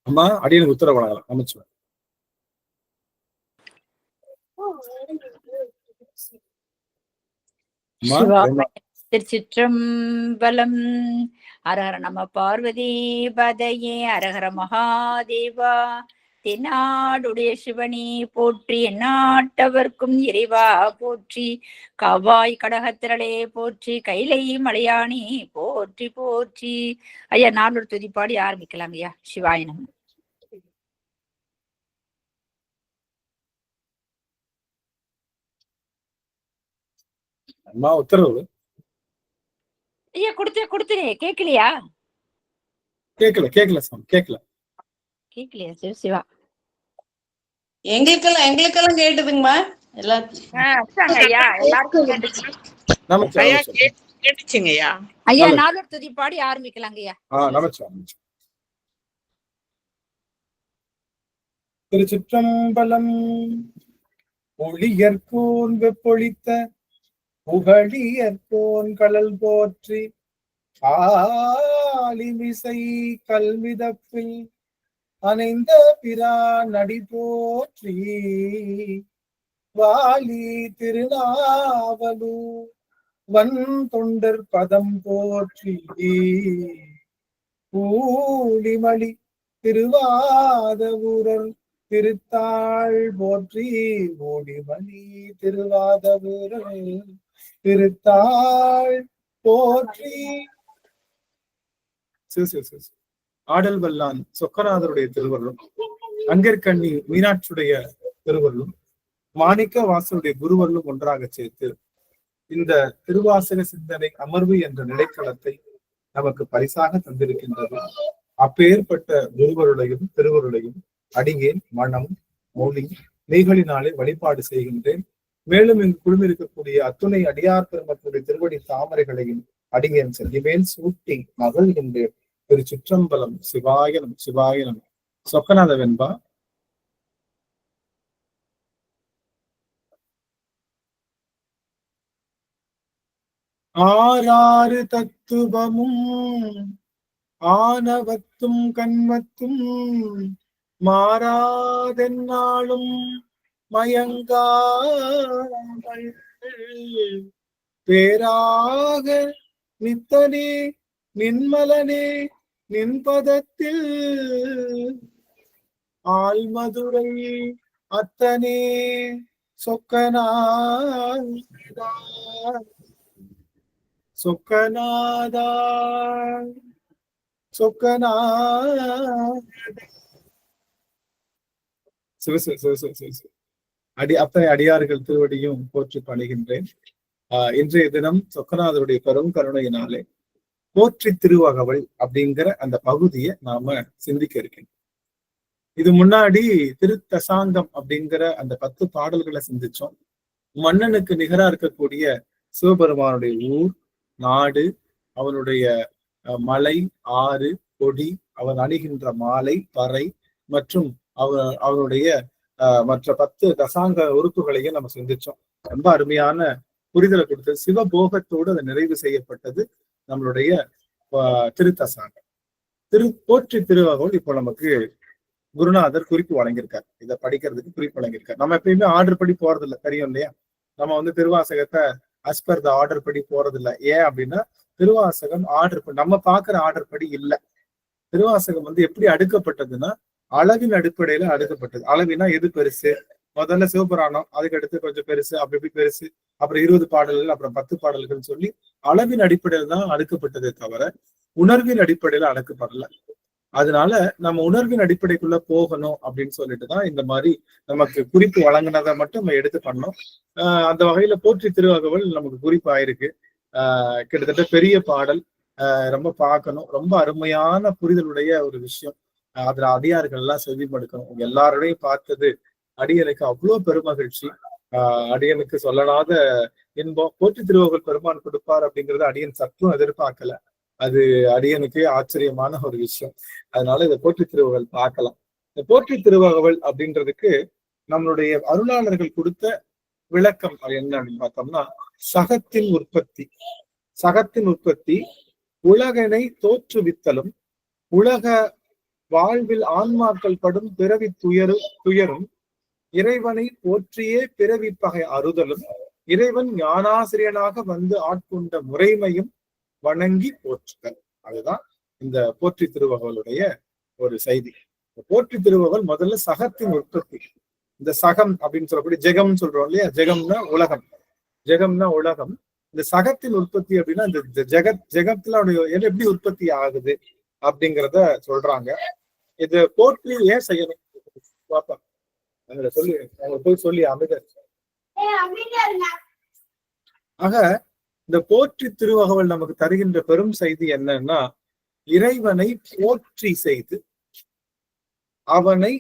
அம்மா அடியனுக்கு உத்தரவு வழங்கலாம் அமைச்சுவேன். திருச்சிற்றம்பலம். அரஹர நம பார்வதி பதையே அரஹர மகாதேவா. தென்னாடுடைய சிவனி போற்றி, எந்நாட்டவர்க்கும் இறைவா போற்றி. கவாய் கடகத்திரளே போற்றி, கைலை மலையானி போற்றி போற்றி. ஐயா, நானூறு துதிப்பாடி ஆரம்பிக்கலாம் ஐயா. சிவாய நம. அம்மா உத்தரவு. ஐயா கொடுத்துனே கேட்கலையா? கேட்கல சாமி, கேட்கலையா? சிவா, எங்களுக்கெல்லாம் கேட்டுதுங்கம்மா. கேட்டுச்சுங்கய்யா. ஐயா, நாலூர் துதி பாடி ஆரம்பிக்கலாங்க ஐயா. திருச்சிற்றம்பலம். ஒளியற்கோன் வெப்பொழித்த புகழியற்கோன் கடல் போற்றி, ஆலிமிசை கல்விதப்பில் அணைந்த பிரான் நடி போற்றி, வாலி திருநாவலூர் வன் தொண்டர் பதம் போற்றி, ஊழிமளி திருவாதவூரர் திருத்தாள் போற்றி, ஓடிமணி திருவாதவூரர் திருத்தாள் போற்றி. ஆடல் வல்லான் சொக்கநாதருடைய திருவருளும், அங்கற்கண்ணி மீனாட்சியுடைய திருவருளும், மாணிக்க வாசனுடைய குருவருளும் ஒன்றாக சேர்த்து இந்த திருவாசக சிந்தனை அமர்வு என்ற நிலைக்களத்தை நமக்கு பரிசாக தந்திருக்கின்றது. அப்பேற்பட்ட குருவருளையும் திருவருளையும் அடியேன் மனம் மொழி மெய்களினாலே வழிபாடு செய்கின்றேன். மேலும் இங்கு குழுமிருக்கக்கூடிய அத்துணை அடியார் பெருமக்களுடைய திருவடி தாமரைகளையும் அடியேன் செல்லுவேன் சூட்டி மகிழ்கின்றேன். திருச்சிற்றம்பலம். சிவாயனம் சிவாயனம். சொக்கநாத வெண்பா. ஆறாறு தத்துவமும் ஆனவத்தும் கண்மத்தும் மாறாதென்னாலும் மயங்காமல் பேராக நித்தனே நின்மலனே நின்பதத்தில் ஆழ்மதுரை அத்தனே சொக்கநாதா சொக்கநாதா அத்தனை அடியார்கள் திருவடியும் போற்றி பணிகின்றேன். இன்றைய தினம் சொக்கநாதருடைய பெரும் கருணையினாலே போற்றி திருவகவல் அப்படிங்கிற அந்த பகுதியை நாம சிந்திக்க இருக்கேன். இது முன்னாடி திருத்தசாங்கம் அப்படிங்கிற அந்த 10 பாடல்களை சிந்திச்சோம். மன்னனுக்கு நிகரா இருக்கக்கூடிய சிவபெருமானுடைய ஊர், நாடு, அவனுடைய மலை, ஆறு, கொடி, அவன் அணிகின்ற மாலை, பறை மற்றும் அவனுடைய மற்ற 10 தசாங்க உறுப்புகளையும் நம்ம சிந்திச்சோம். ரொம்ப அருமையான புரிதலை கொடுத்தது. சிவபோகத்தோடு அது நிறைவு செய்யப்பட்டது நம்மளுடைய திருத்தசாங்கம். போற்றி திருவகவல் இப்போ நமக்கு குருநாதர் குறிப்பு வழங்கியிருக்கார். இதை படிக்கிறதுக்கு குறிப்பு வழங்கியிருக்கார். நம்ம எப்பயுமே ஆர்டர் படி போறது இல்லை, தெரியும் இல்லையா? நம்ம திருவாசகத்தை அஸ்பர் த ஆர்டர் படி போறது இல்லை. ஏன் அப்படின்னா திருவாசகம் ஆர்டர் படி நம்ம பாக்குற ஆர்டர் படி இல்லை. திருவாசகம் எப்படி அடுக்கப்பட்டதுன்னா அளவின் அடிப்படையில அடுக்கப்பட்டது. அளவினா எது பெருசு? முதல்ல சிவபுராணம், அதுக்கு அடுத்து கொஞ்சம் பெருசு, அப்படி பெருசு, அப்புறம் 20 பாடல்கள், அப்புறம் 10 பாடல்கள் சொல்லி அளவின் அடிப்படையில் தான் அடுக்கப்பட்டதே தவிர உணர்வின் அடிப்படையில அடுக்கப்படல. அதனால நம்ம உணர்வின் அடிப்படைக்குள்ள போகணும் அப்படின்னு சொல்லிட்டுதான் இந்த மாதிரி நமக்கு குறிப்பு வழங்கினதை மட்டும் நம்ம எடுத்து பண்ணோம். அந்த வகையில போற்றி திருவகவல் நமக்கு குறிப்பு ஆயிருக்கு. கிட்டத்தட்ட பெரிய பாடல், ரொம்ப பார்க்கணும். ரொம்ப அருமையான புரிதலுடைய ஒரு விஷயம். அதுல அடியார்கள் எல்லாம் செவிமடுக்கணும். எல்லாரோடையும் பார்த்தது அடியனுக்கு அவ்வளவு பெருமகிழ்ச்சி. அடியனுக்கு சொல்லலாத இன்பம். போற்றி திருவகவல் பெருமான் கொடுப்பார் அப்படிங்கறது அடியன் சற்றும் எதிர்பார்க்கல. அது அடியனுக்கே ஆச்சரியமான ஒரு விஷயம். அதனால இதை போற்றி திருவகவல் பார்க்கலாம். இந்த போற்றி திருவகவல் அப்படின்றதுக்கு நம்மளுடைய அருளாளர்கள் கொடுத்த விளக்கம் என்ன அப்படின்னு பார்த்தோம்னா, சகத்தின் உற்பத்தி உலகனை தோற்றுவித்தலும் உலக வாழ்வில் ஆன்மாக்கள் படும் பிறவி துயரும் இறைவனை போற்றியே பிறவி பகை அறுதலும் இறைவன் ஞானாசிரியனாக வந்து ஆட்கொண்ட முறைமையும் வணங்கி போற்றுதல். அதுதான் இந்த போற்றி திருவகவலுடைய ஒரு செய்தி. போற்றி திருவகவல் முதல்ல சகத்தின் உற்பத்தி. இந்த சகம் அப்படின்னு சொல்லக்கூடிய ஜெகம் சொல்றோம் இல்லையா, ஜெகம்னா உலகம், ஜெகம்னா உலகம். இந்த சகத்தின் உற்பத்தி அப்படின்னா இந்த ஜெகத்துல எப்படி உற்பத்தி ஆகுது அப்படிங்கிறத சொல்றாங்க. இது போற்றி ஏன் செய்யணும் பாப்பா, சொல்லி அவங்க போய் சொல்லி அமைதர். ஆக இந்த போற்றி திருவகவல் நமக்கு தருகின்ற பெரும் செய்தி என்னன்னா, இறைவனை போற்றி செய்து அவனை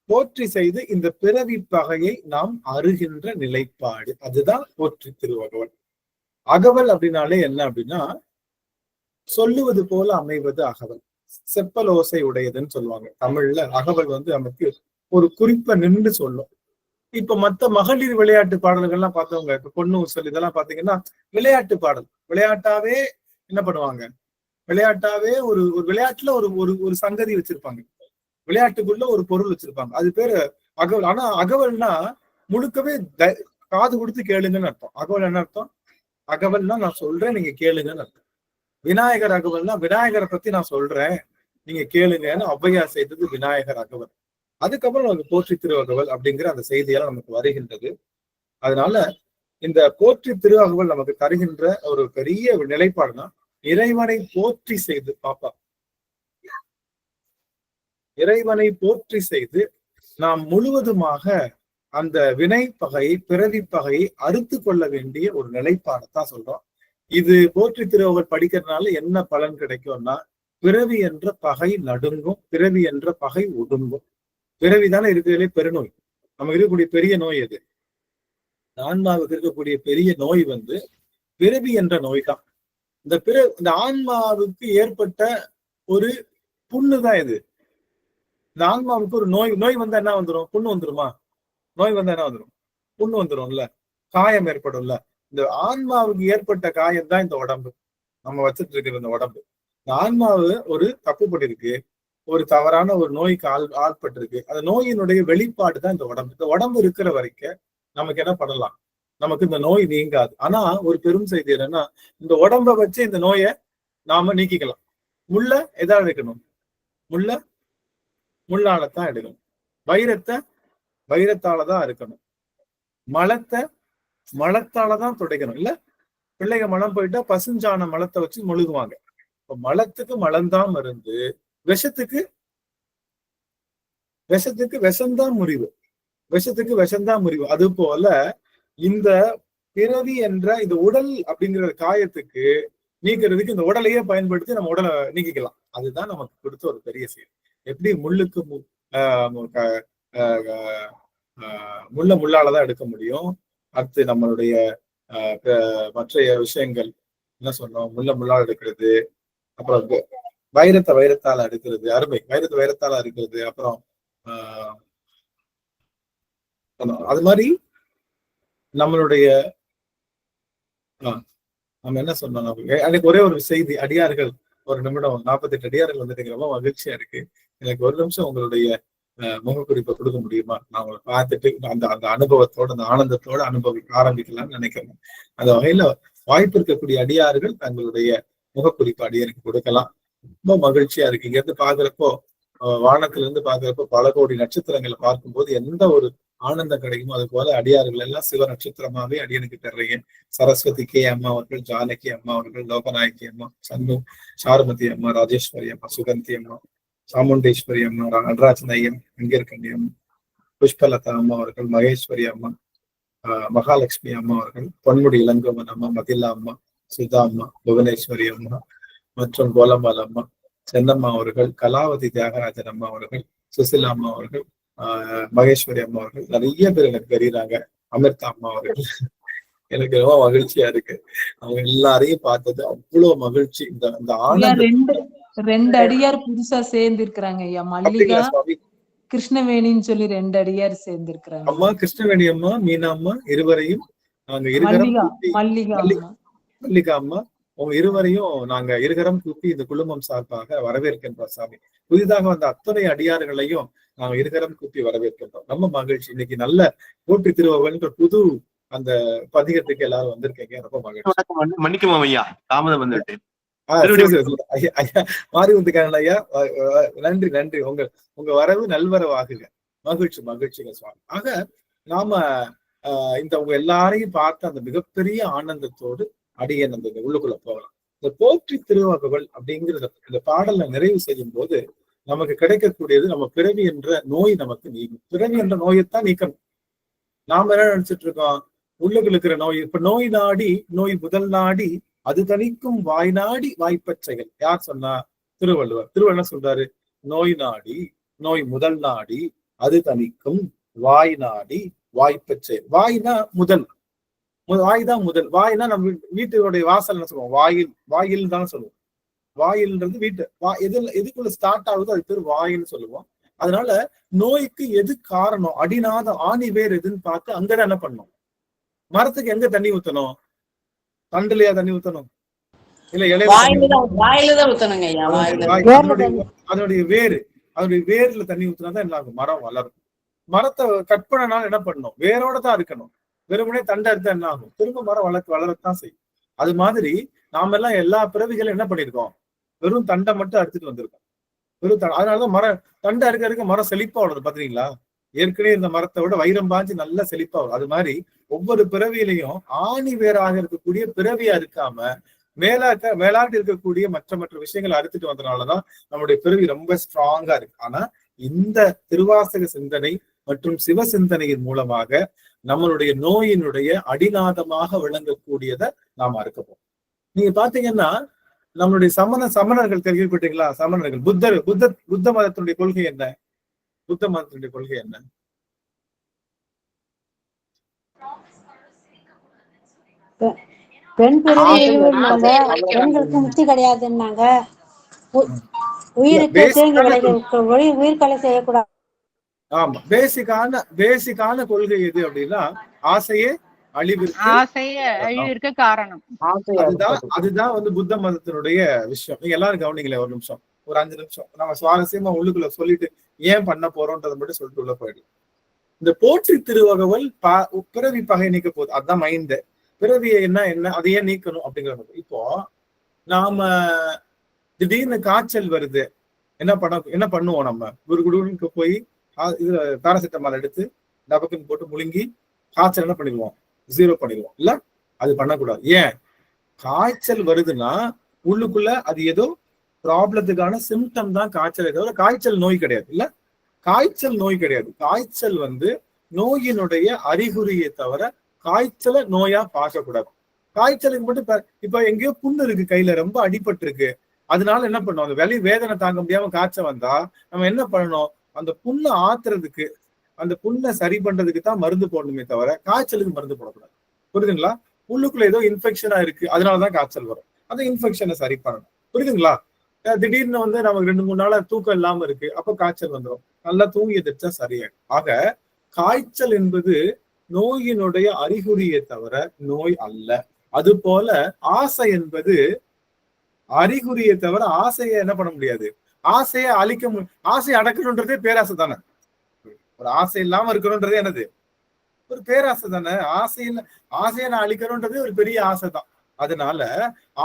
போற்றி செய்து இந்த பிறவி பகையை நாம் அருகின்ற நிலைப்பாடு, அதுதான் போற்றி திருவகவல். அகவல் அப்படின்னாலே என்ன அப்படின்னா, சொல்லுவது போல அமைவது அகவல், செப்பல் ஓசை உடையதுன்னு சொல்லுவாங்க தமிழ்ல. அகவல் நமக்கு ஒரு குறிப்பை நின்று சொல்லும். இப்ப மத்த மகளிர் விளையாட்டு பாடல்கள்லாம் பார்த்தவங்க, இப்ப பொண்ணு உசல் இதெல்லாம் பாத்தீங்கன்னா விளையாட்டு பாடல், விளையாட்டாவே என்ன பண்ணுவாங்க, விளையாட்டாவே ஒரு விளையாட்டுல ஒரு ஒரு சங்கதி வச்சிருப்பாங்க, விளையாட்டுக்குள்ள ஒரு பொருள் வச்சிருப்பாங்க, அது பேரு அகவல். ஆனா அகவல்னா முழுக்கவே காது கொடுத்து கேளுங்கன்னு அர்த்தம். அகவல் என்ன அர்த்தம்? அகவல்னா நான் சொல்றேன் நீங்க கேளுங்கன்னு அர்த்தம். விநாயகர் அகவல்னா விநாயகரை பத்தி நான் சொல்றேன் நீங்க கேளுங்கன்னு ஔவையார் செய்தது விநாயகர் அகவல். அதுக்கப்புறம் நமக்கு போற்றி திருவகவல் அப்படிங்கிற அந்த செய்தியெல்லாம் நமக்கு வருகின்றது. அதனால இந்த போற்றி திருவகவல் நமக்கு தருகின்ற ஒரு பெரிய நிலைப்பாடுனா, இறைவனை போற்றி செய்து பாப்பா, இறைவனை போற்றி செய்து நாம் முழுவதுமாக அந்த வினை பகையை பிறவி பகையை அறுத்து கொள்ள வேண்டிய ஒரு நிலைப்பாடத்தான் சொல்றோம். இது போற்றி திருவகவல் படிக்கிறதுனால என்ன பலன் கிடைக்கும்னா, பிறவி என்ற பகை நடுங்கும், பிறவி என்ற பகை ஒடுங்கும். பிறவிதானே இருக்கிறதுலே பெருநோய், நமக்கு இருக்கக்கூடிய பெரிய நோய் எது? ஆன்மாவுக்கு இருக்கக்கூடிய பெரிய நோய் பிறவி என்ற நோய் தான். இந்த ஆன்மாவுக்கு ஏற்பட்ட ஒரு புண்ணுதான் இது. இந்த ஆன்மாவுக்கு ஒரு நோய் வந்தா என்ன வந்துடும்? புண்ணு வந்துருமா? நோய் வந்தா என்ன வந்துடும்? புண்ணு வந்துடும்ல, காயம் ஏற்படும்ல. இந்த ஆன்மாவுக்கு ஏற்பட்ட காயம் தான் இந்த உடம்பு, நம்ம வச்சுட்டு இருக்கிற இந்த உடம்பு. இந்த ஆன்மாவு ஒரு தப்பு பண்ணிருக்கு, ஒரு தவறான ஒரு நோய்க்கு ஆட்பட்டிருக்கு. அந்த நோயினுடைய வெளிப்பாடு தான் இந்த உடம்பு. இந்த உடம்பு இருக்கிற வரைக்கும் நமக்கு என்ன பண்ணலாம்? நமக்கு இந்த நோய் நீங்காது. ஆனா ஒரு பெரும் செய்தி என்னன்னா, இந்த உடம்ப வச்சு இந்த நோயை நாம நீக்கிக்கலாம். முள்ள எதாவது எடுக்கணும், முள்ளாலத்தான் எடுக்கணும். வைரத்தாலதான் இருக்கணும். மலத்தாலதான் துடைக்கணும். இல்ல பிள்ளைங்க மலம் போயிட்டா பசுஞ்சான மலத்தை வச்சு முழுகுவாங்க. இப்ப மலத்துக்கு மலம்தான் மருந்து, விஷத்துக்கு விஷம்தான் முறிவு, விஷத்துக்கு விஷம்தான் முறிவு. அது போல இந்த பிறவி என்ற இந்த உடல் அப்படிங்கிற காயத்துக்கு நீக்கிறதுக்கு இந்த உடலையே பயன்படுத்தி நம்ம உடலை நீக்கிக்கலாம். அதுதான் நமக்கு கொடுத்த ஒரு பெரிய செயல். எப்படி முள்ளுக்கு முள்ளாலதான் எடுக்க முடியும். அடுத்து நம்மளுடைய மற்ற விஷயங்கள் என்ன சொன்னோம், முள்ளால் எடுக்கிறது, அப்புறம் வைரத்தால எடுக்கிறது, அருமை வைரத்தால இருக்கிறது. அப்புறம் அது மாதிரி நம்மளுடைய நம்ம என்ன சொன்னோம், அன்னைக்கு ஒரே ஒரு செய்தி, அடியார்கள் ஒரு நிமிடம் 48 அடியார்கள் வந்துட்டு ரொம்ப மகிழ்ச்சியா இருக்கு. எனக்கு ஒரு நிமிஷம் உங்களுடைய முகக்குறிப்பை கொடுக்க முடியுமா? நான் உங்களை பார்த்துட்டு அந்த அனுபவத்தோட அந்த ஆனந்தத்தோட அனுபவிக்க ஆரம்பிக்கலாம்னு நினைக்கிறேன். அந்த வகையில வாய்ப்பு இருக்கக்கூடிய அடியார்கள் தங்களுடைய முகக்குறிப்பு அடியாருக்கு கொடுக்கலாம். ரொம்ப மகிழ்ச்சியா இருக்கு. இங்க இருந்து பாக்குறப்போ, வானத்துல இருந்து பாக்குறப்போ பல கோடி நட்சத்திரங்களை பார்க்கும்போது எந்த ஒரு ஆனந்தம் கிடைக்குமோ அது போல அடியார்கள் எல்லாம் சிவ நட்சத்திரமாவே அடியனுக்கு தர்றீங்க. சரஸ்வதி கே அம்மா அவர்கள், ஜானகி அம்மா அவர்கள், லோகநாயகி அம்மா, சன்னு சாருமதி அம்மா, ராஜேஸ்வரி அம்மா, சுகந்தி அம்மா, சாமுண்டேஸ்வரி அம்மா, நடராஜன் ஐயம், வெங்கர்கண்டி அம்மா, புஷ்பலதா அம்மா அவர்கள், மகேஸ்வரி அம்மா, மகாலட்சுமி அம்மா அவர்கள், பொன்முடி இளங்கோவன் அம்மா, மதிலா அம்மா, சுதா அம்மா, புவனேஸ்வரி அம்மா மற்றும் கோலம்பால் அம்மா, சென்னம்மா அவர்கள், கலாவதி தியாகராஜன் அம்மா அவர்கள், சுசிலா அம்மா அவர்கள், மகேஸ்வரி அம்மா அவர்கள், நிறைய பேர் எனக்கு தெரியுறாங்க. அமிர்தா அம்மா அவர்கள், எனக்கு ரொம்ப மகிழ்ச்சியா இருக்கு. அவங்க எல்லாரையும் பார்த்தது அவ்வளவு மகிழ்ச்சி. இந்த ஆனந்தம். 2 அடியார் புதுசா சேர்ந்து இருக்கிறாங்க ஐயா. மல்லிகா கிருஷ்ணவேணின்னு சொல்லி 2 அடியார் சேர்ந்து இருக்கிறாங்க. அம்மா கிருஷ்ணவேணி அம்மா, மீனா அம்மா இருவரையும் நாங்க மல்லிகா மல்லிகா அம்மா உங்க இருவரையும் நாங்க இருகரம் கூப்பி இந்த குழுமம் சார்பாக வரவேற்கின்றோம் சாமி. புதிதாக வந்த அத்தனை அடியார்களையும் நாங்க இருகரம் கூப்பி வரவேற்கின்றோம். ரொம்ப மகிழ்ச்சி. இன்னைக்கு நல்ல போற்றி திருவள்ளுவன்ற புது அந்த பதிகத்துக்கு எல்லாரும் வந்திருக்கீங்க. ரொம்ப மகிழ்ச்சி. மன்னிக்குமா ஐயா, தாமதம் வந்துட்டு. மாறி வந்துக்காங்க ஐயா. நன்றி நன்றி. உங்க வரவு நல்வரவாகுங்க. மகிழ்ச்சி மகிழ்ச்சிங்க சுவாமி. ஆக நாம இந்த உங்க எல்லாரையும் பார்த்து அந்த மிகப்பெரிய ஆனந்தத்தோடு அடியேன் அந்த உள்ளுக்குள்ள போகலாம். இந்த போற்றி திருவகவல் அப்படிங்கிறத இந்த பாடல்ல நிறைவு செய்யும் போது நமக்கு கிடைக்கக்கூடியது நம்ம பிறவி என்ற நோய் நமக்கு நீங்கும். பிறவி என்ற நோயைத்தான் நீக்கணும். நாம என்ன நினைச்சிட்டு இருக்கோம்? உள்ளுக்குள்ள இருக்கிற நோய். இப்ப நோய் நாடி, நோய் முதல் நாடி, அது தணிக்கும் வாய் நாடி வாய்ப்பச் செயல். யார் சொன்னா? திருவள்ளுவர். திருவள்ளுவர் சொல்றாரு, நோய் நாடி, நோய் முதல் நாடி, அது தணிக்கும் வாய் நாடி வாய்ப்பச் செயல். வாய்னா முதல், வாய் தான் முதல். வாய்னா நம்ம வீட்டுடைய வாசல் என்ன சொல்லுவோம்? வாயில் தான் சொல்லுவோம். வாயில்ன்றது வீட்டு எதுக்குள்ள ஸ்டார்ட் ஆகுதோ அது பேர் வாயின்னு சொல்லுவோம். அதனால நோய்க்கு எது காரணம்? அடிநாத ஆணி வேர் எதுன்னு பார்த்து அங்கதான் என்ன பண்ணணும்? மரத்துக்கு எங்க தண்ணி ஊத்தணும்? தண்டுலையா தண்ணி ஊத்தணும்? இல்ல இலையில? அதனுடைய வேர்ல தண்ணி ஊத்தினாதான் என்ன ஆகும்? மரம் வளரும். மரத்தை கட் பண்ணனால என்ன பண்ணணும்? வேரோட தான் இருக்கணும். வெறுமனே தண்டை எடுத்தா என்ன ஆகும்? திரும்ப மரம் வளரத்தான் செய்யும். அது மாதிரி நாம எல்லாம் எல்லா பிறவிகளும் என்ன பண்ணிருக்கோம்? வெறும் தண்டை மட்டும் அறுத்துட்டு வந்திருக்கோம். அதனாலதான் தண்டை இருக்க மரம் செழிப்பா வளருது. பாத்தீங்களா? ஏற்கனவே இந்த மரத்தை விட வைரம் பாஞ்சு நல்லா செழிப்பா வரும். அது மாதிரி ஒவ்வொரு பிறவியிலையும் ஆணி வேறாக இருக்கக்கூடிய பிறவியா இருக்காம மேலாட்டு இருக்கக்கூடிய மற்ற விஷயங்களை அறுத்துட்டு வந்ததுனாலதான் நம்மளுடைய பிறவி ரொம்ப ஸ்ட்ராங்கா இருக்கு. ஆனா இந்த திருவாசக சிந்தனை மற்றும் சிவ சிந்தனையின் மூலமாக நம்மளுடைய நோயினுடைய அடிநாதமாக விளங்கக்கூடியதை நாம அறுக்கப்போம். நீங்க பாத்தீங்கன்னா நம்மளுடைய சமணர்கள் கேள்விப்பட்டீங்களா? சமணர்கள் புத்த மதத்தினுடைய கொள்கை என்ன? புத்த மதத்தினுடைய கொள்கை என்ன? பெண்களுக்கு முக்தி கிடையாதுன்னாங்க. உயிர்கொலை செய்யக்கூடாது. ஆமா, பேசிக்கான கொள்கை எது அப்படின்னா ஆசையே அழிவிற்கு காரணம். அதுதான் வந்து புத்த மதத்தினுடைய விஷயம். நீங்க எல்லாரும் கவனிங்களே ஒரு நிமிஷம், ஒரு 5 நிமிஷம் நம்ம சுவாரஸ்யமா உள்ளுக்குள்ள சொல்லிட்டு ஏன் பண்ண போறோம்ன்றதை மட்டும் சொல்லிட்டு உள்ள போயிடலாம். இந்த போற்றி திருவகவல் பிறவி பகை நீக்க போகுது. அதுதான் மைண்ட். பிறவியை என்ன அதையே நீக்கணும் அப்படிங்கிற மாதிரி. இப்போ நாம திடீர்னு காய்ச்சல் வருது, என்ன பண்ணுவோம்? நம்ம குடுகுடுக்கு போய் இதுல பேராசிட்டமால் எடுத்து டபக்குன்னு போட்டு முழுங்கி காய்ச்சல் என்ன பண்ணிடுவோம்? 0 பண்ணிடுவோம். இல்ல, அது பண்ணக்கூடாது. ஏன்? காய்ச்சல் வருதுன்னா உள்ளுக்குள்ள அது ஏதோ ப்ராப்ளத்துக்கான சிம்டம் தான் காய்ச்சல். தவிர காய்ச்சல் நோய் கிடையாது. இல்ல, காய்ச்சல் நோய் கிடையாது. காய்ச்சல் வந்து நோயினுடைய அறிகுறியை தவிர காய்ச்சலை நோயா பார்க்க கூடாது. காய்ச்சலுக்கு மட்டும் இப்ப எங்கேயோ புண்ணு இருக்கு, கையில ரொம்ப அடிபட்டு இருக்கு, அதனால என்ன பண்ணுவோம்? அந்த வேதனை தாங்க முடியாம காய்ச்சல் வந்தா நம்ம என்ன பண்ணணும்? அந்த புண்ணை ஆத்துறதுக்கு, அந்த புண்ணை சரி பண்றதுக்கு தான் மருந்து போடணுமே தவிர காய்ச்சலுக்கு மருந்து போடக்கூடாது. புரியுதுங்களா? உள்ளுக்குள்ள ஏதோ இன்ஃபெக்ஷனா இருக்கு, அதனாலதான் காய்ச்சல் வரும். அந்த இன்ஃபெக்ஷனை சரி பண்ணணும். புரியுதுங்களா? திடீர்னு வந்து நமக்கு 2-3 நாளா தூக்கம் இல்லாம இருக்கு, அப்ப காய்ச்சல் வந்துடும். நல்லா தூங்கி எதிர்த்தா சரியாயிடும். ஆக காய்ச்சல் என்பது நோயினுடைய அறிகுறியை தவிர நோய் அல்ல. அது போல ஆசை என்பது அறிகுறியை தவிர ஆசையை என்ன பண்ண முடியாது? ஆசையை ஆசையை அடக்கணுன்றதே பேராசை தானே. ஒரு ஆசை இல்லாம இருக்கணும்ன்றதே என்னது? ஒரு பேராசை தானே. ஆசையை நான் அழிக்கணும்ன்றதே ஒரு பெரிய ஆசை தான். அதனால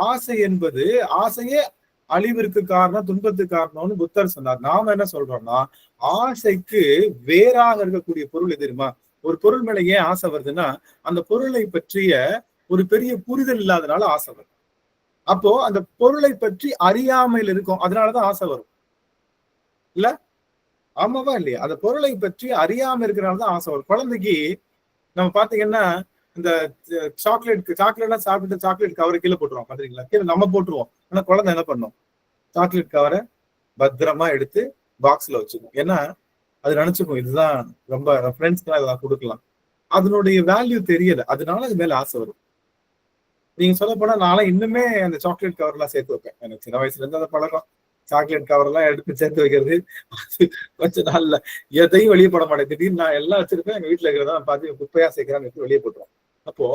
ஆசை என்பது ஆசையே அழிவிற்கு காரணம், துன்பத்துக்கு காரணம்னு புத்தர் சொன்னார். நாம என்ன சொல்றோம்னா ஆசைக்கு வேறாக இருக்கக்கூடிய பொருள் எது தெரியுமா? ஒரு பொருள் மேல ஏன் ஆசை வருதுன்னா அந்த பொருளை பற்றிய ஒரு பெரிய புரிதல் இல்லாதனால ஆசை வரும். அப்போ அந்த பொருளை பற்றி அறியாமையில் இருக்கும், அதனாலதான் ஆசை வரும். இல்ல, ஆமாவா இல்லையா? அந்த பொருளை பற்றி அறியாம இருக்கிறனாலதான் ஆசை வரும். குழந்தைக்கு நம்ம பாத்தீங்கன்னா இந்த சாக்லேட்லாம் சாப்பிட்டு சாக்லேட் கவரை கீழே போட்டுருவோம். பாத்தீங்களா? கீழே நம்ம போட்டுருவோம். ஆனா குழந்தை என்ன பண்ணும்? சாக்லேட் கவரை பத்திரமா எடுத்து பாக்ஸ்ல வச்சுக்கும். ஏன்னா அது நினைச்சுக்கும் இதுதான் ரொம்ப ஃப்ரெண்ட்ஸ்க்குலாம் இதெல்லாம் கொடுக்கலாம். அதனுடைய வேல்யூ தெரியல, அதனால அது மேல ஆசை வரும். நீங்க சொல்ல போனா நானும் இன்னுமே அந்த சாக்லேட் கவர் எல்லாம் சேர்த்து வைப்பேன். எனக்கு சின்ன வயசுல இருந்து அந்த பழக்கம். சாக்லேட் கவர் எல்லாம் எடுத்து சேர்த்து வைக்கிறது. கொஞ்ச நாள்ல எதையும் வெளியே போட மாட்டேன். திடீர்னு நான் எல்லாம் வச்சிருப்பேன், எங்க வீட்டுல இருக்கிறதா பார்த்து குப்பையா சேர்க்கிறான்னு வெளியே போட்டுருவோம். அப்போ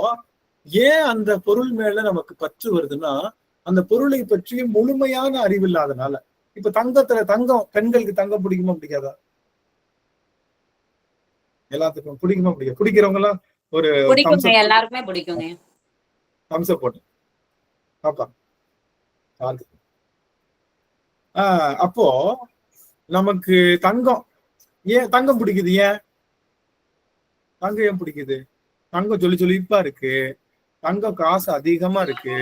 ஏன் அந்த பொருள் மேல நமக்கு பற்று வருதுன்னா அந்த பொருளை பற்றி முழுமையான அறிவு இல்லாதனால. இப்ப தங்கம் பெண்களுக்கு தங்கம் பிடிக்குமா பிடிக்காதா? எல்லாத்துக்கும் பிடிக்குமா பிடிக்கும்? பிடிக்கிறவங்க எல்லாம் ஒரு எல்லாருக்குமே பிடிக்குங்க. தம்ஸ்அப் போட்டு பாப்பா. அப்போ நமக்கு ஏன் தங்கம் பிடிக்குது? தங்கம் ஏன் பிடிக்குது? தங்கம் சொல்லிப்பா இருக்கு, தங்கம் காசு அதிகமா இருக்கு,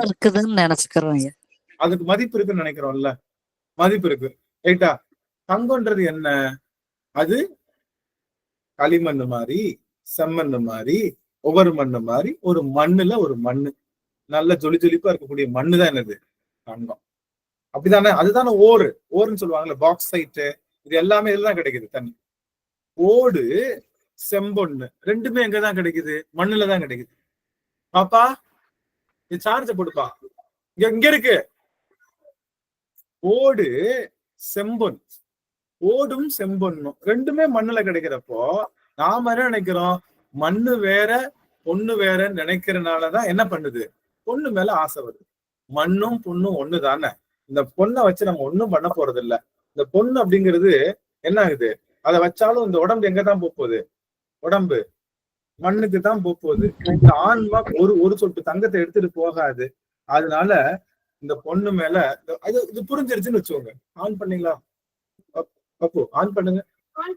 இருக்குதுன்னு நினைச்சுக்கிறோம். அதுக்கு மதிப்பு இருக்குன்னு நினைக்கிறோம்ல, மதிப்பு இருக்கு, ரைட்டா? தங்கம்ன்றது என்ன? அது களிமண்ணு மாதிரி, செம்மண்ணு மாதிரி, ஒவ்வொரு மண்ணு மாதிரி, ஒரு மண்ணுல ஒரு மண்ணு, நல்ல ஜொலிப்பா இருக்கக்கூடிய மண்ணு தான் என்னது? தங்கம். அப்படிதானே? அதுதானே ஓருன்னு சொல்லுவாங்கல்ல, பாக்ஸைட்டு, இது எல்லாமே இதுதான் கிடைக்குது. தண்ணி, ஓடு, செம்பொண்ணு ரெண்டுமே எங்கதான் கிடைக்குது? மண்ணுலதான் கிடைக்குது. பாப்பா இது சார்ஜ போடுப்பா. இங்க இருக்கு ஓடு, செம்பொன். ஓடும் செம்பொன்னும் ரெண்டுமே மண்ணுல கிடைக்கிறப்போ நாம என்ன நினைக்கிறோம்? மண்ணு வேற பொண்ணு வேறன்னு நினைக்கிறதுனாலதான் என்ன பண்ணுது? பொண்ணு மேல ஆசை வருது. மண்ணும் பொண்ணும் ஒண்ணு தானே. இந்த பொண்ணை வச்சு நம்ம ஒண்ணும் பண்ண போறது இல்ல. இந்த பொண்ணு அப்படிங்கிறது என்ன ஆகுது? அதை வச்சாலும் இந்த உடம்பு எங்கதான் போகுது? உடம்பு மண்ணுக்கு தான் போகுது. இந்த ஆன்மா ஒரு சொட்டு தங்கத்தை எடுத்துட்டு போகாது. அதனால இந்த பொண்ணு மேல இது புரிஞ்சிருச்சுன்னு வச்சுக்கோங்க. ஆன் பண்ணீங்களா? அப்போ ஆன் பண்ணுங்க. ஆன்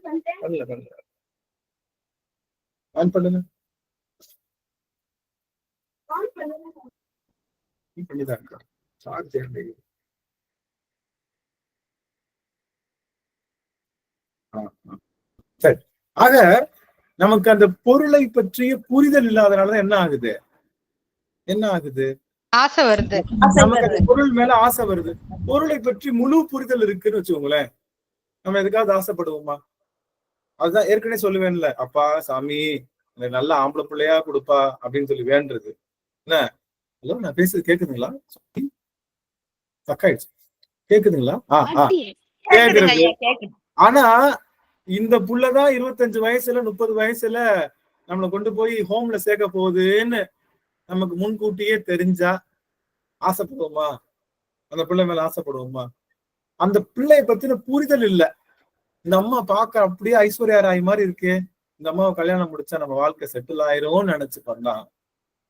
பண்ணுங்க. பண்ணிதான் இருக்கா? சார்ஜ் சரி. ஆக நமக்கு அந்த பொருளை பற்றிய புரிதல் இல்லாதனாலதான் என்ன ஆகுது? ஆசை வருது. நமக்கு அந்த பொருள் மேல ஆசை வருது. பொருளை பற்றி முழு புரிதல் இருக்குன்னு வச்சுக்கோங்களேன், நம்ம எதுக்காவது ஆசைப்படுவோமா? அதுதான் ஏற்கனவே சொல்லுவேன்ல, அப்பா சாமி எனக்கு நல்ல ஆம்பளை பிள்ளையா கொடுப்பா அப்படின்னு சொல்லி வேண்டது. என்ன? ஹலோ, நான் பேசுறது கேக்குதுங்களா? தக்காயிடுச்சு. கேக்குதுங்களா? கேக்குறது. ஆனா இந்த புள்ளதான் 25 வயசுல 30 வயசுல நம்மளை கொண்டு போய் ஹோம்ல சேர்க்க போகுதுன்னு நமக்கு முன்கூட்டியே தெரிஞ்சா ஆசைப்படுவோமா? அந்த பிள்ளை மேல ஆசைப்படுவோமா? அந்த பிள்ளைய பத்தின புரிதல் இல்ல. இந்த அம்மா பார்க்க அப்படியே ஐஸ்வர்யா ராய் மாதிரி இருக்கு, இந்த அம்மாவை கல்யாணம் முடிச்சா நம்ம வாழ்க்கை செட்டில் ஆயிரும்னு நினைச்சு பண்ணா,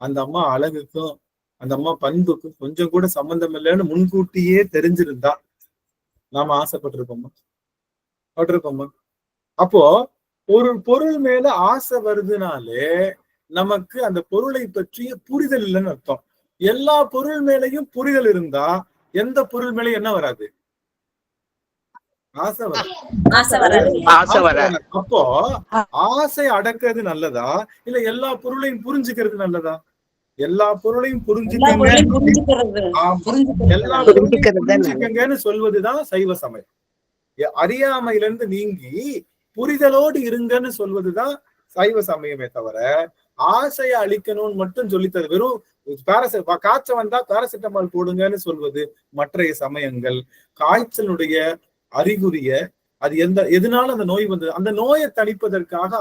அந்த அம்மா அழகுக்கும் அந்த அம்மா பண்புக்கும் கொஞ்சம் கூட சம்பந்தம் இல்லைன்னு முன்கூட்டியே தெரிஞ்சிருந்தா நாம ஆசைப்பட்டிருப்போமா? அப்போ ஒரு பொருள் மேல ஆசை வருதுனாலே நமக்கு அந்த பொருளை பற்றிய புரிதல் இல்லைன்னு அர்த்தம். எல்லா பொருள் மேலையும் புரிதல் இருந்தா எந்த பொருள் மேலையும் என்ன வராது? ஆசை வராது. அப்போ ஆசை அடக்கிறது நல்லதா இல்ல எல்லா பொருளையும் புரிஞ்சுக்கிறது நல்லதா? எல்லா பொருளையும் புரிஞ்சுக்கங்கன்னு சொல்வதுதான் சைவ சமயம். அறியாமையிலிருந்து நீங்கி புரிதலோடு இருங்கன்னு சொல்வதுதான் சைவ சமயமே தவிர ஆசையை அழிக்கணும்னு மட்டும் சொல்லித்தரு. வெறும் காய்ச்சல் வந்தா பாராசிட்டமால் போடுங்கன்னு சொல்வது மற்றைய சமயங்கள். காய்ச்சலுடைய அறிகுறிய அது எதனால அந்த நோய் வந்தது, அந்த நோயை தணிப்பதற்காக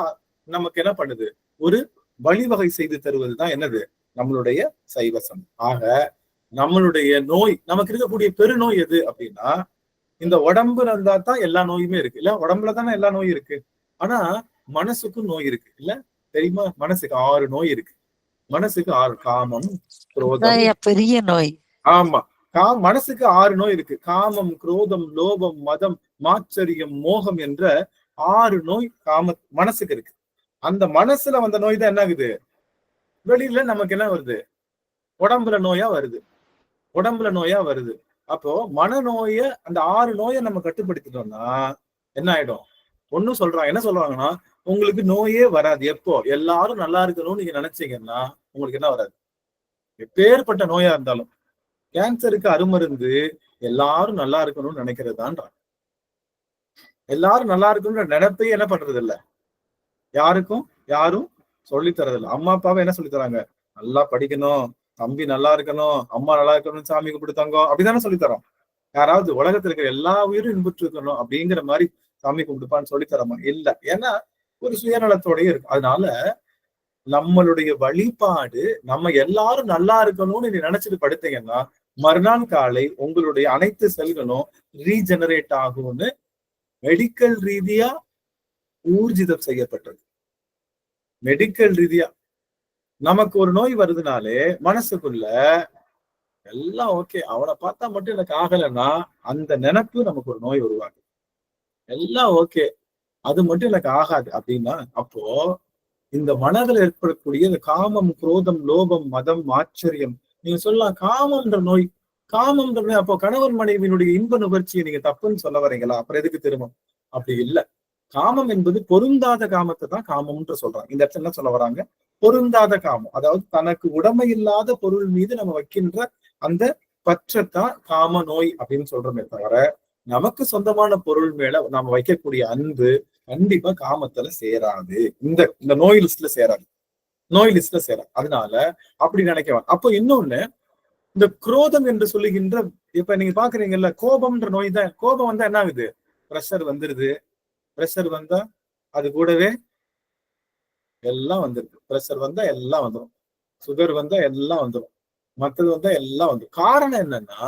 நமக்கு என்ன பண்ணுது? ஒரு வழிவகை செய்து தருவதுதான் என்னது? நம்மளுடைய சைவசம். ஆக நம்மளுடைய நோய், நமக்கு இருக்கக்கூடிய பெருநோய் எது அப்படின்னா, இந்த உடம்புல இருந்தா தான் எல்லா நோயுமே இருக்கு இல்ல? உடம்புல தானே எல்லா நோயும் இருக்கு. ஆனா மனசுக்கும் நோய் இருக்கு இல்ல? தெரியுமா? மனசுக்கு 6 நோய் இருக்கு. மனசுக்கு 6. காமம், குரோதம், பெரிய நோய். ஆமா, மனசுக்கு 6 நோய் இருக்கு. காமம், குரோதம், லோபம், மதம், மாச்சரியம், மோகம் என்ற 6 நோய் மனசுக்கு இருக்கு. அந்த மனசுல வந்த நோய் தான் என்ன ஆகுது? வெளியில நமக்கு என்ன வருது? உடம்புல நோயா வருது. அப்போ மனநோய அந்த 6 நோயை நம்ம கட்டுப்படுத்திட்டோம்னா என்ன ஆயிடும்? என்ன சொல்றாங்கன்னா, உங்களுக்கு நோயே வராது. எப்போ எல்லாரும் நல்லா இருக்கணும்னு நீங்க நினைச்சீங்கன்னா உங்களுக்கு என்ன வராது? எப்பேற்பட்ட நோயா இருந்தாலும். கேன்சருக்கு அருமருந்து எல்லாரும் நல்லா இருக்கணும்னு நினைக்கிறதுதான்றாங்க. எல்லாரும் நல்லா இருக்கணும்ன்ற நினைப்பே என்ன பண்றது இல்ல, யாரும் சொல்லி தரது இல்லை. அம்மா அப்பாவை என்ன சொல்லி தராங்க? நல்லா படிக்கணும், தம்பி நல்லா இருக்கணும், அம்மா நல்லா இருக்கணும்னு சாமி கும்பிடுத்தாங்க, அப்படித்தானே சொல்லித்தரோம். யாராவது உலகத்துல இருக்கிற எல்லா உயிரும் இன்புற்று இருக்கணும் அப்படிங்கிற மாதிரி சாமி கும்பிடுப்பான்னு சொல்லித்தரமா? இல்ல. ஏன்னா ஒரு சுயநலத்தோடய இருக்கு. அதனால நம்மளுடைய வழிபாடு நம்ம எல்லாரும் நல்லா இருக்கணும்னு நீ நினைச்சிட்டு படுத்தீங்கன்னா மறுநாள் காலை உங்களுடைய அனைத்து செல்களும் ரீஜெனரேட் ஆகும்னு மெடிக்கல் ரீதியா ஊர்ஜிதம் செய்யப்பட்டது. மெடிக்கல் ரீதியா நமக்கு ஒரு நோய் வருதுனாலே மனசுக்குள்ள எல்லாம் ஓகே, அவனை பார்த்தா மட்டும் எனக்கு ஆகலைன்னா அந்த நினைப்பு நமக்கு ஒரு நோய் உருவாகுது. எல்லாம் ஓகே, அது மட்டும் எனக்கு ஆகாது அப்படின்னா அப்போ இந்த மனதில் ஏற்படக்கூடிய இந்த காமம், குரோதம், லோபம், மதம், ஆச்சரியம், நீங்க சொல்லலாம் காமம்ன்ற நோய். காமம்ன்ற நோய் அப்போ கணவன் மனைவியினுடைய இன்ப நுகர்ச்சியை நீங்க தப்புன்னு சொல்ல வரீங்களா? அப்புறம் எதுக்கு திருமணம்? அப்படி இல்லை. காமம் என்பது பொருந்தாத காமத்தை தான் காமம்ன்ற சொல்றாங்க. இந்த இடத்துல என்ன சொல்ல வராங்க? பொருந்தாத காமம், அதாவது தனக்கு உடமை இல்லாத பொருள் மீது நம்ம வைக்கின்ற அந்த பற்றத்தான் காம நோய் அப்படின்னு சொல்றோமே தவிர, நமக்கு சொந்தமான பொருள் மேல நாம வைக்கக்கூடிய அன்பு கண்டிப்பா காமத்துல சேராது. இந்த நோய் லிஸ்ட்ல சேராது, நோய் லிஸ்ட்ல சேராது. அதனால அப்படி நினைக்கலாம். அப்போ இன்னொன்னு, இந்த குரோதம் என்று சொல்லுகின்ற, இப்ப நீங்க பாக்குறீங்கல்ல, கோபம்ன்ற நோய் தான். கோபம் வந்தா என்ன ஆகுது? பிரஷர் வந்துருது. பிரஷர் வந்தா அது கூடவே எல்லாம் வந்துருது. பிரஷர் வந்தா எல்லாம் வந்துடும், சுகர் வந்தா எல்லாம் வந்துடும், மற்றது வந்தா எல்லாம் வந்துடும். காரணம் என்னன்னா,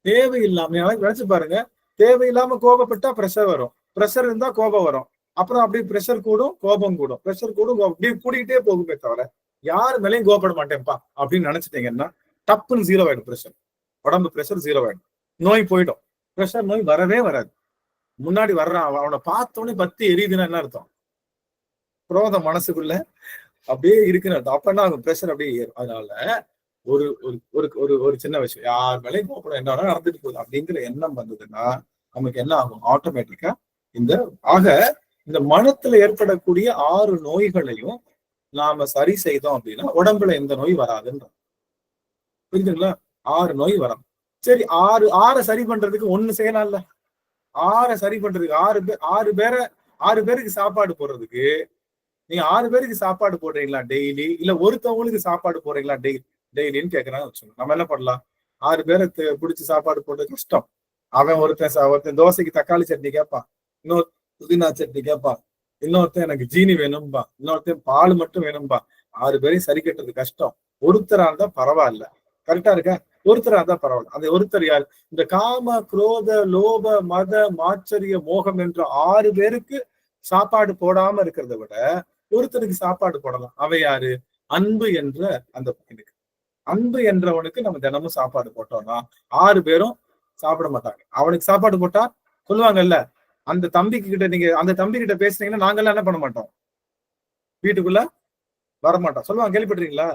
தேவையில்லாம நினைச்சு பாருங்க, தேவையில்லாம கோபப்பட்டா பிரஷர் வரும், பிரஷர் இருந்தா கோபம் வரும், அப்புறம் அப்படியே பிரஷர் கூடும், கோபம் கூடும், பிரஷர் கூடும், அப்படியே கூடிக்கிட்டே போகுமே தவிர யாரு மேலேயும் கோபப்பட மாட்டேன்ப்பா அப்படின்னு நினைச்சிட்டீங்கன்னா டப்புன்னு 0 ஆயிடும். பிரஷர், உடம்பு பிரஷர் 0 ஆயிடும், நோய் போயிடும். பிரஷர் நோய் வரவே வராது. முன்னாடி வர்றான், அவனை பார்த்தோன்னே பத்தி எரியுதுன்னா என்ன அர்த்தம்? குரோதம் மனசுக்குள்ள அப்படியே இருக்குன்னு அர்த்தம். அப்ப என்ன ஆகும்? பிரஷர் அப்படியே ஏறும். அதனால ஒரு ஒரு ஒரு ஒரு சின்ன விஷயம், யார் மேலேயும் கோபப்பட என்ன நடந்துட்டு போகுது அப்படிங்கிற எண்ணம் வந்ததுன்னா நமக்கு என்ன ஆகும்? ஆட்டோமேட்டிக்கா இந்த மனத்துல ஏற்படக்கூடிய 6 நோய்களையும் நாம சரி செய்தோம் அப்படின்னா உடம்புல எந்த நோய் வராதுன்ற. புரியுதுங்களா? 6 நோய் வரும். சரி, 6 சரி பண்றதுக்கு 1 செய்யலாம்ல. 6 சரி பண்றதுக்கு 6 பேருக்கு சாப்பாடு போடுறதுக்கு நீங்க 6 பேருக்கு சாப்பாடு போடுறீங்களா டெய்லி? இல்ல ஒருத்தவங்களுக்கு சாப்பாடு போடுறீங்களா டெய்லின்னு கேட்கறாங்க வச்சுக்கோங்க. நம்ம என்ன பண்ணலாம்? 6 பேரை பிடிச்சி சாப்பாடு போடுறது கஷ்டம். அவன் ஒருத்தன் தோசைக்கு தக்காளி சட்னி கேட்பான், இன்னொரு புதினா சட்னி கேட்பான், இன்னொருத்தன் எனக்கு ஜீனி வேணும்பா, இன்னொருத்தன் பால் மட்டும் வேணும்பா. 6 பேரையும் சரி கட்டுறது கஷ்டம். ஒருத்தரா இருந்தா பரவாயில்ல. கரெக்டா இருக்கா? ஒருத்தரா இருந்தா பரவாயில்ல. அந்த ஒருத்தர் யார்? இந்த காம, குரோத, லோப, மத, மாச்சரிய, மோகம் என்ற 6 பேருக்கு சாப்பாடு போடாம இருக்கிறத விட ஒருத்தருக்கு சாப்பாடு போடலாம். அவ யாரு? அன்பு என்ற அந்த பையனுக்கு. அன்பு என்றவனுக்கு நம்ம தினமும் சாப்பாடு போட்டோம்னா 6 பேரும் சாப்பிட மாட்டாங்க. அவனுக்கு சாப்பாடு போட்டா சொல்லுவாங்கல்ல, அந்த தம்பி கிட்ட பேசுனீங்கன்னா நாங்கெல்லாம் என்ன பண்ண மாட்டோம், வீட்டுக்குள்ள வரமாட்டோம் சொல்லுவாங்க. கேள்விப்பட்டிருக்கீங்களா?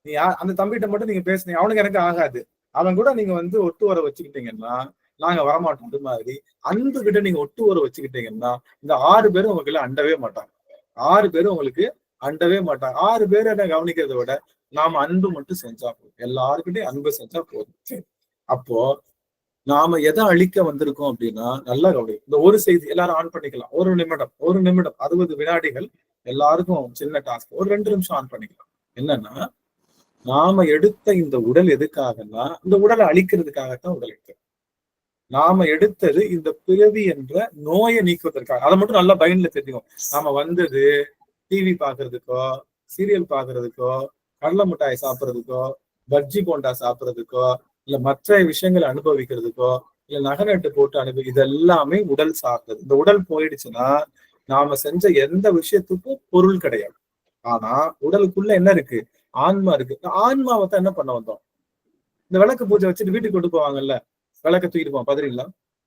நீ அந்த தம்பிகிட்ட மட்டும் நீங்க பேசுனீங்க, அவனுக்கு எனக்கு ஆகாது, அவன் கூட நீங்க ஒட்டு வர வச்சுக்கிட்டீங்கன்னா நாங்க வரமாட்டோம். அது மாதிரி அன்பு கிட்ட நீங்க ஒட்டு வர வச்சுக்கிட்டீங்கன்னா இந்த 6 பேரும் உங்களுக்கு அண்டவே மாட்டாங்க. 6 பேரும் உங்களுக்கு அண்டவே மாட்டாங்க. 6 பேரை கவனிக்கிறத விட நாம அன்பு மட்டும் செஞ்சா போதும். எல்லாருக்கிட்டையும் அன்பு செஞ்சா போதும். சரி, அப்போ நாம எதை அழிக்க வந்திருக்கோம் அப்படின்னா நல்லா கவனிக்கும். இந்த ஒரு செய்தி எல்லாரும் ஆன் பண்ணிக்கலாம். ஒரு நிமிடம் 60 வினாடிகள் எல்லாருக்கும் சின்ன டாஸ்க். ஒரு 2 நிமிஷம் ஆன் பண்ணிக்கலாம். என்னன்னா, நாம எடுத்த இந்த உடல் எதுக்காகன்னா இந்த உடலை அழிக்கிறதுக்காகத்தான் உடல் எடுத்தது. நாம எடுத்தது இந்த பிறவி என்ற நோயை நீக்குவதற்காக. அதை மட்டும் நல்லா பயன்ல தெரிஞ்சுக்கும். நாம வந்தது டிவி பாக்குறதுக்கோ, சீரியல் பாக்குறதுக்கோ, கடலை மிட்டாய் சாப்பிட்றதுக்கோ, பஜ்ஜி போண்டா சாப்பிட்றதுக்கோ, இல்ல மற்ற விஷயங்களை அனுபவிக்கிறதுக்கோ, இல்ல நகநட்டு போட்டு இதெல்லாமே உடல் சார்ந்தது. இந்த உடல் போயிடுச்சுன்னா நாம செஞ்ச எந்த விஷயத்துக்கும் பொருள் கிடையாது. ஆனா உடலுக்குள்ள என்ன இருக்கு? ஆன்மா இருக்கு. ஆன்மாவை தான் என்ன பண்ண வந்தோம்? இந்த விளக்கு பூஜை வச்சுட்டு வீட்டுக்கு கொண்டு போவாங்கல்ல, விளக்க தூக்கிட்டு போவாங்க. பாத்துறீங்களா?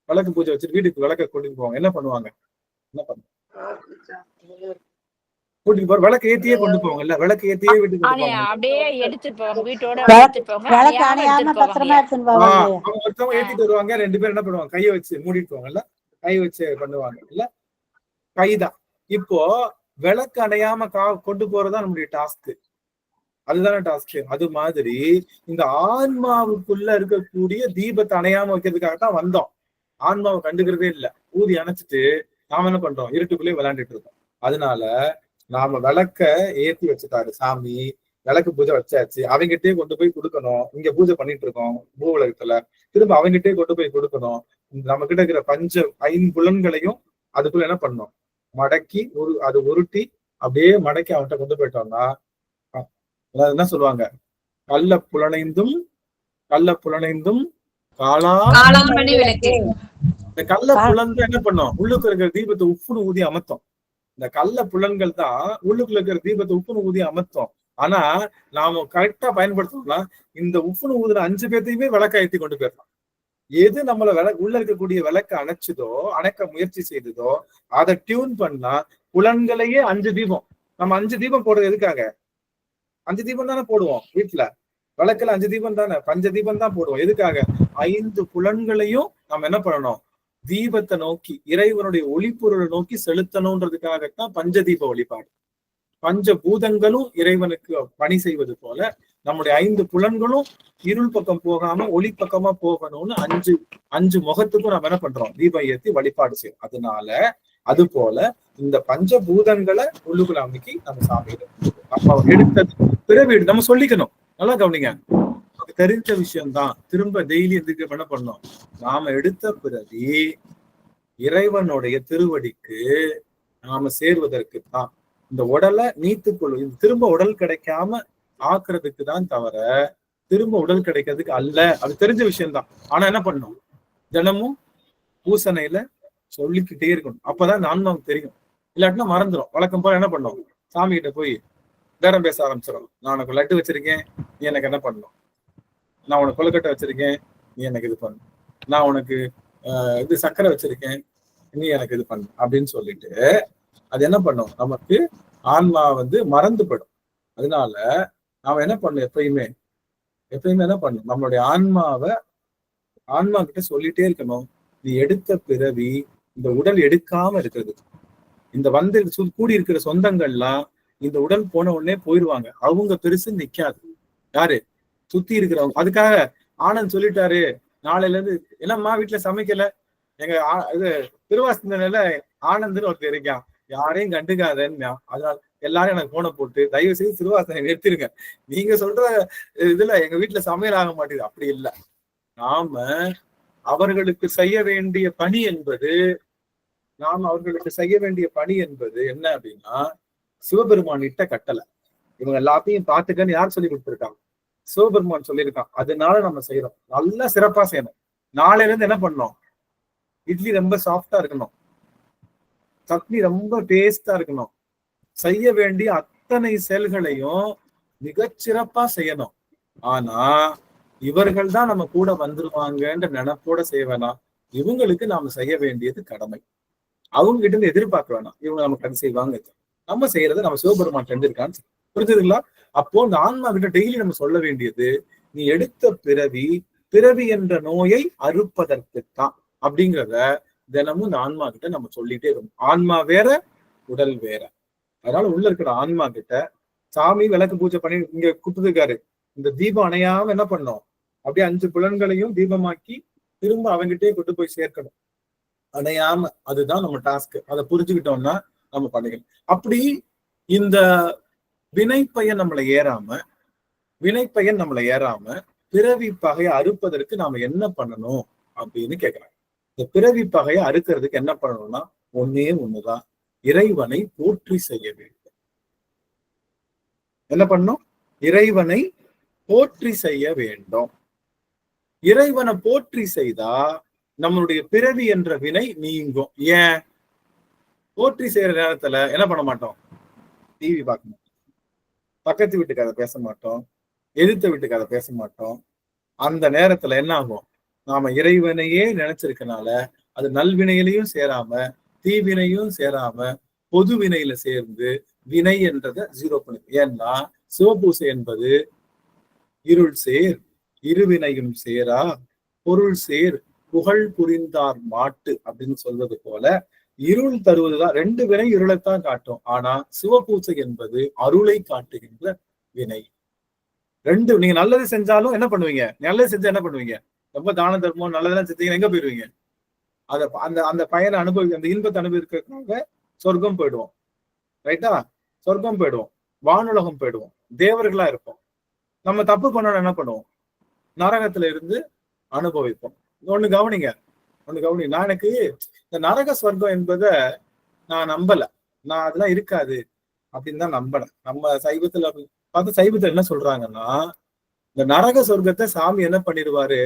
விளக்கு பூஜை வச்சுட்டு வீட்டுக்கு விளக்க கொண்டு போவாங்க. என்ன பண்ணுவாங்க? கூட்டிட்டு போற விளக்கு ஏத்தியே கொண்டு போவாங்கல்ல, விளக்கு ஏத்தியே வீட்டுக்கு கொண்டு போவாங்க. அப்படியே எடுத்துட்டு போவாங்க, வீட்டோட ஒருத்தவங்க ஏத்திட்டு வருவாங்க, 2 பேரும் என்ன பண்ணுவாங்க? கையை வச்சு மூடிட்டு போவாங்கல்ல, கை வச்சு பண்ணுவாங்க இல்ல, கைதான். இப்போ விளக்கு அணையாம கொண்டு போறதுதான் நம்மளுடைய டாஸ்க். அதுதானே டாஸ்க். அது மாதிரி இந்த ஆன்மாவுக்குள்ள இருக்கக்கூடிய தீபத்தை அணையாம வைக்கிறதுக்காகத்தான் வந்தோம். ஆன்மாவை கண்டுக்கிறதே இல்லை. ஊதி அணைச்சிட்டு நாம என்ன பண்றோம்? இருட்டுக்குள்ளேயே விளையாண்டுட்டு இருக்கோம். அதனால நாம விளக்க ஏத்தி வச்சுட்டாரு சாமி, விளக்கு பூஜை வச்சாச்சு, அவங்ககிட்டயே கொண்டு போய் கொடுக்கணும். இங்க பூஜை பண்ணிட்டு இருக்கோம் பூ உலகத்துல, திரும்ப அவங்ககிட்டயே கொண்டு போய் கொடுக்கணும். நம்ம கிட்ட இருக்கிற 5 புலன்களையும் அதுக்குள்ள என்ன பண்ணணும்? மடக்கி அது உருட்டி அப்படியே மடக்கி அவன்கிட்ட கொண்டு போயிட்டோம்னா என்ன சொல்லுவாங்க, கள்ள புலனைந்தும் காளாமணி விளக்கு. இந்த கள்ள புலன் என்ன பண்ணும், உள்ளுக்கு இருக்கிற தீபத்தை உப்புன்னு ஊதி அமர்த்தும். இந்த கள்ள புலன்கள் தான் உள்ளுக்குள்ள இருக்கிற தீபத்தை உப்புன்னு ஊதி அமர்த்தும். ஆனா நாம கரெக்டா பயன்படுத்தணும்னா இந்த உப்புன்னு ஊதுன 5 பேர்த்தையுமே விளக்க ஏற்றி கொண்டு போயிடலாம். எது நம்மள உள்ள இருக்கக்கூடிய விளக்க அணைக்க முயற்சி செய்ததோ அதை டியூன் பண்ணா புலன்களையே 5 தீபம். நம்ம 5 தீபம் போடுறது எதுக்காக? 5 தீபம் தானே போடுவோம் வீட்டுல, விளக்குல 5 தீபம் தானே, 5 தீபம் தான் போடுவோம். எதுக்காக? 5 புலன்களையும் நம்ம என்ன பண்ணணும், தீபத்தை நோக்கி, இறைவனுடைய ஒளிப்பொருளை நோக்கி செலுத்தணும்ன்றதுக்காகத்தான் பஞ்சதீப வழிபாடு. பஞ்சபூதங்களும் இறைவனுக்கு பணி செய்வது போல நம்முடைய 5 புலன்களும் இருள் பக்கம் போகாம ஒளி பக்கமா போகணும்னு 5 முகத்துக்கும் நம்ம என்ன பண்றோம், தீபம் ஏற்றி வழிபாடு செய்யும். அதனால அது போல இந்த பஞ்சபூதங்களை உள்ளுக்குள்ள அமைக்கி நம்ம சாமியிடும். நம்ம எடுத்தது பிறவி நம்ம சொல்லிக்கணும். நல்லா கவனிங்க, தெரிஞ்ச விஷயம்தான். திரும்ப டெய்லி எதுக்கு என்ன பண்ணோம், நாம எடுத்த பிறவி இறைவனுடைய திருவடிக்கு நாம சேர்வதற்கு தான். இந்த உடலை நீத்துக்கொள்ளும், திரும்ப உடல் கிடைக்காம ஆக்குறதுக்கு தான் தவிர திரும்ப உடல் கிடைக்கிறதுக்கு அல்ல. அது தெரிஞ்ச விஷயம்தான். ஆனா என்ன பண்ணும், தினமும் பூசணையில சொல்லிக்கிட்டே இருக்கணும். அப்பதான் ஆன்மாவுக்கு தெரியும். இல்லாட்டினா மறந்துடும். வழக்கம் போல என்ன பண்ணும், சாமி கிட்ட போய் பேரம் பேச ஆரம்பிச்சிடும். நான் உனக்கு லட்டு வச்சிருக்கேன், நீ எனக்கு என்ன பண்ணணும், நான் உனக்கு கொழுக்கட்டை வச்சிருக்கேன், நீ எனக்கு இது பண்ணு, நான் உனக்கு இது சர்க்கரை வச்சிருக்கேன், நீ எனக்கு இது பண்ணு அப்படின்னு சொல்லிட்டு அது என்ன பண்ணும், நமக்கு ஆன்மா மறந்துபடும். அதனால நாம என்ன பண்ணும், எப்பயுமே என்ன பண்ணும், நம்மளுடைய ஆன்மா கிட்ட சொல்லிட்டே இருக்கணும், நீ எடுத்த பிறவி இந்த உடல் எடுக்காம இருக்கிறது. இந்த கூடி இருக்கிற சொந்தங்கள்லாம் இந்த உடல் போன உடனே போயிடுவாங்க. அவங்க பெருசு நிக்காது. யாரு சுத்தி இருக்கிறவங்க. அதுக்காக ஆனந்த் சொல்லிட்டாரு, நாளையில இருந்து என்னம்மா வீட்டுல சமைக்கல, எங்க இது திருவாசனையில ஆனந்த்னு ஒருத்தர் இருக்கான், யாரையும் கண்டுக்காதன்னு. அதனால எல்லாரும் எனக்கு போனை போட்டு தயவு செய்து திருவாசனை நிறுத்திருங்க, நீங்க சொல்ற இதுல எங்க வீட்டுல சமையல் ஆக மாட்டேங்குது. அப்படி இல்லை. நாம அவர்களுக்கு செய்ய வேண்டிய பணி என்பது என்ன அப்படின்னா, சிவபெருமான் இட்ட கட்டளை. இவங்க எல்லாத்தையும் பார்த்துக்கன்னு யார் சொல்லி கொடுத்துருக்காங்க? சிவபெருமான் சொல்லியிருக்கான். அதனால நம்ம செய்யறோம். நல்லா சிறப்பா செய்யணும். நாளையில இருந்து என்ன பண்ணணும், இட்லி ரொம்ப சாஃப்டா இருக்கணும், சட்னி ரொம்ப டேஸ்டா இருக்கணும், செய்ய வேண்டிய அத்தனை செயல்களையும் மிகச்சிறப்பா செய்யணும். ஆனா இவர்கள் தான் நம்ம கூட வந்துருவாங்கன்ற நினைப்போட செய்ய வேணாம். இவங்களுக்கு நாம செய்ய வேண்டியது கடமை. அவங்க கிட்ட இருந்து எதிர்பார்க்க வேணாம், இவங்க நமக்கு அது செய்வாங்க. நம்ம செய்யறது நம்ம சிவபெருமான் இருக்கான்னு புரிஞ்சுதுங்களா? அப்போ இந்த ஆன்மா கிட்ட டெய்லி நம்ம சொல்ல வேண்டியது, நீ எடுத்த பிறவி என்ற நோயை அறுப்பதற்குத்தான் அப்படிங்கிறத தினமும் இந்த ஆன்மா கிட்ட நம்ம சொல்லிட்டே இருக்கணும். ஆன்மா வேற, உடல் வேற. அதனால உள்ள இருக்கிற ஆன்மா கிட்ட சாமி விளக்கு பூஜை பண்ணி இங்க கூப்பிட்டுருக்காரு, இந்த தீபம் அணையாம என்ன பண்ணோம், அப்படியே 5 புலன்களையும் தீபமாக்கி திரும்ப அவங்கிட்டே கொண்டு போய் சேர்க்கணும், அணையாம. அதுதான் நம்ம டாஸ்க். அதை புரிஞ்சுக்கிட்டோம்னா நம்ம பண்ணிக்கணும். அப்படி இந்த வினைப்பயன் நம்மளை ஏறாம பிறவி பகையை அறுப்பதற்கு நாம என்ன பண்ணணும் அப்படின்னு கேட்கிறாங்க. இந்த பிறவி பகையை அறுக்கிறதுக்கு என்ன பண்ணணும்னா ஒன்னே ஒண்ணுதான், இறைவனை போற்றி செய்ய வேண்டும். என்ன பண்ணணும், இறைவனை போற்றி செய்ய வேண்டும். இறைவனை போற்றி செய்தா நம்மளுடைய பிறவி என்ற வினை நீங்கும். ஏன்? போற்றி செய்யற நேரத்துல என்ன பண்ண மாட்டோம், டிவி பார்க்க மாட்டோம், பக்கத்து வீட்டுக்கு அதை பேச மாட்டோம், எதிர்த்த வீட்டுக்கு அதை பேச மாட்டோம். அந்த நேரத்துல என்ன ஆகும், நாம இறைவனையே நினைச்சிருக்கனால அது நல்வினையிலையும் சேராம தீவினையும் சேராம பொது வினையில சேர்ந்து வினை என்றதை 0 பண்ணு. ஏன்னா சிவபூசை என்பது இருள் சேர் இருவினையும் சேரா பொருள் சேர் புகழ் புரிந்தார் மாட்டு அப்படின்னு சொல்வது போல இருள் தருவதுதான். 2 வினை இருளைத்தான் காட்டும். ஆனா சிவபூசை என்பது அருளை காட்டுகின்ற வினை. 2 நீங்க நல்லது செஞ்சாலும் என்ன பண்ணுவீங்க, நல்லது செஞ்சா என்ன பண்ணுவீங்க, ரொம்ப தான தர்மம் நல்லதெல்லாம் செஞ்சீங்கன்னா எங்க போயிருவீங்க, அந்த பயனை அந்த இன்பத்தை அனுபவிக்கிறதுக்காக சொர்க்கம் போயிடுவோம். ரைட்டா? சொர்க்கம் போயிடுவோம், வானுலகம் போயிடுவோம், தேவர்களா இருப்போம். நம்ம தப்பு பண்ணணும் என்ன பண்ணுவோம், நரகத்துல இருந்து அனுபவிப்போம். ஒண்ணு கவனிங்க. நான் எனக்கு இந்த நரக சொர்க்கம் என்பதை நான் நம்பல. நான் அதெல்லாம் இருக்காது, அப்படின்னு தான் நம்பணும். நம்ம சைவத்துல பார்த்து சைவத்துல என்ன சொல்றாங்கன்னா, இந்த நரக சொர்க்கத்தை சாமி என்ன பண்ணிடுவாரு,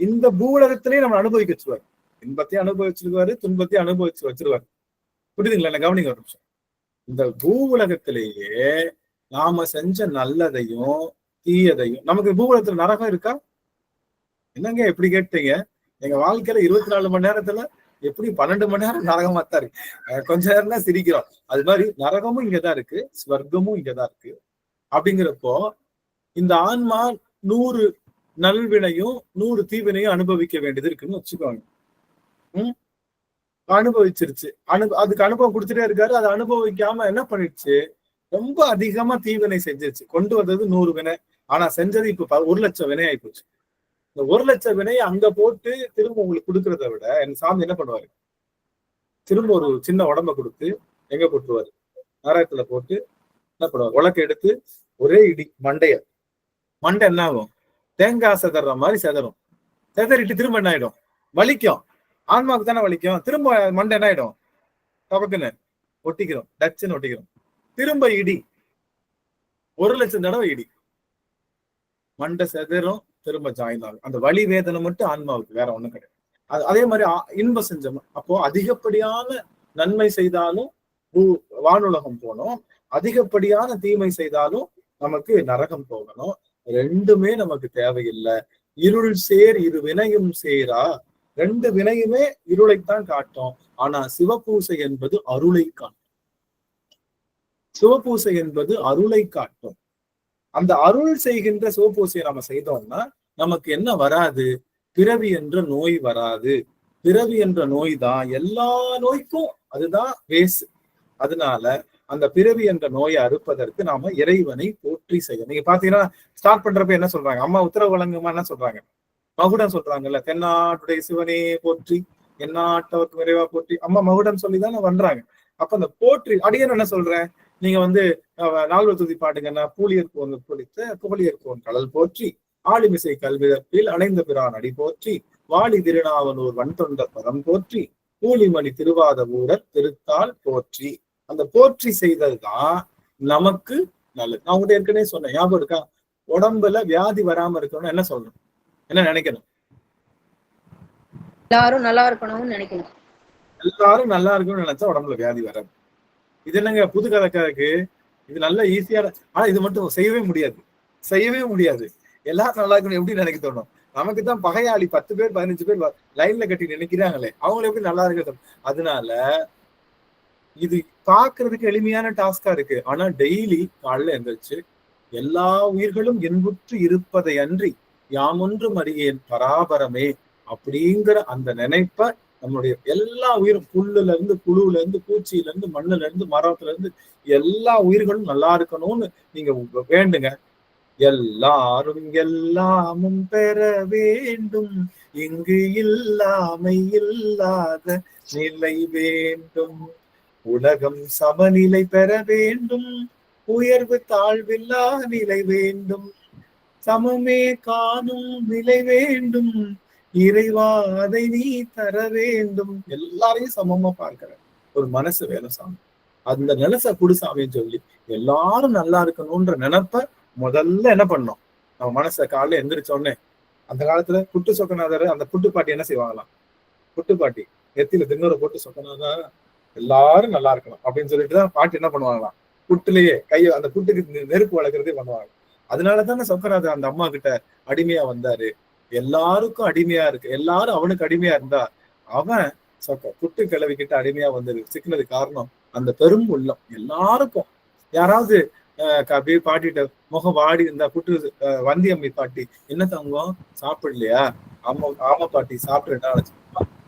இந்த பூவுலகத்திலேயே நம்ம அனுபவிக்க வச்சிருவாரு. இன்பத்தையும் அனுபவிச்சிருவாரு, துன்பத்தையும் அனுபவிச்சு வச்சிருவாரு. புரியுதுங்களா? என்ன கவனிங்க ஒரு நிமிஷம். இந்த பூவுலகத்திலேயே நாம செஞ்ச நல்லதையும் தீயதையும், நமக்கு பூவுலகத்துல நரகம் இருக்கா? என்னங்க எப்படி கேட்டீங்க? எங்க வாழ்க்கையில 24 மணி நேரத்துல எப்படி 12 மணி நேரம் நரகமா தான் இருக்கு. கொஞ்ச நேரம் தான் சிரிக்கிறோம். அது மாதிரி நரகமும் இங்கதான் இருக்கு, ஸ்வர்க்கமும் இங்கதான் இருக்கு. அப்படிங்கிறப்போ இந்த ஆன்மா 100 நல்வினையும் 100 தீவினையும் அனுபவிக்க வேண்டியது இருக்குன்னு வச்சுக்கோங்க. அனுபவிச்சிருச்சு. அதுக்கு அனுபவம் கொடுத்துட்டே இருக்காரு. அதை அனுபவிக்காம என்ன பண்ணிடுச்சு, ரொம்ப அதிகமா தீவினை செஞ்சிருச்சு. கொண்டு வந்தது 100 வினை, ஆனா செஞ்சது இப்ப 1,00,000 வினை ஆயிப்போச்சு. இந்த 1,00,000 வினையை அங்க போட்டு திரும்ப உங்களுக்கு கொடுக்கறத விட என் சாமி என்ன பண்ணுவாரு, திரும்ப ஒரு சின்ன உடம்ப கொடுத்து எங்க போட்டுருவாரு, நரகத்துல போட்டு என்ன பண்ணுவாரு, உலக்க எடுத்து ஒரே இடி மண்டை என்ன ஆகும், தேங்காய் செதற மாதிரி செதறும். செதறிட்டு திரும்ப என்ன ஆயிடும், வலிக்கும். ஆன்மாவுக்கு தானே வலிக்கும். திரும்ப மண்டை என்ன ஆயிடும், டபக்குன்னு ஒட்டிக்கிறோம், டச்சுன்னு ஒட்டிக்கிறோம். திரும்ப இடி, 1,00,000 தடவை இடி, மண்டை செதறும், திரும்ப ஜாயின் ஆகும். அந்த வலி வேதனை மட்டும் ஆன்மாவுக்கு, வேற ஒண்ணும் கிடையாது. அதே மாதிரி இன்பம் செஞ்சோம். அப்போ அதிகப்படியான நன்மை செய்தாலும் வானுலகம் போகணும், அதிகப்படியான தீமை செய்தாலும் நமக்கு நரகம் போகணும். ரெண்டுமே நமக்கு தேவையில்லை. இருள் சேர் இரு வினையும் சேரா, 2 வினையுமே இருளைத்தான் காட்டும். ஆனா சிவபூசை என்பது அருளை காட்டும். சிவபூசை என்பது அருளை காட்டும். அந்த அருள் செய்கின்ற சிவபூசையை நம்ம செய்தோம்னா நமக்கு என்ன வராது, பிறவி என்ற நோய் வராது. பிறவி என்ற நோய் தான் எல்லா நோய்க்கும் அதுதான் பேசு. அதனால அந்த பிறவி என்ற நோயை அறுப்பதற்கு நாம இறைவனை போற்றி செய்யணும். நீங்க பாத்தீங்கன்னா ஸ்டார்ட் பண்றப்ப என்ன சொல்றாங்க, அம்மா உத்தரவு வழங்குமா என்ன சொல்றாங்க, மகுடம் சொல்றாங்கல்ல, தென்னாட்டுடைய சிவனே போற்றி, எந்நாட்டவருக்கு விரைவா போற்றி, அம்மா மகுடம் சொல்லிதானே பண்றாங்க. அப்ப அந்த போற்றி அடியன் என்ன சொல்றேன், நீங்க நால்வர் துதி பாடுங்கன்னா, பூலியர் போன்று பொழித்த புகழியர் போன் கடல் போற்றி, ஆளிமிசை கல்விதற்பில் அணைந்த பிரான் அடி போற்றி, வாலி திருநாவனூர் வன்தொண்ட பதம் போற்றி, கூலிமணி திருவாத ஊரர் திருத்தால் போற்றி. அந்த போற்றி செய்ததுதான் நமக்கு நல்லது. நான் உங்கள்கிட்ட ஏற்கனவே சொன்னேன், ஞாபகம் இருக்கா, உடம்புல வியாதி வராம இருக்கணும்னு என்ன சொல்லணும், என்ன நினைக்கணும், எல்லாரும் நல்லா இருக்கணும்னு நினைக்கணும். எல்லாரும் நல்லா இருக்கணும்னு நினைச்சா உடம்புல வியாதி வராது. இது என்னங்க புது கதைக்காருக்கு, இது நல்ல ஈஸியான. ஆனா இது மட்டும் செய்யவே முடியாது. எல்லாரும் நல்லா இருக்கணும் எப்படி நினைக்க தோணும், நமக்கு தான் பகையாளி 10 பேர் 15 பேர் லைன்ல கட்டி நினைக்கிறாங்களே, அவங்களை எப்படி நல்லா இருக்க. அதனால இது பாக்குறதுக்கு எளிமையான டாஸ்கா இருக்கு. ஆனா டெய்லி காலைல எந்திரிச்சு எல்லா உயிர்களும் என்புற்று இருப்பதை அன்றி யாமொன்றும் அறியேன் பராபரமே அப்படிங்கிற அந்த நினைப்ப நம்மளுடைய எல்லா உயிரும், புல்லுல இருந்து புழுல இருந்து பூச்சியில இருந்து மண்ணுல இருந்து மரத்துல இருந்து எல்லா உயிர்களும் நல்லா இருக்கணும்னு நீங்க வேண்டுங்க. எல்லாரும் எல்லாமும் பெற வேண்டும், இங்கு இல்லாமை இல்லாத நிலை வேண்டும், உலகம் சமநிலை பெற வேண்டும், உயர்வு தாழ்வில்லா நிலை வேண்டும், சமமே காணும் நிலை வேண்டும், இறைவா அதை நீ தர வேண்டும். எல்லாரையும் சமமா பார்க்கிற ஒரு மனசு வேணும் சாமி. அந்த நிலச குடு சாமின்னு சொல்லி எல்லாரும் நல்லா இருக்கணும்ன்ற நினைப்ப முதல்ல என்ன பண்ணோம், நம்ம மனசை காலைல எந்திரிச்சோடனே. அந்த காலத்துல புட்டு சொக்கநாதர், அந்த புட்டு பாட்டி என்ன செய்வாங்களாம், புட்டு பாட்டி நெத்தியில திண்ணூரை போட்டு சொக்கநாதா எல்லாரும் நல்லா இருக்கணும் அப்படின்னு சொல்லிட்டுதான் பாட்டி என்ன பண்ணுவாங்களாம், புட்டுலயே அந்த புட்டுக்கு நெருப்பு வளர்க்கறதே பண்ணுவாங்க. அதனாலதானே சொக்கநாதர் அந்த அம்மா கிட்ட அடிமையா வந்தாரு. எல்லாருக்கும் அடிமையா இருக்கு, எல்லாரும் அவனுக்கு அடிமையா இருந்தா அவன் புட்டு கிளவிக்கிட்ட அடிமையா வந்தது சிக்கினது காரணம் அந்த பெரும் உள்ளம். எல்லாருக்கும் யாராவது அப்படியே பாட்டிட்ட முகம் வாடி இருந்தா, புட்டு வந்தியம்மை பாட்டி என்ன தங்கம் சாப்பிடலையா, ஆமா பாட்டி சாப்பிட்டு 2 நாள்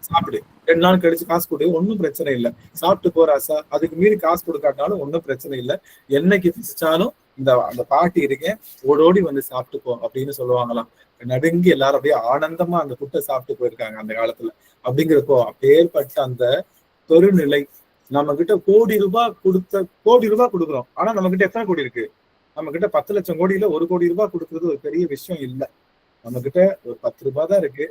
சாப்பிடு, 2 நாள் கழிச்சு காசு கொடு, ஒன்னும் பிரச்சனை இல்லை, சாப்பிட்டு போறாசா, அதுக்கு மீறி காசு கொடுக்காட்டாலும் ஒன்னும் பிரச்சனை இல்லை, என்னைக்கு பிசிச்சாலும் அந்த பாட்டி இருக்கேன் ஓடோடி வந்து சாப்பிட்டு போ அப்படின்னு சொல்லுவாங்களாம். நடுங்கி எல்லாரும் அப்படியே ஆனந்தமா அந்த புட்டை சாப்பிட்டு போயிருக்காங்க அந்த காலத்துல. அப்படிங்கிறப்போ அப்பேற்பட்ட அந்த பெருநிலை நம்ம கிட்ட கோடி ரூபாய் கொடுக்குறோம். ஆனா நம்ம கிட்ட எத்தனை கோடி இருக்கு, நம்ம கிட்ட 10 லட்சம் கோடியில 1 கோடி ரூபாய் கொடுக்கறது ஒரு பெரிய விஷயம் இல்லை. நம்ம கிட்ட ஒரு 10 ரூபாய் தான் இருக்கு,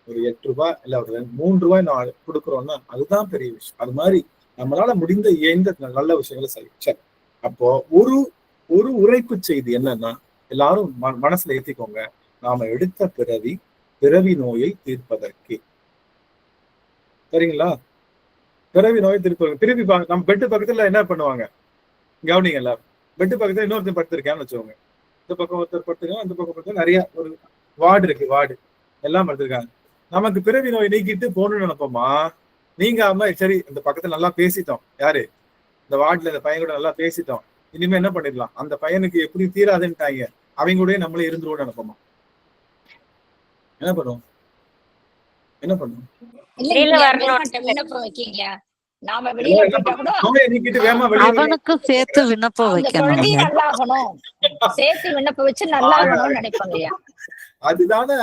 ஒரு 8 ரூபாய் இல்ல ஒரு 3 ரூபாய் நான் கொடுக்குறோம்னா அதுதான் பெரிய விஷயம். அது மாதிரி நம்மளால முடிந்த இயந்த நல்ல விஷயங்களை செய்ய. அப்போ ஒரு ஒரு உரைப்பு செய்தி என்னன்னா, எல்லாரும் மனசுல ஏத்திக்கோங்க, நாம எடுத்த பிறவி நோயை தீர்ப்பதற்கு. சரிங்களா? பிறவி நோயை தீர்ப்பதற்கு. திருப்பி நம்ம பெட்டு பக்கத்துல என்ன பண்ணுவாங்க கவனிங்க எல்லாரும். பெட்டு பக்கத்துல இன்னொருத்தர் படுத்திருக்கான்னு வச்சுக்கோங்க. இந்த பக்கம் ஒருத்தர் படுத்துருக்காங்க, அந்த பக்கம் படுத்து நிறைய ஒரு வார்டு இருக்கு, வார்டு எல்லாம் படுத்திருக்காங்க. நமக்கு பிறவி நோய் நீக்கிட்டு போகணும்னு நினைப்போமா? நீங்காம சரி இந்த பக்கத்துல நல்லா பேசிட்டோம், யாரு இந்த வார்டுல இந்த பையன் கூட நல்லா பேசிட்டோம், இனிமே என்ன பண்ணிடலாம், அந்த பையனுக்கு எப்படி தீராதுன்ட்டாங்க, அவங்க கூட நம்மளே இருந்துருவோம்னு நினைப்போமா? என்ன பண்ணுவோம்? என்ன பண்ணுவோம்? விண்ணப்பம் வைக்கீங்க. நாம வெளியில போயிட்டா கூட அவனுக்கு சேர்த்து விண்ணப்பம் வைக்கணும். நல்லாகணும், சேர்த்து விண்ணப்பம் வச்சு நல்லாகணும்னு நினைப்பாங்கய்யா. அதுதானே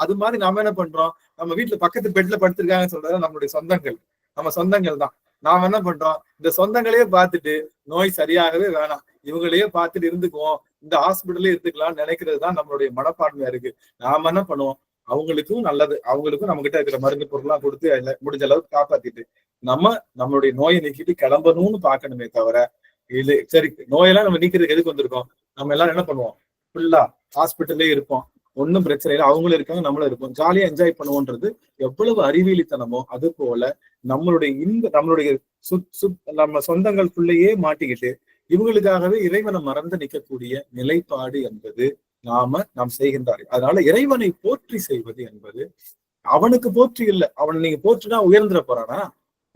அது மாதிரி நாம என்ன பண்றோம், நம்ம வீட்டுல பக்கத்து பெட்ல படுத்திருக்காங்கன்னு சொல்றது நம்மளுடைய சொந்தங்கள், நம்ம சொந்தங்கள் தான். நாம என்ன பண்றோம், இந்த சொந்தங்களையே பார்த்துட்டு நோய் சரியாகவே வேணாம், இவங்களையே பார்த்துட்டு இருந்துக்குவோம், இந்த ஹாஸ்பிட்டலே இருந்துக்கலாம்னு நினைக்கிறது தான் நம்மளுடைய மனப்பான்மையா இருக்கு. நாம என்ன பண்ணுவோம், அவங்களுக்கும் நல்லது, அவங்களுக்கும் நம்ம கிட்ட இருக்கிற மருந்து பொருள்லாம் கொடுத்து முடிஞ்ச அளவுக்கு காப்பாத்திட்டு நம்மளுடைய நோயை நீக்கிட்டு கிளம்பணும்னு பாக்கணுமே தவிர, இது சரி நோயெல்லாம் நம்ம நீக்கிறதுக்கு எதுக்கு வந்திருக்கோம், நம்ம எல்லாரும் என்ன பண்ணுவோம், ஃபுல்லா ஹாஸ்பிட்டல்லே இருப்போம், ஒன்னும் பிரச்சனை இல்லை, அவங்களும் இருக்காங்க நம்மளும் இருப்போம், ஜாலியா என்ஜாய் பண்ணுவோன்றது எவ்வளவு அறிவியலித்தனமோ அது போல நம்மளுடைய நம்ம சொந்தங்களுக்குள்ளேயே மாட்டிக்கிட்டு இவங்களுக்காகவே இறைவனை மறந்து நிற்கக்கூடிய நிலைப்பாடு என்பது நாம் செய்கின்றார்கள். அதனால இறைவனை போற்றி செய்வது என்பது, அவனுக்கு போற்றி இல்லை, அவனை நீங்க போற்றினா உயர்ந்துட போறானா?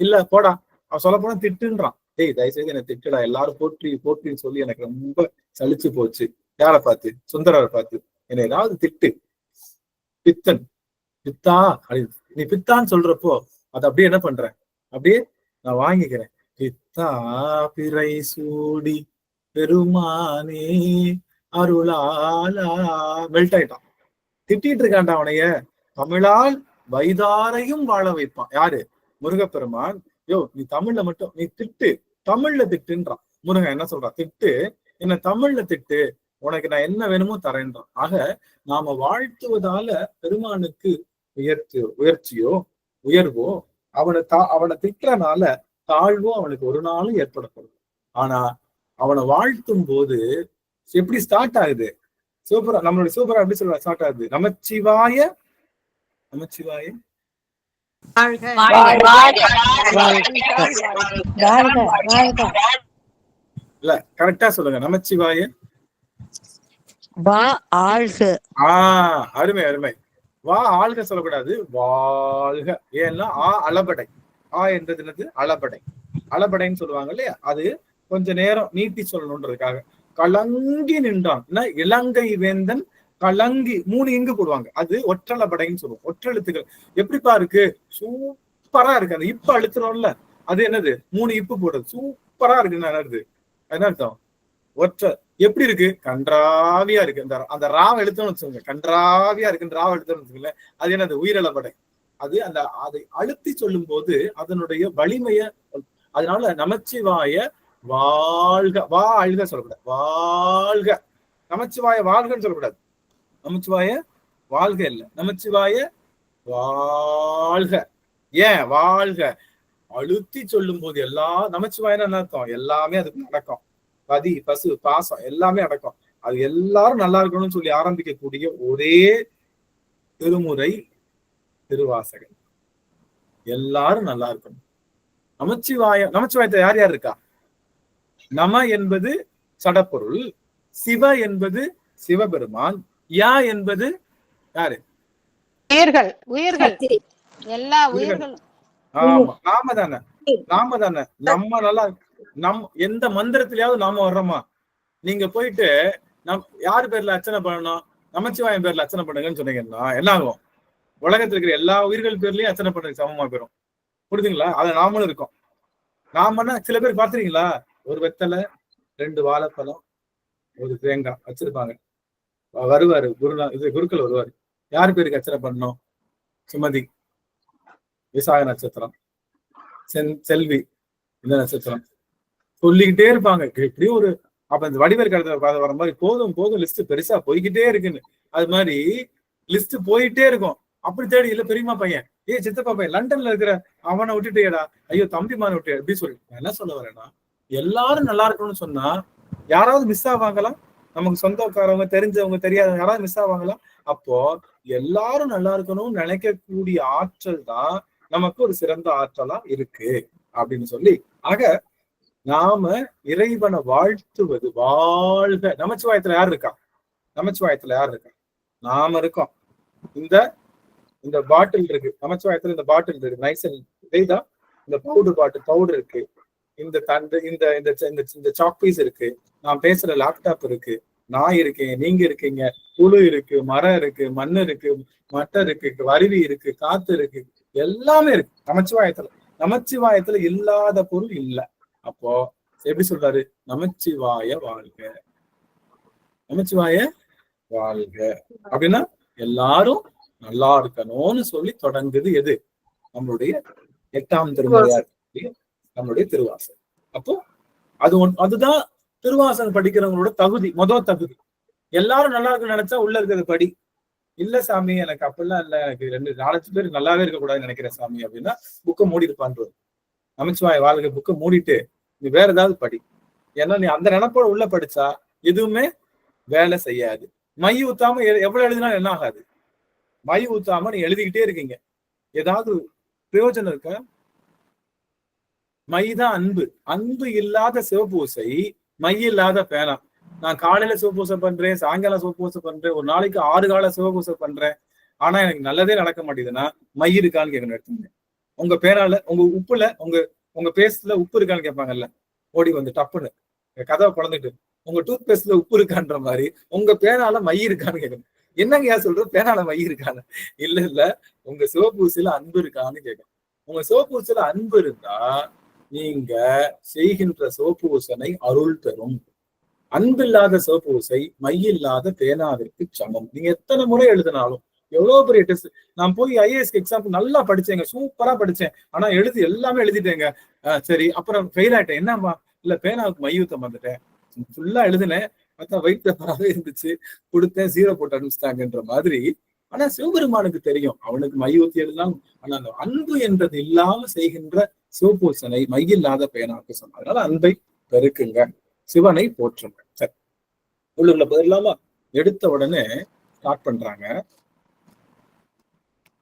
இல்ல போடா, அவன் சொல்ல போனா திட்டுன்றான், டேய் தயவுசெய்து என்னை திட்டுடா, எல்லாரும் போற்றின்னு சொல்லி எனக்கு ரொம்ப சலிச்சு போச்சு. யாரை பார்த்து? சுந்தரரை பார்த்து. என்னை ஏதாவது திட்டு, பித்தன் பித்தா நீ பித்தான்னு சொல்றப்போ அதை அப்படியே என்ன பண்றேன், அப்படியே நான் வாங்கிக்கிறேன். பித்தா பிறை சூடி பெருமானே அருளாலா, மெல்ட் ஆயிட்டான். திட்டிட்டு இருக்கான்டா அவனைய. தமிழால் வைதாரையும் வாழ வைப்பான். யாரு? முருகப்பெருமான். யோ நீ தமிழ்ல மட்டும் நீ திட்டு, தமிழ்ல திட்டுன்றான். முருகன் என்ன சொல்றான், திட்டு, என்ன தமிழ்ல திட்டு, உனக்கு நான் என்ன வேணுமோ தரேன்றான். ஆக நாம வாழ்த்துவதால பெருமானுக்கு உயர்ச்சியோ உயர்வோ, அவனை திட்டுறனால தாழ்வோ அவனுக்கு ஒரு நாளும் ஏற்படப்படும். ஆனா அவனை வாழ்த்தும் போது எப்படி ஸ்டார்ட் ஆகுது, சூப்பரா, நம்மளுடைய சூப்பரா எப்படி சொல்ற ஸ்டார்ட் ஆகுது, நமச்சிவாய நமச்சிவாய இல்ல கரெக்டா சொல்லுங்க, நமச்சிவாய வா ஆழ்க. அருமை அருமை. வா ஆழ்க சொல்லக்கூடாது, வாழ்க. ஏன்னா அளபடை, என்றது என்னது, அளபடை. அளபடைன்னு சொல்லுவாங்க இல்லையா, அது கொஞ்ச நேரம் நீட்டி சொல்லணுன்றதுக்காக. கலங்கி நின்றான், இலங்கை வேந்தன் கலங்கி, 3 இங்கு போடுவாங்க, அது ஒற்றளபடைன்னு சொல்லுவோம். ஒற்றெழுத்துக்கள் எப்படிப்பா இருக்கு, சூப்பரா இருக்கு. அந்த இப்ப அழுத்துறோம்ல, அது என்னது, 3 இப்பு போடுறது, சூப்பரா இருக்குன்னு என்னது, என்ன அர்த்தம், ஒற்ற. எப்படி இருக்கு, கன்றாவியா இருக்கு. அந்த ராவ எழுத்தோன்னு வச்சுக்கோங்க, கன்றாவியா இருக்குன்னு ராவ எழுத்தோன்னு வச்சுக்கோங்க, அது என்னது, உயிரிழப்படை. அது அதை அழுத்தி சொல்லும் போது அதனுடைய வலிமைய. அதனால நமச்சிவாய வாழ்க, வா அழுக சொல்லக்கூடாது, வாழ்க. நமச்சிவாய வாழ்கன்னு சொல்லக்கூடாது, நமச்சிவாய வாழ்க இல்ல, நமச்சிவாய வாழ்க. ஏன் வாழ்க, அழுத்தி சொல்லும் போது எல்லா நமச்சிவாயன்னு என்ன அர்த்தம், எல்லாமே அதுக்கு நடக்கும். பதி பசு பாசம் எல்லாமே அடக்கம். அது எல்லாரும் நல்லா இருக்கணும்னு சொல்லி ஆரம்பிக்கக்கூடிய ஒரே திருமுறை திருவாசகம். எல்லாரும் நல்லா இருக்கணும். நமச்சிவாயத்தை யார் யார் இருக்கா? நம என்பது சடப்பொருள், சிவ என்பது சிவபெருமான், யா என்பது யாரு, உயிர்கள் எல்லா உயிர்களும். ஆமா, நாம தானே. நம்ம நல்லா, எந்த மந்திரத்திலயாவது நாம வர்றோமா? நீங்க போயிட்டு யாரு பேர்ல அர்ச்சனை பண்ணணும், நமச்சிவாயம் பேர்ல அர்ச்சனை பண்ணுங்கன்னு சொன்னீங்கன்னா என்ன ஆகும், உலகத்துல இருக்கிற எல்லா உயிர்கள் பேர்லயும் அர்ச்சனை பண்றதுக்கு சமமா போயிடும். புரியுதுங்களா? அது நாமளும் இருக்கோம். நாமன்னா சில பேர் பாத்துறீங்களா, ஒரு வெத்தலை, 2 வாழைப்பழம், ஒரு தேங்காய் வச்சிருப்பாங்க. வருவாரு குருக்கள் வருவாரு, யாரு பேருக்கு அர்ச்சனை பண்ணணும், சுமதி விசாக நட்சத்திரம், செல்வி இந்த நட்சத்திரம் சொல்லிக்கிட்டே இருப்பாங்க. எப்படியும் ஒரு அப்ப இந்த வடிவேல் காலத்துல வர மாதிரி போதும் லிஸ்ட் பெருசா போய்கிட்டே இருக்குன்னு, அது மாதிரி லிஸ்ட் போயிட்டே இருக்கும். அப்படி தேடி இல்ல பெரியமா பையன், சித்தப்பா பையன் லண்டன்ல இருக்கிற அவனை விட்டுட்டேடா, ஐயோ தம்பிமான விட்டு எப்படி சொல்லி. நான் என்ன சொல்ல வரேன்னா, எல்லாரும் நல்லா இருக்கணும்னு சொன்னா யாராவது மிஸ் ஆவாங்களா? நமக்கு சொந்தக்காரவங்க, தெரிஞ்சவங்க, தெரியாதவங்க யாராவது மிஸ் ஆவாங்களா? அப்போ எல்லாரும் நல்லா இருக்கணும்னு நினைக்கக்கூடிய ஆற்றல் தான் நமக்கு ஒரு சிறந்த ஆற்றலா இருக்கு அப்படின்னு சொல்லி, ஆக நாம இறைவனை வாழ்த்துவது. வாழ்க. நமச்சிவாயத்துல யார் இருக்கா? நமச்சிவாயத்துல யார் இருக்கா? நாம இருக்கோம். இந்த பாட்டில் இருக்கு, நமச்சிவாயத்துல இந்த பாட்டில் இருக்கு, நைசல் இதேதான். இந்த பவுடர் இருக்கு, இந்த தண்டு, இந்த சாக் பீஸ் இருக்கு, நான் பேசுற லேப்டாப் இருக்கு, நான் இருக்கேன், நீங்க இருக்கீங்க, புழு இருக்கு, மரம் இருக்கு, மண் இருக்கு, மட்டை இருக்கு, அருவி இருக்கு, காத்து இருக்கு, எல்லாமே இருக்கு நமச்சிவாயத்துல. நமச்சிவாயத்துல இல்லாத பொருள் இல்ல. அப்போ எப்படி சொல்றாரு? நமச்சிவாய வாழ்க, நமச்சிவாய வாழ்க அப்படின்னா எல்லாரும் நல்லா இருக்கணும்னு சொல்லி தொடங்குது. எது? நம்மளுடைய 8ஆம் திருமுறையா நம்மளுடைய திருவாசகம். அப்போ அதுதான் திருவாசகம் படிக்கிறவங்களோட தகுதி, முதல் தகுதி. எல்லாரும் நல்லா இருக்குன்னு நினைச்சா உள்ள இருக்கிறது படி. இல்ல சாமி எனக்கு அப்படிலாம் இல்ல, எனக்கு 2-4 பேர் நல்லாவே இருக்கக்கூடாதுன்னு நினைக்கிறேன் சாமி அப்படின்னா புக்கை மூடி இருப்பான்றது. நமச்சிவாய வாழ்க்கை புக்கை மூடிட்டு நீ வேற ஏதாவது படி. ஏன்னா நீ அந்த நினைப்போட உள்ள படிச்சா எதுவுமே வேலை செய்யாது. மை ஊத்தாம எவ்வளவு எழுதினாலும் என்ன ஆகாது? மை ஊத்தாம நீ எழுதிக்கிட்டே இருக்கீங்க, ஏதாவது பிரயோஜனம் இருக்க? மைதான் அன்பு. அன்பு இல்லாத சிவபூசை மை இல்லாத பேனா. நான் காலையில சிவபூசை பண்றேன், சாயங்காலம் சிவபூசை பண்றேன், ஒரு நாளைக்கு 6 கால சிவபூசை பண்றேன், ஆனா எனக்கு நல்லதே நடக்க மாட்டேங்குதுன்னா மை இருக்கான்னு கேட்கணும். எடுத்துங்க உங்க பேனால, உங்க உப்புல, உங்க பேஸ்ட்ல உப்பு இருக்கான்னு கேட்பாங்கல்ல, ஓடி வந்து டப்புன்னு கதவை குழந்துட்டு உங்க டூத் பேஸ்ட்ல உப்பு இருக்கான்ற மாதிரி உங்க பேனால மை இருக்கான்னு கேட்கணும். என்னங்க ஏன் சொல்றது? பேனால மை இருக்கான்னு? இல்ல உங்க சிவபூசையில அன்பு இருக்கான்னு கேட்கணும். உங்க சிவபூசையில அன்பு இருந்தா நீங்க செய்கின்ற சிவபூசனை அருள் தரும். அன்பில்லாத சிவபூசை மையில்லாத பேனாவிற்கு சமம். நீங்க எத்தனை முறை எழுதினாலும், எவ்வளவு பெரிய டெஸ்ட், நான் போய் ஐஏஎஸ்க்கு எக்ஸாம் நல்லா படிச்சேங்க, சூப்பரா படிச்சேன், ஆனா எல்லாமே எழுதிட்டேங்க, சரி அப்புறம் ஃபெயில் ஆயிட்டேன், என்னம்மா? இல்ல பேனாவுக்கு மையூத்தம் வந்துட்டேன், ஃபுல்லா எழுதினேன், பார்த்தா வெயிட் பேப்பராகவே இருந்துச்சு, கொடுத்தேன், 0 போட்டு அனுப்பிச்சிட்டாங்கன்ற மாதிரி. ஆனா சிவபெருமானுக்கு தெரியும் அவனுக்கு மையூத்தி எழுதினாலும், ஆனா அந்த அன்பு என்றது இல்லாம செய்கின்ற சிவபூசனை மையில்லாத பேனாவுக்கு சொன்னார். அதனால அன்பை பெருக்குங்க, சிவனை போற்றுங்க. சரி, உள்ளுக்குள்ள போயிடலாமா? எடுத்த உடனே ஸ்டார்ட் பண்றாங்க.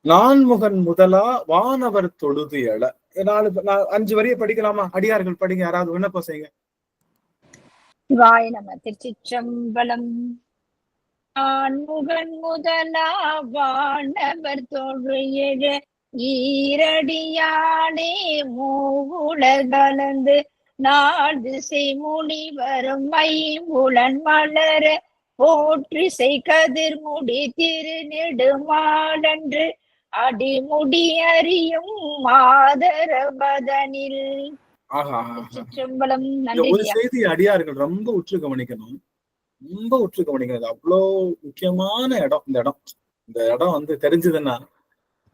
நான்முகன் முதலா வானவர் தொழுது எழ. 5 வரியை படிக்கலாமா? அடியார்கள் படிங்க, யாராவது விண்ணப்பம் செய்யுங்க. வாய் நம திருச்சிற்றம்பலம். நான்முகன் முதலா வானவர் தொழு எழ ஈரடியானே மூவுலர் கலந்து நாடிசை முனி வரும் ஐம்புலன் மலர போற்றிசை கதிர் முடி திருநெடுமாலன்று அடிமுடி அறியும் மாதரபதனில். சிற்றம்பலம். நன்றி. ஒரு செய்தி அடியார்கள் ரொம்ப உற்று கவனிக்கணும், ரொம்ப உற்று கவனிக்கணும். அவ்வளோ முக்கியமான இடம் இந்த இடம். இந்த இடம் வந்து தெரிஞ்சதுன்னா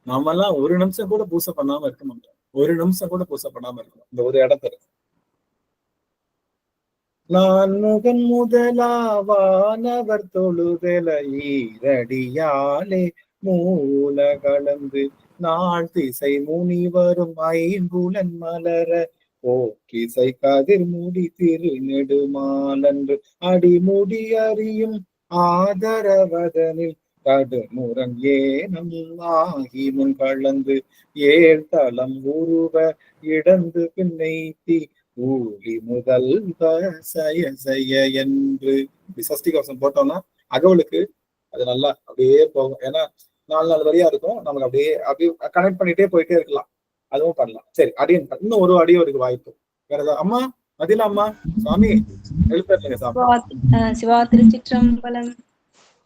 நாம எல்லாம் ஒரு நிமிஷம் கூட பூசை பண்ணாம இருக்க மாட்டோம். ஒரு நிமிஷம் கூட பூசை பண்ணாம இருக்கணும். இந்த ஒரு இடத்துல நான்முகன் முதலாவானவர் தொழுதெல ஈரடியாலே மூல கலந்து நாள் திசை முனி வரும் ஐம்புலன் மலர போக்கிசை கதிர் முடி திருநெடுமாலன்று அடிமுடி அறியும் ஆதரவதனில் கடுமுரண் ஏனம் ஆகி முன் கலந்து ஏழ் தளம் உருவ இடந்து பின்னைத்தி ஊழி முதல் செய்ய என்று சஷ்டி கவசம் போட்டோம்னா அகவலுக்கு அது நல்லா அப்படியே போகும். ஏன்னா 4 வரியா இருக்கும், நமக்கு அப்படியே கனெக்ட் பண்ணிட்டே போயிட்டே இருக்கலாம். அதுவும் பண்ணலாம். சரி, அடியன் இன்னும் ஒரு அடியோருக்கு வாய்ப்பு வேற ஏதாவது? அம்மா மதிலா அம்மா, சாமி எழுப்பேங்க சாமி. சிவா திருச்சிற்றம்பலம்.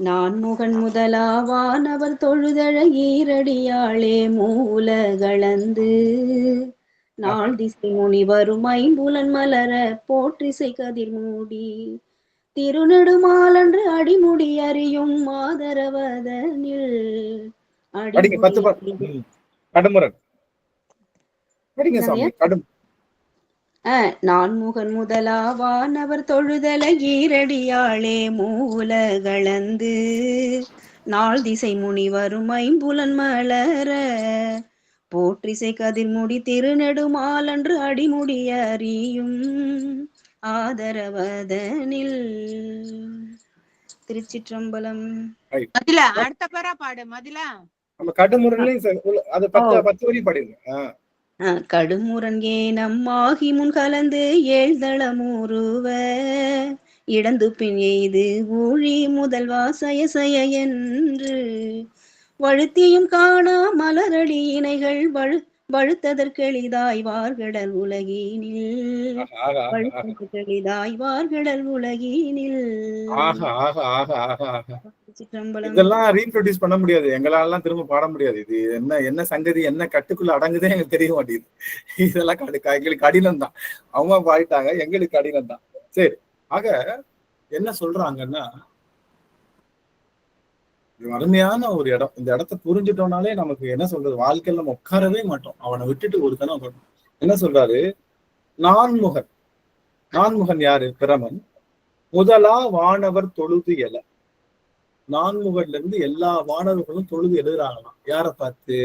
நான்முகன் முதலாவானவர் தொழுதழ ஈரடியாளே மூல கலந்து நாள் திசை முனி வரும் ஐம்புலன் மலர போற்றிசை கதிர் மூடி திருநெடுமாலன்று அடிமுடி அறியும் மாதரவதனில் நான்முகன் முதலாவானவர் தொழுதல ஈரடியாளே மூல கலந்து நாள் திசை முனி வரும் ஐம்புலன் மலர போற்றிசை கதிர்முடி திருநெடுமாலன்று அடிமுடி அறியும் ஆதரவதனில். திருச்சிற்றம்பலம். மதிலா அடுத்த பேரா பாடு மதிலா. நம்ம கடுமுரன்லயும் அது 10 வரி பாடிருங்க. கடுமுரண் ஏனம்மாகி முன் கலந்து ஏழ்தளமுருவ இடந்து பின் எய்து ஊழி முதல்வா சய என்று வழுத்தியும் காணா மலரடி இணைகள் வழுத்ததற்கெளிதாய் வார்கடல் உலகினில். வழுத்ததற்கெளிதாய் வார்கடல் உலகினில். இதெல்லாம் ரீப்ரொடியூஸ் பண்ண முடியாது, எங்களாலாம் திரும்ப பாட முடியாது. இது என்ன சங்கதி, என்ன கட்டுக்குள்ள அடங்குதே எங்களுக்கு தெரிய மாட்டேங்குது. இதெல்லாம் எங்களுக்கு கடினம் தான். அவங்க பாடிட்டாங்க, எங்களுக்கு கடினம் தான். சரி, ஆக என்ன சொல்றாங்கன்னா, அருமையான ஒரு இடம். இந்த இடத்த புரிஞ்சுட்டோம்னாலே நமக்கு என்ன சொல்றது, வாழ்க்கையில நம்ம உட்காரவே மாட்டோம். அவனை விட்டுட்டு ஒரு தனம் என்ன சொல்றாரு, நான்முகன் யாரு? பிரமன். முதலா வானவர் தொழுது எல. நான்முகன்ல இருந்து எல்லா வானவர்களும் தொழுது எழுதுறாங்களாம். யார பார்த்து?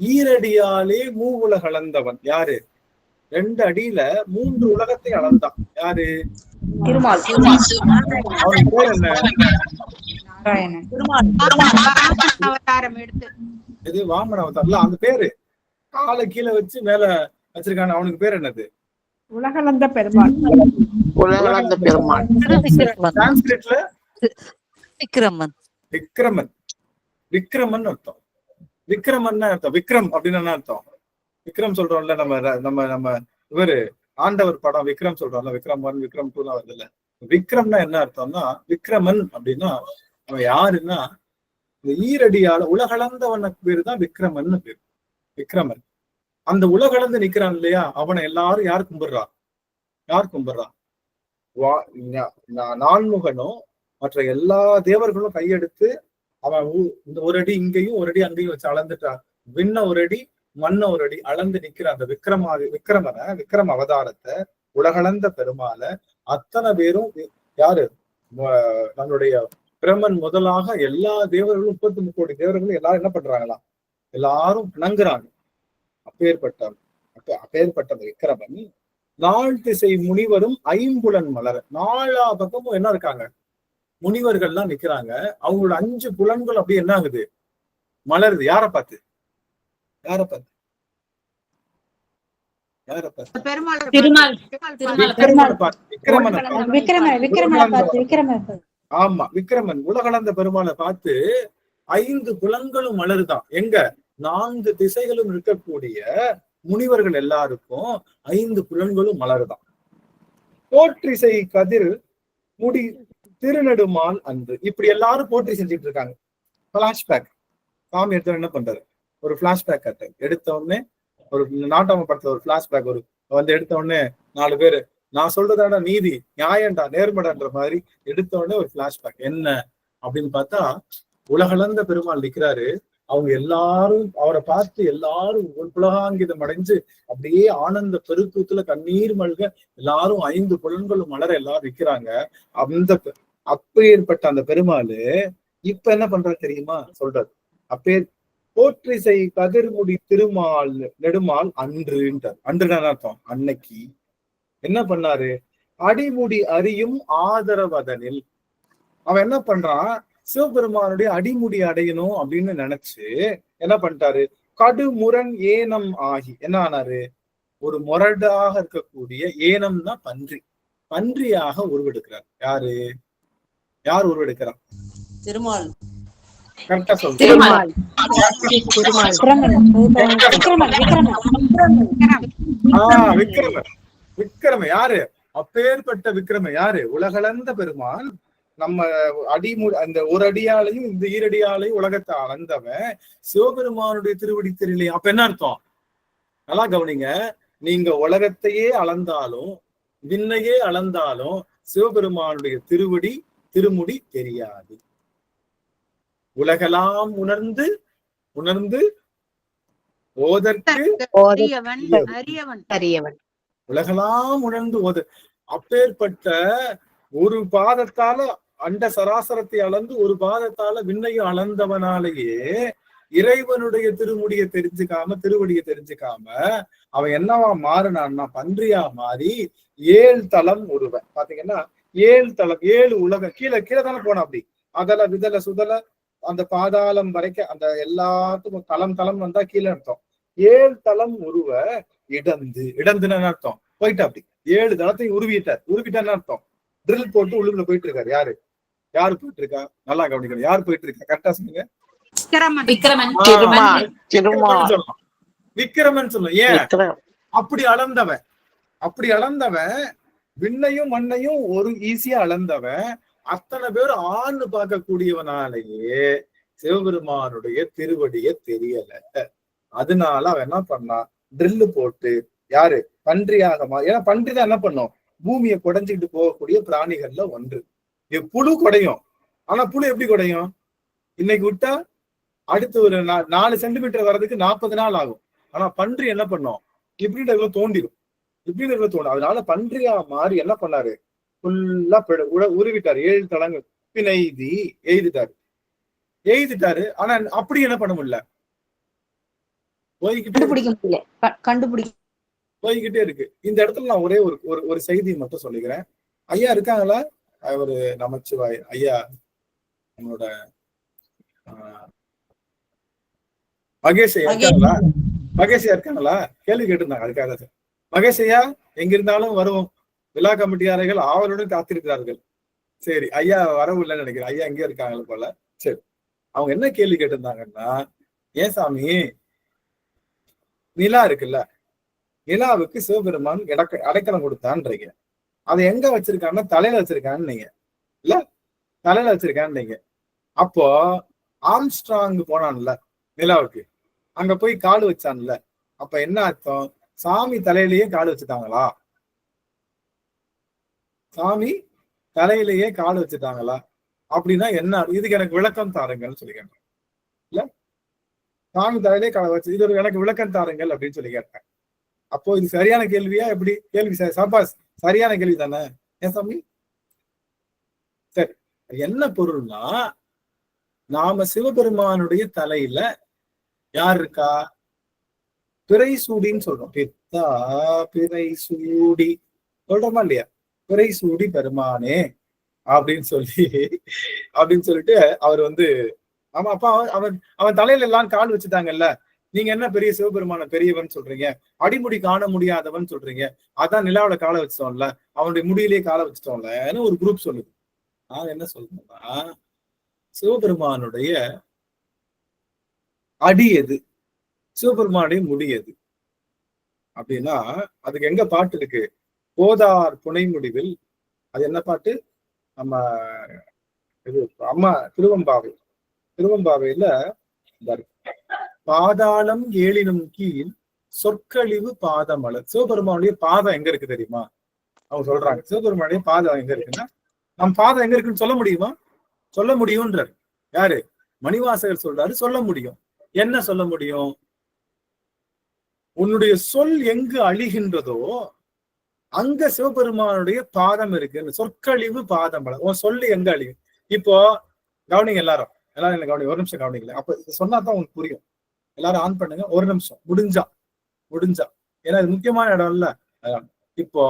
ஈரடியாலே மூவுலக அளந்தவன் யாரு? 2 அடியில 3 உலகத்தை அளந்தான். யாரு? திருமால். அவனுக்கு பேர் என்ன? இது வாமன அவதாரம்ல, அந்த பேரு காலை கீழே வச்சு மேல வச்சிருக்கான. அவனுக்கு பேர் என்னது? உலகளந்த பெருமாள். சான்ஸ்கிரிட்ல விக்ரமன். விக்ரமன் அர்த்தம். விக்ரம் அப்படின்னு என்ன அர்த்தம்? விக்ரம் சொல்றோம்ல, நம்ம இவரு ஆண்டவர் படம் விக்ரம் சொல்றோம்ல, விக்ரம் 1 விக்ரம் 2 வருது இல்ல. விக்ரம்னா என்ன அர்த்தம்னா, விக்ரமன் அப்படின்னா அவன் யாருன்னா, இந்த ஈரடியால உலகளந்தவனுக்கு பேரு தான் விக்ரமன் பேரு. விக்ரமன் அந்த உலகளந்து நிக்கிறான் இல்லையா, அவனை எல்லாரும் யார் கும்பிடுறா? நான்முகனும் மற்ற எல்லா தேவர்களும் கையெடுத்து அவன் இந்த ஒரு அடி இங்கேயும் ஒரு அடி அங்கேயும் வச்சு அளந்துட்டான். விண்ண ஒரு அடி மண்ண ஒரு அடி அளந்து நிக்கிற அந்த விக்ரம அவதாரத்தை, உலகளந்த பெருமாள அத்தனை பேரும் யாரு? நம்மளுடைய பிரமன் முதலாக எல்லா தேவர்களும் 33 கோடி தேவர்களும் எல்லாரும் என்ன பண்றாங்களா? எல்லாரும் பிணங்குறாங்க. அப்பேற்பட்ட விக்ரமன் நாள் திசை முனிவரும் ஐம்புலன் மலர. 4 பக்கமும் என்ன இருக்காங்க? முனிவர்கள்லாம் நிக்கிறாங்க. அவங்களோட 5 புலன்கள் அப்படி என்ன ஆகுது? மலருது. யார பார்த்து? ஆமா, விக்ரமன் உலகளந்த பெருமாளை பார்த்து 5 புலன்களும் மலருதான். எங்க? 4 திசைகளும் இருக்கக்கூடிய முனிவர்கள் எல்லாருக்கும் 5 புலன்களும் மலருதான். போற்றிசை கதிர் முடி திருநெடுமால் அன்று. இப்படி எல்லாரும் போற்றி செஞ்சுட்டு இருக்காங்க. பிளாஷ்பேக் சாமி எடுத்த என்ன பண்றாரு? ஒரு பிளாஷ்பேக் கட்ட எடுத்த உடனே, ஒரு நாட்டாம படத்துல ஒரு பிளாஷ்பேக் எடுத்த உடனே 4 பேரு நான் சொல்றதாடா நீதி, நியாயம்டா, நேர்மடன்ற மாதிரி எடுத்த உடனே ஒரு பிளாஷ்பேக். என்ன அப்படின்னு பார்த்தா, உலகளந்த பெருமாள் நிக்கிறாரு. அவங்க எல்லாரும் அவரை பார்த்து எல்லாரும் புலகாங்கிதம் அடைஞ்சு அப்படியே ஆனந்த பெருக்கூத்துல கண்ணீர் மல்க எல்லாரும் 5 புலன்களும் மலர எல்லாரும் நிக்கிறாங்க. அப்பேற்பட்ட அந்த பெருமாளு இப்ப என்ன பண்றாரு தெரியுமா? சொல்றாரு, போற்றிசை கதிர்முடி திருமால் நெடுமால் அன்றுன்றார். அன்றுன்னு அர்த்தம் அன்னைக்கு என்ன பண்ணாரு? அடிமுடி அறியும் ஆதரவதனில். அவன் என்ன பண்றான்? சிவபெருமானுடைய அடிமுடி அடையணும் அப்படின்னு நினைச்சு என்ன பண்ணிட்டாரு? கடுமுரண் ஏனம் ஆகி என்ன ஆனாரு? ஒரு முரடாக இருக்கக்கூடிய ஏனம்னா பன்றியாக உருவெடுக்கிறார். யார் உருவெடுக்கிறார்? திருமால். கரெக்டா சொல்றேன். விக்ரம யாரு? அப்பேற்பட்ட விக்ரம யாரு? உலகளந்த பெருமான். நம்ம அந்த ஒரு அடியாலையும் இந்த ஈரடியாலையும் உலகத்தை அளந்தவன் சிவபெருமானுடைய திருவடி தெரியலையே. அப்ப என்ன அர்த்தம்? நல்லா கவனிங்க. நீங்க உலகத்தையே அளந்தாலும் விண்ணையே அளந்தாலும் சிவபெருமானுடைய திருமுடி தெரியாது. உலகெல்லாம் உணர்ந்து ஓதற்கு உலகெல்லாம் உணர்ந்து ஓத. அப்பேற்பட்ட ஒரு பாதத்தால அண்ட சராசரத்தை அளந்து ஒரு பாதத்தால விண்ணையும் அளந்தவனாலேயே இறைவனுடைய திருமுடியை தெரிஞ்சுக்காம திருவடியை தெரிஞ்சுக்காம அவன் என்னவா மாறினான்னா பன்றியா மாறி 7 தலம் உருவன். பாத்தீங்கன்னா 7 தலம் 7 உலகம் கீழே கீழே தானே போனா அப்படி அதல விதல சுதல அந்த பாதாளம் வரைக்கும் அந்த எல்லாத்துக்கும் தலம் தலம் வந்தா கீழே அர்த்தம். 7 தலம் உருவ இடந்துன்னு அர்த்தம் போயிட்டா அப்படி 7 தளத்தையும் உருவிட்டான்னு அர்த்தம். ட்ரில் போட்டு உள்ளுக்குள்ள போயிட்டு இருக்காரு. யாரு போயிட்டு இருக்கா? நல்லா கவனிக்கணும். யாரு போயிட்டு இருக்கா? கரெக்டா சொல்லுங்க. விக்கிரமன் சொல்லும். ஏன் அப்படி அளந்தவன் விண்ணையும் மண்ணையும் ஒரு ஈஸியா அளந்தவன் அத்தனை பேர் ஆண் பார்க்கக்கூடியவனாலேயே சிவபெருமானுடைய திருவடிய தெரியல. அதனால அவன் என்ன பண்ணா ட்ரில்லு போட்டு யாரு பன்றியாக ஏன்னா பன்றி தான் என்ன பண்ணும் பூமியை குடைஞ்சிக்கிட்டு போகக்கூடிய பிராணிகள்ல ஒன்று. புழு குடையும். ஆனா புழு எப்படி குடையும்? இன்னைக்கு விட்டா அடுத்து ஒரு 4 சென்டிமீட்டர் வர்றதுக்கு 40 நாள் ஆகும். ஆனா பன்றி என்ன பண்ணும் இப்படின்ற தோண்டிடும். அதனால பன்றியா மாறி என்ன பண்ணாரு ஃபுல்லா உருவிட்டாரு. 7 தலங்கள் பின் எய்திட்டாரு. ஆனா அப்படி என்ன பண்ண முடியல, போய்கிட்டே இருக்கு. இந்த இடத்துல நான் ஒரே ஒரு செய்தி மட்டும் சொல்லிக்கிறேன். ஐயா இருக்காங்களா? ஒரு நமச்சிவாய் ஐயா நம்மளோட மகேஷ் ஐயா இருக்காங்களா? கேள்வி கேட்டிருந்தாங்க. அதுக்காக மகேஷ் ஐயா எங்க இருந்தாலும் வருவோம். விழா கமிட்டியாளர்கள் ஆவலுடன் காத்திருக்கிறார்கள். சரி, ஐயா வரவில்லைன்னு நினைக்கிறேன். ஐயா எங்கேயும் இருக்காங்க போல. சரி, அவங்க என்ன கேள்வி கேட்டிருந்தாங்கன்னா, ஏன் சாமி நிலா இருக்குல்ல, நிலாவுக்கு சிவபெருமான் அடைக்கலம் கொடுத்தான்றீங்க. அதை எங்க வச்சிருக்காங்கன்னா தலையில வச்சிருக்கான்னு நீங்க இல்ல, தலையில வச்சிருக்கான்னு நீங்க. அப்போ ஆம்ஸ்ட்ராங் போனான்ல நிலாவுக்கு, அங்க போய் காலு வச்சான்ல, அப்ப என்ன அர்த்தம்? சாமி தலையிலேயே காலு வச்சுட்டாங்களா? சாமி தலையிலேயே காலு வச்சுட்டாங்களா அப்படின்னா என்ன? இதுக்கு எனக்கு விளக்கம் தாருங்கன்னு சொல்லி கேட்டேன். இல்ல, சாமி தலையிலேயே காலை வச்சு இது ஒரு எனக்கு விளக்கம் தாருங்கள் அப்படின்னு சொல்லி கேட்டேன். அப்போ இது சரியான கேள்வியா? எப்படி கேள்வி? சபாஸ், சரியான கேள்வி தானே. ஏன் சாமி? சரி, என்ன பொருள்னா நாம சிவபெருமானுடைய தலையில யார் இருக்கா? பிறை சூடின்னு சொல்றோம். பித்தா பிறை சூடி சொல்றோமா இல்லையா? பிறை சூடி பெருமானே அப்படின்னு சொல்லிட்டு அவர் ஆமா அப்பா அவன் தலையில எல்லாம் கால் வச்சுட்டாங்கல்ல. நீங்க என்ன பெரிய சிவபெருமான பெரியவன் சொல்றீங்க, அடிமுடி காண முடியாதவன் சொல்றீங்க. அதான் நிலாவோட காலை வச்சிட்டோம்ல, அவனுடைய முடியிலேயே காலை வச்சிட்டோம்லன்னு ஒரு குரூப் சொல்லுது. நான் என்ன சொல்றேன்னா, சிவபெருமானுடைய அடி எது, சிவபெருமானுடைய முடி எது அப்படின்னா அதுக்கு எங்க பாட்டு இருக்கு? போதார் புனை முடிவில். அது என்ன பாட்டு? நம்ம இது அம்மா திருவம்பாவையில பாதாளம் ஏழினும் கீழ் சொற்கழிவு பாதமலர். சிவபெருமானுடைய பாதம் எங்க இருக்கு தெரியுமா? அவங்க சொல்றாங்க சிவபெருமானுடைய பாதம் எங்க இருக்குன்னா, நம்ம பாதம் எங்க இருக்குன்னு சொல்ல முடியுமா? சொல்ல முடியும்ன்றார். யாரு? மணிவாசகர் சொல்றாரு சொல்ல முடியும். என்ன சொல்ல முடியும்? உன்னுடைய சொல் எங்கு அழிகின்றதோ அங்க சிவபெருமானுடைய பாதம் இருக்கு. சொற்கழிவு பாதமலர். உன் சொல்லு எங்க அழியும்? இப்போ கவனிங்க, எல்லாரும் என்ன கவனிங்க, ஒரு நிமிஷம் கவனிக்கல. அப்ப சொன்னாதான் உங்களுக்கு புரியும். எல்லாரும் ஆன் பண்ணுங்க, ஒரு நிமிஷம் முடிஞ்சா ஏன்னா இது முக்கியமான இடம் இல்ல. இப்போ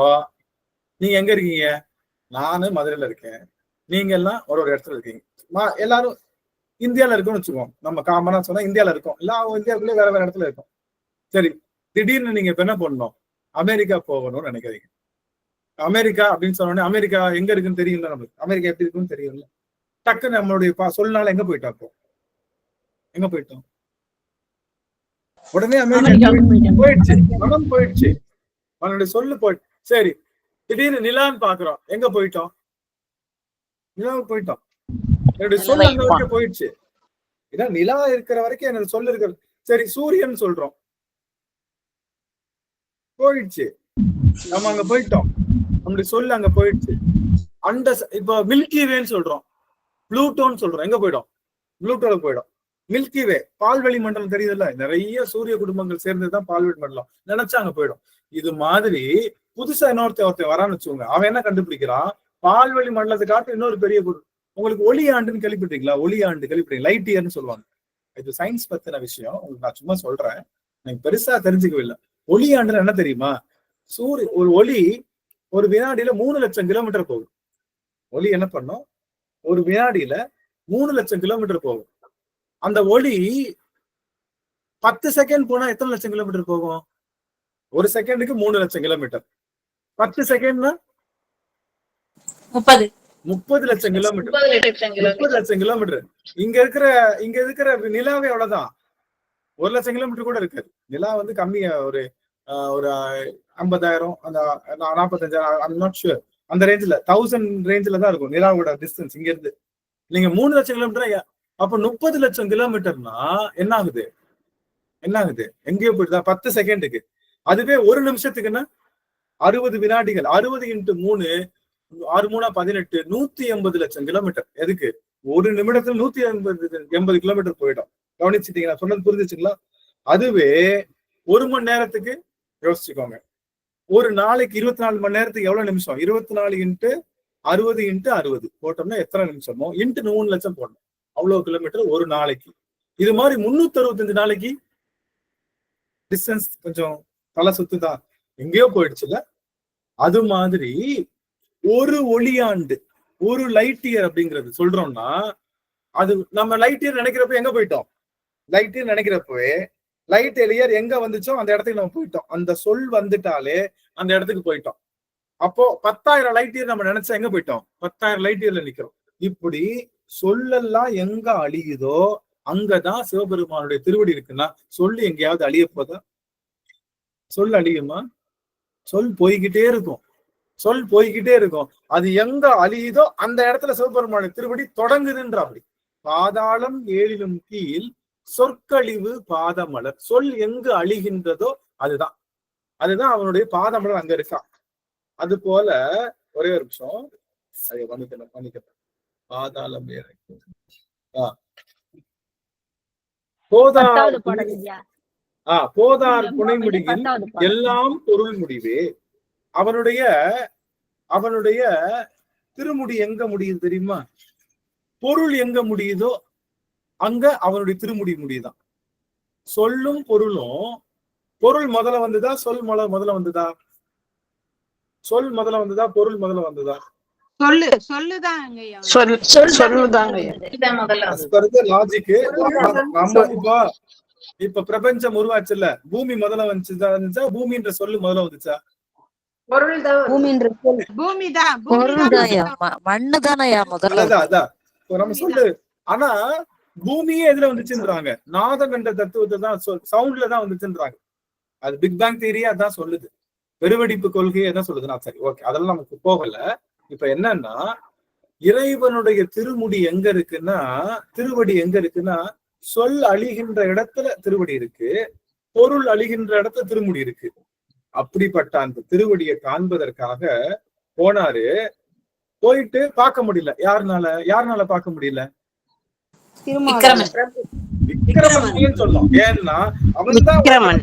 நீங்க எங்க இருக்கீங்க? நானு மதுரையில இருக்கேன், நீங்க எல்லாம் ஒரு இடத்துல இருக்கீங்க. எல்லாரும் இந்தியால இருக்கோம்னு வச்சுக்கோம். நம்ம காமனா சொன்னா இந்தியால இருக்கோம், எல்லாம் இந்தியாவுக்குள்ளே வேற இடத்துல இருக்கும். சரி, திடீர்னு நீங்க இப்ப என்ன பண்ணணும்? அமெரிக்கா போகணும்னு நினைக்கிறீங்க. அமெரிக்கா அப்படின்னு சொன்ன உடனே அமெரிக்கா எங்க இருக்குன்னு தெரியும்ல, நம்மளுக்கு அமெரிக்கா எப்படி இருக்குன்னு தெரியும்ல. டக்குன்னு நம்மளுடைய சொல்னால எங்க போயிட்டோம்? எங்க போயிட்டோம்? உடனே அமெரிக்கா போயிடுச்சு, மனம் போயிடுச்சு, அவனுடைய சொல்லு போயிடுச்சு. சரி, திடீர்னு நிலான்னு பாக்குறோம், எங்க போயிட்டோம்? நிலாவுக்கு போயிட்டோம். என்னுடைய சொல் அங்க வரைக்கும் போயிடுச்சு. ஏன்னா நிலா இருக்கிற வரைக்கும் என்னோட சொல்லு இருக்கிறது. சரி, சூரியன் சொல்றோம், போயிடுச்சு, நம்ம அங்க போயிட்டோம், நம்மளுடைய சொல்லு அங்க போயிடுச்சு. இப்ப மில்கி வேன்னு சொல்றோம், ப்ளூட்டோன்னு சொல்றோம், எங்க போயிடும்? ப்ளூட்டோல போயிடும். மில்கி வே பால்வெளி மண்டலம் தெரியுதுல்ல, நிறைய சூரிய குடும்பங்கள் சேர்ந்ததுதான் பால்வெளி மண்டலம். நினைச்சா அங்க போயிடும். இது மாதிரி புதுசா ஒருத்தன் வரான்னு வச்சுக்கோங்க, அவன் என்ன கண்டுபிடிக்கிறான்? பால்வெளி மண்டலத்தை காட்டு இன்னொரு பெரிய உங்களுக்கு ஒளி ஆண்டுன்னு கேள்விப்பட்டீங்களா? ஒளி ஆண்டு கேள்விப்பட்டீங்க? லைட் இயர்னு சொல்லுவாங்க. இது சயின்ஸ் பத்தின விஷயம், உங்களுக்கு நான் சும்மா சொல்றேன், நீங்க பெருசா தெரிஞ்சுக்கவில்லை. ஒளி ஆண்டுல என்ன தெரியுமா? ஒரு ஒளி ஒரு வினாடியில 3 லட்சம் கிலோமீட்டர் போகும். ஒளி என்ன பண்ணும்? ஒரு வினாடியில 3 லட்சம் கிலோமீட்டர் போகும். அந்த ஒளி 10 செகண்ட் போனா எத்தனை லட்சம் கிலோமீட்டர் போகும்? ஒரு செகண்டுக்கு 3 லட்சம் கிலோமீட்டர். 10 செகண்ட்னா 30 லட்சம் கிலோமீட்டர். 30 லட்சம் கிலோமீட்டர். இங்க இருக்கிற நிலாவே அவ்வளவுதான், 1 லட்சம் கிலோமீட்டர் கூட இருக்காது. நிலா வந்து கம்மியா ஒரு 50,000 அந்த 45,000 ஐம் நாட் ஷுர், அந்த ரேஞ்சில் 1000 ரேஞ்சில தான் இருக்கும் நிலாவோட டிஸ்டன்ஸ் இங்க இருந்து. நீங்க 3 லட்சம் கிலோமீட்டர், அப்ப 30 லட்சம் கிலோமீட்டர்னா என்ன ஆகுது? எங்கேயோ போயிட்டு 10 செகண்டுக்கு. அதுவே ஒரு நிமிஷத்துக்குன்னா 60 வினாடிகள், 60 × 3 6 3 18 180 லட்சம் கிலோமீட்டர். எதுக்கு? ஒரு நிமிடத்துல 180 கிலோமீட்டர் போயிடும். கவனிச்சுட்டீங்க? நான் சொன்னது புரிஞ்சுச்சுங்களா? அதுவே ஒரு மணி நேரத்துக்கு யோசிச்சுக்கோங்க, ஒரு நாளைக்கு 24 மணி நேரத்துக்கு எவ்வளவு நிமிஷம்? 24 × 60 × 60 போட்டோம்னா எத்தனை நிமிஷமோ இன்ட்டு 3 லட்சம் போடணும். அவ்வளவு கிலோமீட்டர் ஒரு நாளைக்கு. இது மாதிரி 365 நாளைக்கு டிஸ்டன்ஸ் கொஞ்சம் தலை சுத்துதான், எங்கேயோ போயிடுச்சுல. அது மாதிரி ஒரு ஒளியாண்டு, ஒரு லைட் இயர் அப்படிங்கிறது சொல்றோம்னா, அது நம்ம லைட் இயர் நினைக்கிறப்ப எங்க போயிட்டோம்? லைட் இயர் நினைக்கிறப்பவே லைட் இயர் எங்க வந்துச்சோ அந்த இடத்துக்கு நம்ம போயிட்டோம். அந்த சொல் வந்துட்டாலே அந்த இடத்துக்கு போயிட்டோம். அப்போ 10,000 லைட் இயர் நம்ம நினைச்சா எங்க போயிட்டோம்? 10,000 லைட் இயர்ல நிக்கிறோம். இப்படி சொல்லெல்லாம் எங்க அழியுதோ அங்கதான் சிவபெருமானுடைய திருவடி இருக்குன்னா, சொல்லு எங்கேயாவது அழிய போதா? சொல் அழியுமா? சொல் போய்கிட்டே இருக்கும். அது எங்க அழியுதோ அந்த இடத்துல சிவபெருமானுடைய திருவடி தொடங்குதுன்ற. அப்படி பாதாளம் 7லும் கீழ் சொற்கழிவு பாதமலர். சொல் எங்கு அழிகின்றதோ அதுதான் அவனுடைய பாதமலர் அங்க இருக்கான். அது போல ஒரே ஒரு நிமிஷம் அதை பண்ணிக்கிறேன். பாதாளம் போதார் புனை முடிவில் எல்லாம் பொருள் முடிவே. அவனுடைய திருமுடி எங்க முடியுது தெரியுமா? பொருள் எங்க முடியுதோ அங்க அவனுடைய திருமுடி முடியுதான். சொல்லும் பொருளும், பொருள் முதல்ல வந்ததா சொல் முதல்ல வந்ததா? சொல் முதல்ல வந்ததா பொருள் முதல்ல வந்ததா? லாஜிக். நம்ம இப்ப பிரபஞ்சம் உருவாச்சுல்ல, பூமி முதல்ல வந்துச்சா பூமின்ற சொல்லு முதல்ல வந்துச்சா? நம்ம சொல்லு. ஆனா பூமியே எதுல வந்துச்சுன்றாங்க? நாதம் என்ற தத்துவத்தை தான், சவுண்ட்ல தான் வந்துச்சுன்றாங்க. அது பிக் பேங் தியரியா அதான் சொல்லுது, பெருவெடிப்பு கொள்கையை தான் சொல்லுது. சரி, ஓகே, அதெல்லாம் நமக்கு போகல. இப்ப என்னன்னா, இறைவனுடைய திருமுடி எங்க இருக்குன்னா, திருவடி எங்க இருக்குன்னா, சொல் அழிகின்ற இடத்துல திருவடி இருக்கு, பொருள் அழிகின்ற இடத்துல திருமுடி இருக்கு. அப்படிப்பட்ட அந்த திருவடியை காண்பதற்காக போனாரு. போயிட்டு பார்க்க முடியல. யாருனால பார்க்க முடியல? விக்கிரமன் சொல்லலாம். ஏன்னா அவன்தான்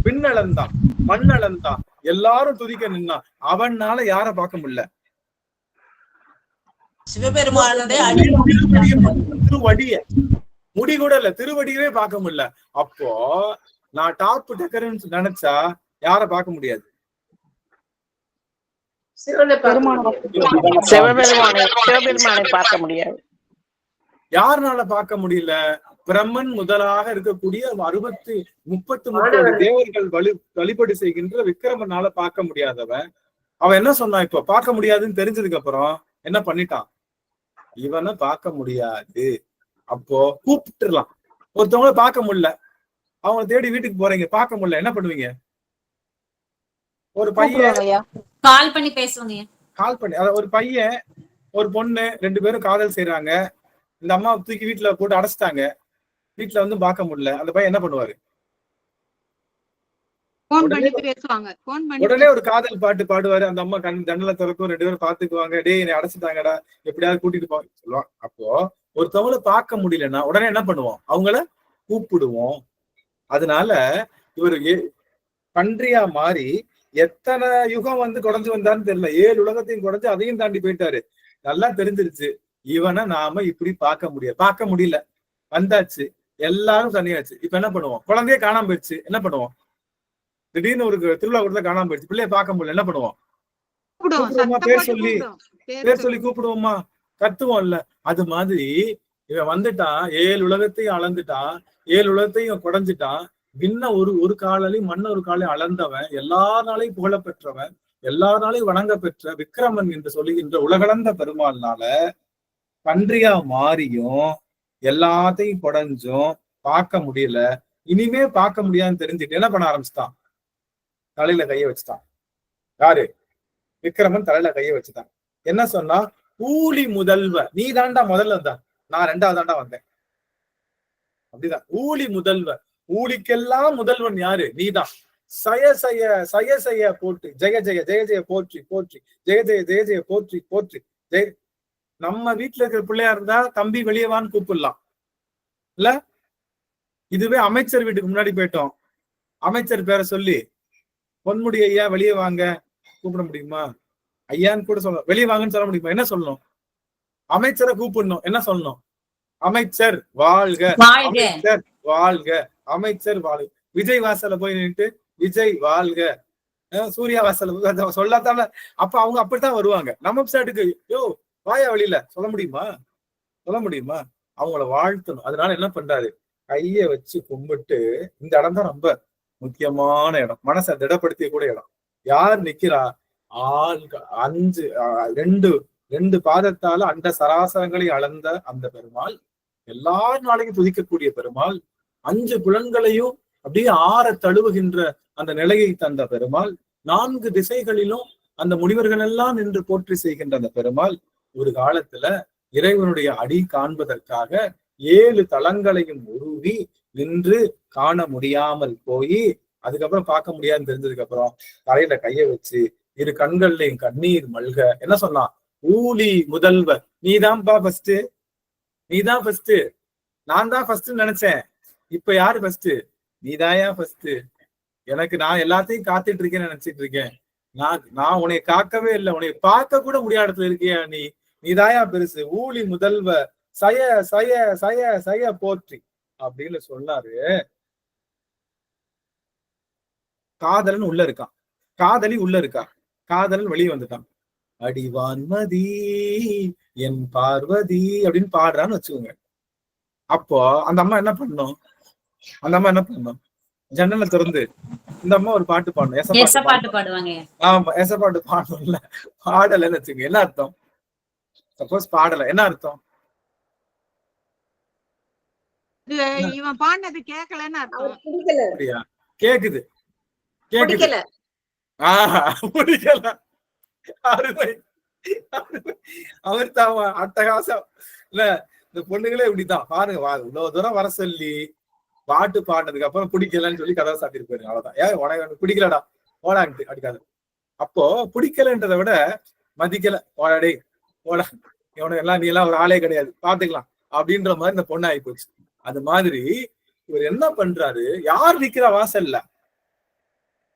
விண்ணளந்தான், மண்ணளந்தான், எல்லாரும் துதிக்க நின்னா. அவனால யார பார்க்க முடியல? திருவடிய, முடி கூட இல்ல, திருவடியவே பார்க்க முடியல. அப்போ நான் டாப் டெக்கர்னு நினைச்சா யார பார்க்க முடியாது? சிவபெருமானை பார்க்க முடியாது. யாருனால பார்க்க முடியல? பிரம்மன் முதலாக இருக்கக்கூடிய 30 தேவர்கள் வழிபடி செய்கின்ற விக்கிரமனால பார்க்க முடியாதவன். அவன் என்ன சொன்னான்? இப்ப பார்க்க முடியாதுன்னு தெரிஞ்சதுக்கு அப்புறம் என்ன பண்ணிட்டான்? இவனை பார்க்க முடியாது. அப்போ கூப்பிட்டுலாம். ஒருத்தவங்கள பார்க்க முடியல, அவங்களை தேடி வீட்டுக்கு போறீங்க, பார்க்க முடியல, என்ன பண்ணுவீங்க? ஒரு பையன் கால் பண்ணி பேசுவாங்க. ஒரு பையன் ஒரு பொண்ணு 2 பேரும் காதல் செய்யறாங்க. இந்த அம்மா தூக்கி வீட்டுல போட்டு அடைச்சிட்டாங்க. வீட்டுல வந்து பார்க்க முடியல. அந்த பையன் என்ன பண்ணுவாரு? உடனே ஒரு காதல் பாட்டு பாடுவாரு. அந்த அம்மா தண்டல திறக்கும், 2 பேரும் பாத்துக்குவாங்க. டேய், என்னை அடைச்சிட்டாங்கடா, எப்படியாவது கூட்டிட்டு போவாங்க சொல்லுவாங்க. அப்போ ஒருத்தவங்கள பார்க்க முடியலன்னா உடனே என்ன பண்ணுவோம்? அவங்கள கூப்பிடுவோம். அதனால இவரு பன்றியா மாறி எத்தனை யுகம் வந்து குறைஞ்சு வந்தான்னு தெரியல. 7 உலகத்தையும் குறைஞ்சு அதையும் தாண்டி போயிட்டாரு. நல்லா தெரிஞ்சிருச்சு, இவனை நாம இப்படி பார்க்க முடியல. வந்தாச்சு, எல்லாரும் தனியாச்சு. இப்ப என்ன பண்ணுவோம்? குழந்தையே காணாம போயிடுச்சு, என்ன பண்ணுவோம்? திடீர்னு ஒரு திருவிழா கூட காணாம போயிடுச்சு, பிள்ளைய பார்க்க முடியல, என்ன பண்ணுவோம்? கூப்பிடுவோமா? பேர் சொல்லி கூப்பிடுவோமா? கத்துவோம் இல்ல? அது மாதிரி இவன் வந்துட்டான், 7 உலகத்தையும் அளந்துட்டான், 7 உலகத்தையும் குடைஞ்சிட்டான். விண்ண ஒரு காலையும் மண்ண ஒரு காலையும் அளந்தவன், எல்லா நாளையும் புகழ பெற்றவன், எல்லா நாளையும் வணங்க பெற்ற விக்ரமன் என்று சொல்லுகின்ற உலகளந்த பெருமாள்னால பன்றியா மாறியும் எல்லாத்தையும் குடைஞ்சும் பார்க்க முடியல. இனிமே பார்க்க முடியாதுன்னு தெரிஞ்சுட்டு என்ன பண்ண ஆரம்பிச்சுட்டான்? தலையில கைய வச்சுட்டான். யாரு? விக்ரமன் தலையில கைய வச்சுட்டான். என்ன சொன்னா? ஊழி முதல்வ, நீ தாண்டா முதல்ல வந்தா, நான் 2வது தாண்டா வந்தேன். அப்படிதான். ஊழி முதல்வ, ஊழிக்கெல்லாம் முதல்வன் யாரு? நீதான். சய சய சய சய போற்றி, ஜெய ஜெய ஜெய ஜெய போற்றி போற்றி, ஜெய ஜெய ஜெய ஜெய போற்றி போற்றி. ஜெய நம்ம வீட்டுல இருக்கிற பிள்ளையா இருந்தா தம்பி வெளியவான்னு கூப்பிடலாம் இல்ல? இதுவே அமைச்சர் வீட்டுக்கு முன்னாடி போயிட்டோம், அமைச்சர் பேரை சொல்லி பொன்முடி ஐயா வெளியே வாங்க கூப்பிட முடியுமா? ஐயான்னு கூட சொல்லணும். வெளியே வாங்கன்னு சொல்ல முடியுமா? என்ன சொல்லணும்? அமைச்சரை கூப்பிடணும், என்ன சொல்லணும்? அமைச்சர் வாழ்க, அமைச்சர் வாழ்க, அமைச்சர் வாழ்க. விஜய் வாசல்ல போய் நின்றுட்டு விஜய் வாழ்க, சூர்யா வாசல்ல சொல்லாதான? அப்ப அவங்க அப்படித்தான் வருவாங்க. நம்ம சைடுக்கு யோ வாயா வெளியில சொல்ல முடியுமா? சொல்ல முடியுமா? அவங்கள வாழ்த்தணும். அதனால என்ன பண்றாரு? கைய வச்சு கும்பிட்டு, இந்த இடம் தான் ரொம்ப முக்கியமான இடம், மனசை திடப்படுத்திய கூட இடம். யார் நிக்கிறா? ரெண்டு பாதத்தால அண்ட சராசரங்களை அளந்த அந்த பெருமாள், எல்லா நாளையும் துதிக்கக்கூடிய பெருமாள், 5 புலன்களையும் அப்படியே ஆற தழுவுகின்ற அந்த நிலையை தந்த பெருமாள், 4 திசைகளிலும் அந்த முனிவர்கள் எல்லாம் நின்று போற்றி செய்கின்ற அந்த பெருமாள், ஒரு காலத்துல இறைவனுடைய அடி காண்பதற்காக 7 தலங்களையும் உருவி நின்று காண முடியாமல் போய், அதுக்கப்புறம் பார்க்க முடியாதுன்னு தெரிஞ்சதுக்கு அப்புறம் தலையில கைய வச்சு 2 கண்கள்லையும் கண்ணீர் மல்க என்ன சொன்னான்? ஊழி முதல்வர், நீதான்பா ஃபர்ஸ்ட், நீதான் ஃபர்ஸ்ட், நான் தான் ஃபர்ஸ்ட் நினைச்சேன், இப்ப யாரு ஃபர்ஸ்ட்? நீதாயா ஃபர்ஸ்ட். எனக்கு நான் எல்லாத்தையும் காத்துட்டு இருக்கேன்னு நினைச்சிட்டு இருக்கேன். நான் உன்னை காக்கவே இல்லை, உன்னை பார்க்க கூட முடியாத இடத்துல இருக்கியா நீ? நீதாயா பெருசு. ஊழி முதல்வ சய சய சய சய போற்றி அப்படின்னு சொன்னாரு. காதலன் உள்ள இருக்கான், காதலி உள்ள இருக்கா, காதலன் வெளியே வந்துட்டான். அடிவான்மதி என் பார்வதி அப்படின்னு பாடுறான்னு வச்சுக்கோங்க. அப்போ அந்த அம்மா என்ன பண்ணும்? அந்த அம்மா என்ன பண்ணும்? ஜன்னலை திறந்து இந்த அம்மா ஒரு பாட்டு பாடணும், எசப்பாட்டு பாடுவாங்க. ஆமா, எசப்பாட்டு பாடணும்ல. பாடலன்னு வச்சுக்கோங்க. என்ன அர்த்தம்? சப்போஸ் பாடல, என்ன அர்த்தம்? இவன் பாடினது கேட்கலன்னு அர்த்தம். அப்படியா? கேக்குது, கேக்குது. பிடிக்கல. அருமை, அவர் தான் அட்டகாசம் இல்ல. இந்த பொண்ணுங்களே இப்படித்தான் பாருங்க. இவ்வளவு தூரம் வர சொல்லி பாட்டு பாடினதுக்கு அப்புறம் பிடிக்கலன்னு சொல்லி கதவை சாத்திட்டு போயிருங்க. அவ்வளவுதான். ஏன் உனக்கு பிடிக்கலடா ஓடான்ட்டு அடிக்காது. அப்போ பிடிக்கலன்றதை விட மதிக்கல, ஓடாடே ஓடா, இவனுக்கு எல்லாம் நீ எல்லாம் ஒரு ஆளே கிடையாது, பாத்துக்கலாம் அப்படின்ற மாதிரி இந்த பொண்ணு ஆகி போச்சு. அது மாதிரி இவர் என்ன பண்றாரு? யார் நிக்கிறா வாசல்ல?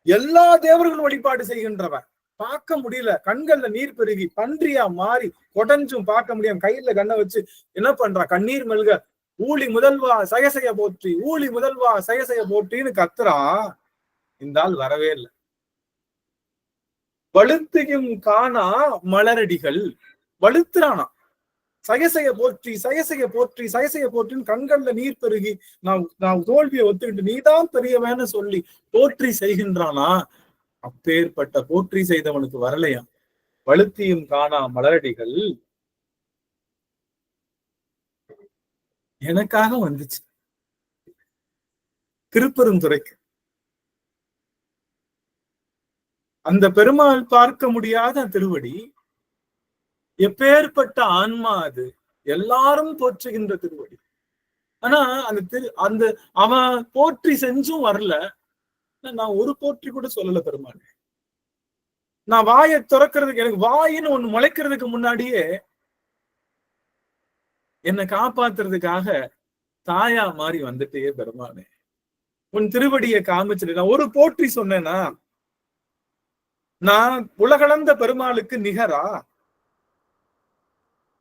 எல்லா தேவர்களும் வழிபாடு செய்கின்றவன். பார்க்க முடியல, கண்கள்ல நீர் பெருகி பன்றியா மாறி கொடைஞ்சும் பார்க்க முடியாம கையில கண்ணை வச்சு என்ன பண்றான்? கண்ணீர் மல்க ஊழி முதல்வா சயசய போற்றி, ஊழி முதல்வா சயசய போற்றின்னு கத்துறான். இந்த ஆள் வரவே இல்லை. வலுத்தையும் காணா மலரடிகள் வலுத்துறானா. சயசய போற்றி சயசய போற்றி சயசய போற்றின்னு கண்கள்ல நீர் பெருகி நான் தோல்வியை ஒத்துக்கிட்டு நீதான் பெரியவன்னு சொல்லி போற்றி செய்கின்றானா. அப்பேற்பட்ட போற்றி செய்தவனுக்கு வரலையா வலுத்தியும் காணா மலரடிகள். எனக்காக வந்துச்சு திருப்பெருந்துறைக்கு. அந்த பெருமாள் பார்க்க முடியாத திருவடி, எப்பேற்பட்ட ஆன்மா அது, எல்லாரும் போற்றுகின்ற திருவடி. ஆனா அந்த அவன் போற்றி செஞ்சும் வரல. நான் ஒரு போற்றி கூட சொல்லல பெருமாள். நான் வாயை திறக்கிறதுக்கு, எனக்கு வாயின்னு ஒண்ணு முளைக்கிறதுக்கு முன்னாடியே என்னை காப்பாத்துறதுக்காக தாயா மாறி வந்துட்டே பெருமானே. உன் திருவடியை காமிச்சிட்டு நான் ஒரு போற்றி சொன்னேன்னா நான் உலகளந்த பெருமாளுக்கு நிகரா?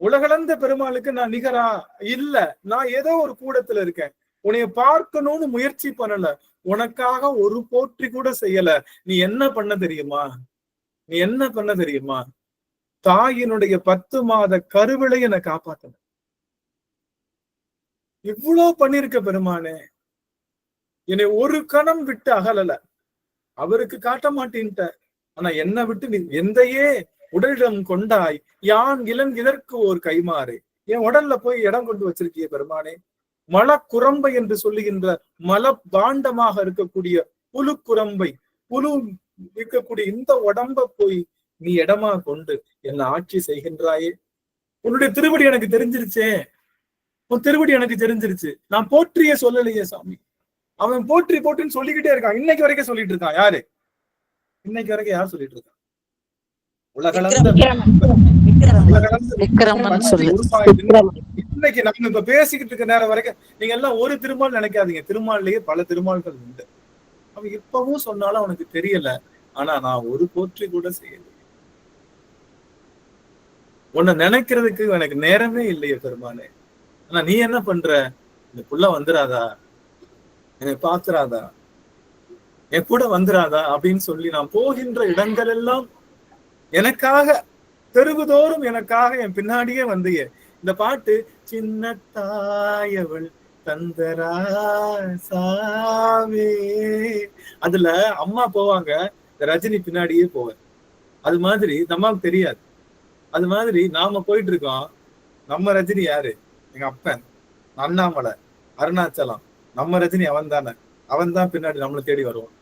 உலகளந்த பெருமாளுக்கு நான் நிகரா? இல்ல. நான் ஏதோ ஒரு கூடத்துல இருக்கேன். உன்னைய பார்க்கணும்னு முயற்சி பண்ணல, உனக்காக ஒரு போற்றி கூட செய்யல. நீ என்ன பண்ண தெரியுமா? நீ என்ன பண்ண தெரியுமா? தாயினுடைய 10 மாத கருவிலை என்னை காப்பாத்தன. இவ்வளவு பண்ணிருக்க பெருமானே. என்னை ஒரு கணம் விட்டு அகலல. அவருக்கு காட்ட மாட்டேன்ட்ட. ஆனா என்ன விட்டு நீ எந்தையே உடலிடம் கொண்டாய், யான் இளன் இதற்கு ஒரு கைமாறு. என் உடல்ல போய் இடம் கொண்டு வச்சிருக்கிய பெருமானே. மலக்குரம்பை என்று சொல்லுகின்ற மல பாண்டமாக இருக்கக்கூடிய புழுக்குரம்பை, புழு இருக்கக்கூடிய இந்த உடம்ப போய் நீ இடமா கொண்டு என்ன ஆட்சி செய்கின்றாயே. உன்னுடைய திருவடி எனக்கு தெரிஞ்சிருச்சே, உன் திருவடி எனக்கு தெரிஞ்சிருச்சு. நான் போற்றியே சொல்லலையே சாமி. அவன் போற்றி போற்றின்னு சொல்லிக்கிட்டே இருக்கான். இன்னைக்கு வரைக்கும் சொல்லிட்டு இருக்கான். யாரு இன்னைக்கு வரைக்கும் யார் சொல்லிட்டு இருக்கான்? உலகளந்த இன்னைக்கு நம்ம இப்ப பேசிக்கிட்டு இருக்க நேரம் வரைக்கும் நீங்க எல்லாம் ஒரு திருமால் நினைக்காதீங்க. திருமால்லயே பல திருமால்கள் உண்டு. அவன் இப்பவும் சொன்னாலும் அவனுக்கு தெரியல. ஆனா நான் ஒரு போற்றி கூட செய்யல. உன்னை நினைக்கிறதுக்கு எனக்கு நேரமே இல்லையே பெருமானே. ஆனா நீ என்ன பண்ற? இந்த புள்ள வந்துராதா, என்னை பாத்துறாதா, என் கூட வந்துராதா அப்படின்னு சொல்லி நான் போகின்ற இடங்கள் எல்லாம் எனக்காக, தெருவுதோறும் எனக்காக என் பின்னாடியே வந்தியே. இந்த பாட்டு சின்ன தாயவள் தந்தராசாவே, அதுல அம்மா போவாங்க, ரஜினி பின்னாடியே போவார். அது மாதிரி நம்மளுக்கு தெரியாது. அது மாதிரி நாம போயிட்டு இருக்கோம். நம்ம ரஜினி யாரு? எங்க அப்பன், அண்ணாமலை, அருணாச்சலம். நம்ம ரஜினி அவன் தானே. அவன் தான் பின்னாடி நம்மளை தேடி வருவான்.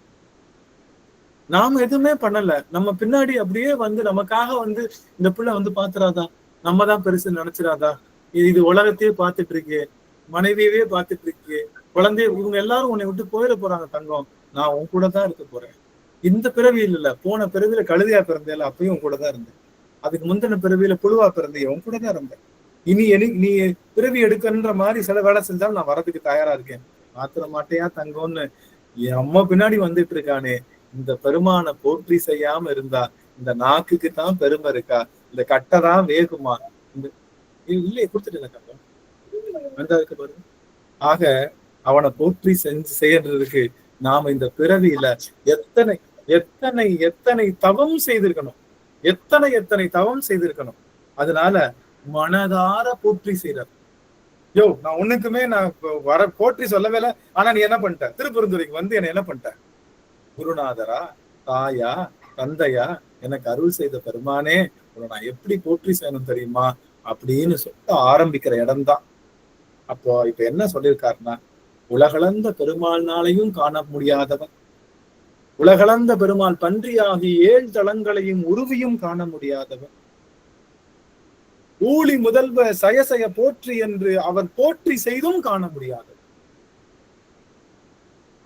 நாம எதுவுமே பண்ணல. நம்ம பின்னாடி அப்படியே வந்து நமக்காக வந்து இந்த பிள்ளை வந்து பாத்துறாதா, நம்ம தான் பெருசு நினைச்சிடாதா, இது உலகத்தையே பார்த்துட்டு இருக்கே, மனைவியவே பார்த்துட்டு இருக்கே, குழந்தைய, இவங்க எல்லாரும் உன்னை விட்டு போயிட போறாங்க தங்கம். நான் உன் கூட தான் இருக்க போறேன். இந்த பிறவியில் இல்ல, போன பிறவியில கழுதையா பிறந்தேல, அப்பயும் உன் கூட தான் இருந்தேன். அதுக்கு முந்தின பிறவியில புழுவா பிறந்தே, உன் கூட தான் இருந்தேன். இனி நீ பிறவி எடுக்கன்ற மாதிரி சில வேலை செஞ்சாலும் நான் வரதுக்கு தயாரா இருக்கேன். மாத்திர மாட்டையா தங்கம்னு என் அம்மா பின்னாடி வந்துட்டு இருக்கானே. இந்த பெருமான போற்றி செய்யாம இருந்தா இந்த நாக்குக்கு தான் பெருமை இருக்கா? இந்த கட்டை தான் வேகுமா? இந்த இல்லையே கொடுத்துட்டு கட்டம் வந்தா இருக்கு பாருங்க. ஆக அவனை போற்றி செய்யறதுக்கு நாம இந்த பிறவியில எத்தனை எத்தனை எத்தனை தவம் செய்திருக்கணும், எத்தனை எத்தனை தவம் செய்திருக்கணும். அதனால மனதார போற்றி செய்யறார். யோ, நான் உன்னுக்குமே நான் வர போற்றி சொல்லவே இல்லை. ஆனா நீ என்ன பண்ணிட்ட? திருப்பெருந்துறைக்கு வந்து என்ன பண்ணிட்ட? குருநாதரா, தாயா, தந்தையா, எனக்கு அருள் செய்த பெருமானே, உன்னை நான் எப்படி போற்றி செய்யணும் தெரியுமா அப்படின்னு சொல்ல ஆரம்பிக்கிற இடம்தான். அப்போ இப்ப என்ன சொல்லியிருக்காருன்னா, உலகளந்த பெருமாள்னாலையும் காண முடியாதவன், உலகளந்த பெருமாள் பன்றியாகி 7 தலங்களையும் உருவியும் காண முடியாதவன், ஊழி முதல்வ சயசய போற்றி என்று அவர் போற்றி செய்தும் காண முடியாது.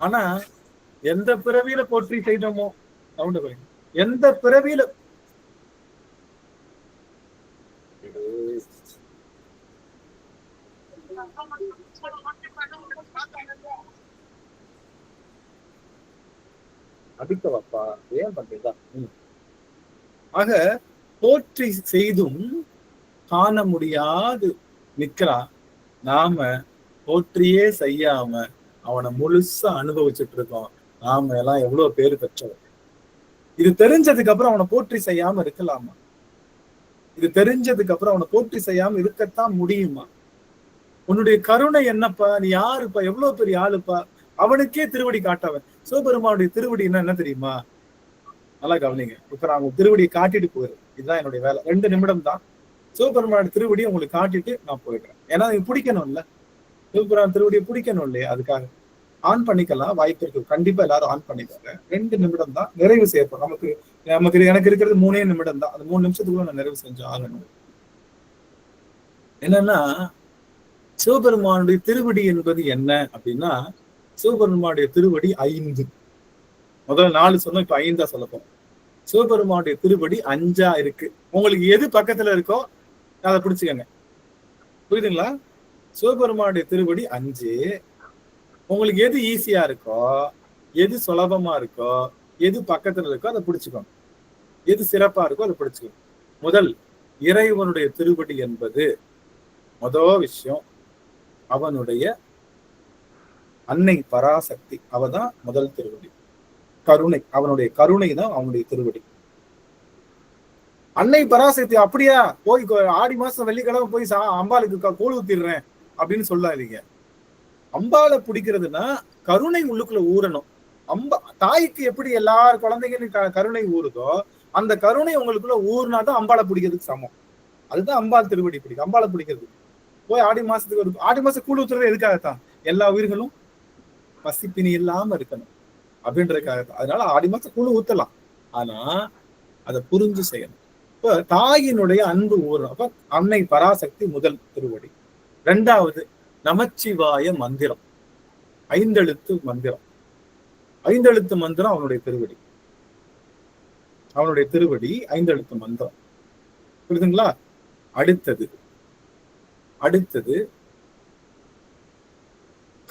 ஆனா எந்த பிறவியில போற்றி செய்தோமோ, எந்த பிறவியில அடிக்கவப்பா ஏன் பண்றீங்களா? ஆக போற்றி செய்தும் காண முடியாது நிக்கிறான். நாம போற்றியே செய்யாம அவனை முழுசா அனுபவிச்சுட்டு இருக்கோம். நாம எல்லாம் எவ்வளவு பேரு பெற்றவர். இது தெரிஞ்சதுக்கு அப்புறம் அவனை போற்றி செய்யாம இருக்கலாமா? இது தெரிஞ்சதுக்கு அப்புறம் அவனை போற்றி செய்யாம இருக்கத்தான் முடியுமா? உன்னுடைய கருணை என்னப்பா? நீ யாருப்பா? எவ்வளவு பெரிய ஆளுப்பா? அவனுக்கே திருவடி காட்டவன். சிவபெருமானுடைய திருவடி என்ன தெரியுமா? நல்லா கவனிங்க. இப்ப நான் உங்க திருவடியை காட்டிட்டு போயிடுறேன். இதுதான் என்னுடைய வேலை. 2 நிமிடம் தான். சிவபெருமானுடைய திருவடியை உங்களுக்கு காட்டிட்டு நான் போயிடுறேன். ஏன்னா நீங்க பிடிக்கணும்ல, சிவபெருமான் திருவடியை பிடிக்கணும் இல்லையா? அதுக்காக ஆன் பண்ணிக்கலாம், வாய்ப்பு இருக்கு. கண்டிப்பா எல்லாரும் ஆன் பண்ணிக்கோங்க. 2 நிமிடம் தான் நிறைவு செய்யப்படும். நமக்கு எனக்கு இருக்கிறது 3 நிமிடம் தான். அந்த 3 நிமிஷத்துக்குள்ள நான் நிறைவு செஞ்சு ஆகணும். என்னன்னா, சிவபெருமானுடைய திருவடி என்பது என்ன அப்படின்னா, சிவபெருமானுடைய திருவடி 5. முதல்ல 4 சொன்னோம், இப்ப 5 சொல்ல போறோம். சிவபெருமானுடைய திருவடி 5 இருக்கு. உங்களுக்கு எது பக்கத்துல இருக்கோ அதை பிடிச்சுக்கங்க. புரியுதுங்களா? சிவபெருமானுடைய திருவடி 5. உங்களுக்கு எது ஈஸியா இருக்கோ, எது சுலபமா இருக்கோ, எது பக்கத்துல இருக்கோ அதை பிடிச்சுக்கோங்க. எது சிறப்பா இருக்கோ அதை பிடிச்சுக்கோங்க. முதல் இறைவனுடைய திருவடி என்பது முதல் விஷயம் அவனுடைய அன்னை பராசக்தி அவதான் முதல் திருவடி. கருணை, அவனுடைய கருணை தான் அவனுடைய திருவடி. அன்னை பராசக்தி அப்படியா போய் ஆடி மாசம் வெள்ளிக்கிழமை போய் அம்பாளுக்கு கூழ் ஊத்திடுறேன் அப்படின்னு சொல்லாதீங்க. அம்பாளை பிடிக்கிறதுனா கருணை உள்ளுக்குள்ள ஊறணும். தாய்க்கு எப்படி எல்லார் குழந்தைங்க கருணை ஊறுதோ அந்த கருணை உங்களுக்குள்ள ஊர்னாதான் அம்பாளை பிடிக்கிறதுக்கு சமம். அதுதான் அம்பாள் திருவடி பிடிக்கும். அம்பாளை பிடிக்கிறது போய் ஆடி மாசத்துக்கு ஆடி மாசம் கூழ் ஊத்துறது எதுக்காகத்தான்? எல்லா உயிர்களும் பசிப்பினி இல்லாம இருக்கணும் அப்படின்றதுக்காகத்தான். அதனால ஆடி மாசம் கூழ் ஊத்தலாம், ஆனா அதை புரிஞ்சு செய்யணும். இப்ப தாயினுடைய அன்பு ஊறணும். அப்ப அன்னை பராசக்தி முதல் திருவடி. இரண்டாவது நமச்சிவாய மந்திரம், 5 எழுத்து மந்திரம். 5 எழுத்து மந்திரம் அவனுடைய திருவடி. அவனுடைய திருவடி 5 எழுத்து மந்திரம். புரியுதுங்களா? அடுத்தது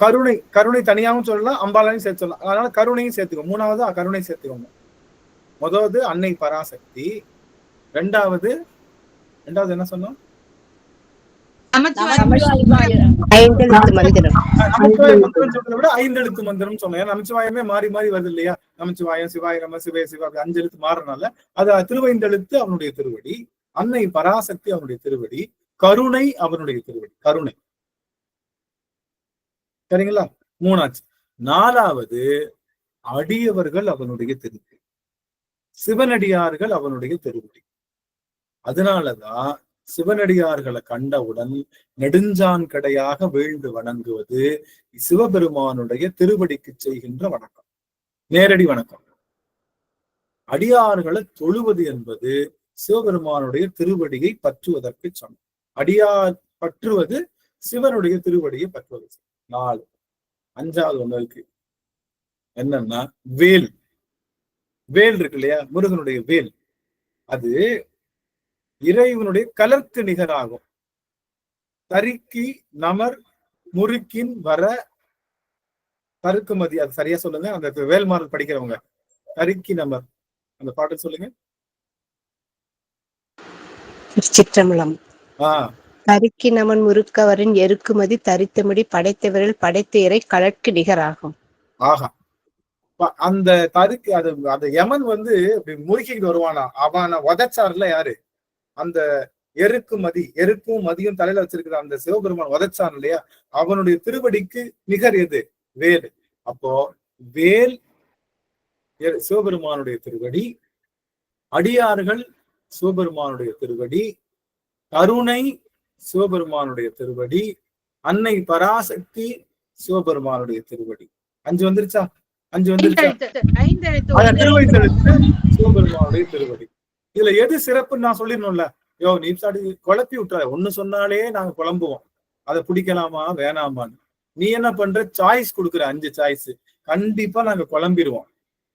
கருணை. கருணை தனியாகவும் சொல்லலாம், அம்பாளையும் சேர்த்து சொல்லலாம். அதனால கருணையும் சேர்த்துக்கோங்க. 3வது கருணை சேர்த்துக்கோங்க. முதலாவது அன்னை பராசக்தி, ரெண்டாவது என்ன சொன்னோம்? ஐந்தெழுத்து மந்திரம். சொல்றதை விட 5 எழுத்து மந்திரம் சொன்னேன். நமச்சிவாயமே மாறி மாறி வருது இல்லையா? நமச்சிவாயம், சிவாய நம, சிவே சிவா, அப்படி 5 எழுத்து மாறனால அது திருவைந்தெழுத்து அவனுடைய திருவடி. அன்னை பராசக்தி அவனுடைய திருவடி. கருணை அவனுடைய திருவடி. கருணை. சரிங்களா? 3ஆச்சு. 4வது அடியவர்கள் அவனுடைய திருவடி. சிவனடியார்கள் அவனுடைய திருவடி. அதனாலதான் சிவனடியார்களை கண்டவுடன் நெடுஞ்சான் கடையாக வீழ்ந்து வணங்குவது சிவபெருமானுடைய திருவடிக்கு செய்கின்ற வணக்கம், நேரடி வணக்கம். அடியார்களை தொழுவது என்பது சிவபெருமானுடைய திருவடியை பற்றுவதற்கு சமம். அடியார் பற்றுவது சிவனுடைய திருவடியை பற்றுவது. 4. 5வது ஒண்ணு இருக்கு. என்னன்னா வேல். வேல் இருக்கு இல்லையா? முருகனுடைய வேல். அது இறைவனுடைய கலர்க்கு நிகராகும். தரிக்கி நமர் முறுக்கின் வர தருக்குமதி. அது சரியா சொல்லுங்க, அந்த வேல்மாறல் படிக்கிறவங்க. தரிக்கி நமர் அந்த பாட்டு சொல்லுங்க. சிற்றம்பலம். தரிக்கி நமன் முறுக்கவரின் எருக்குமதி தரித்தபடி படைத்தவரில் படைத்த இறை கலர்க்கு நிகராகும். ஆகா, அந்த தருக்கு அது அந்த யமன் முறுக்கிட்டு வருவானா, அவன உதச்சார்ல யாரு? அந்த எருக்கும் மதியும் தலையில வச்சிருக்கிற அந்த சிவபெருமான் உதச்சான் இல்லையா? அவனுடைய திருவடிக்கு நிகர் எது? வேல். அப்போ வேல் சிவபெருமானுடைய திருவடி, அடியார்கள் சிவபெருமானுடைய திருவடி, கருணை சிவபெருமானுடைய திருவடி, அன்னை பராசக்தி சிவபெருமானுடைய திருவடி. 5 வந்துருச்சா? 5 வந்துருச்சா? திருவைந்தெழுத்து சிவபெருமானுடைய திருவடி. இதுல எது சிறப்புன்னு நான் சொல்லிடணும்ல. நீ சாடி குழப்பி விட்டுற. ஒண்ணு சொன்னாலே நாங்க குழம்புவோம், அதை பிடிக்கலாமா வேணாமான்னு. நீ என்ன பண்ற? சாய்ஸ் கொடுக்குற 5 சாய்ஸ். கண்டிப்பா நாங்க குழம்பிடுவோம்.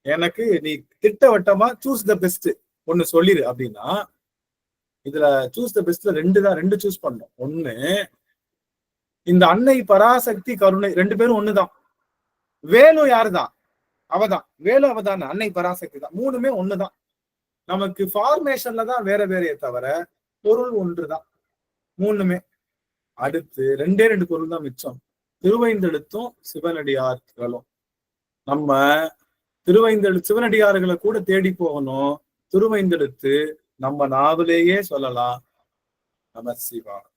எனக்கு நீ திட்டவட்டமா சூஸ் த பெஸ்ட் ஒண்ணு சொல்லிடு அப்படின்னா, இதுல சூஸ் த பெஸ்ட்ல 2 சூஸ் பண்ணோம். ஒண்ணு, இந்த அன்னை பராசக்தி கருணை 2 பேரும் ஒண்ணுதான். வேலும் யாருதான்? அவதான். வேலும் அவதான அன்னை பராசக்தி தான். 3மே ஒண்ணுதான். நமக்கு ஃபார்மேஷன்ல தான் வேற வேறையே தவிர பொருள் ஒன்றுதான் 3மே. அடுத்து 2 பொருள் தான் மிச்சம். திருவைந்தெழுத்தும் சிவனடியார்களும். நம்ம திருவைந்தெழுத்து சிவனடியார்களை கூட தேடி போகணும். திருவைந்தெழுத்து நம்ம நாவிலேயே சொல்லலாம். நமசிவாய்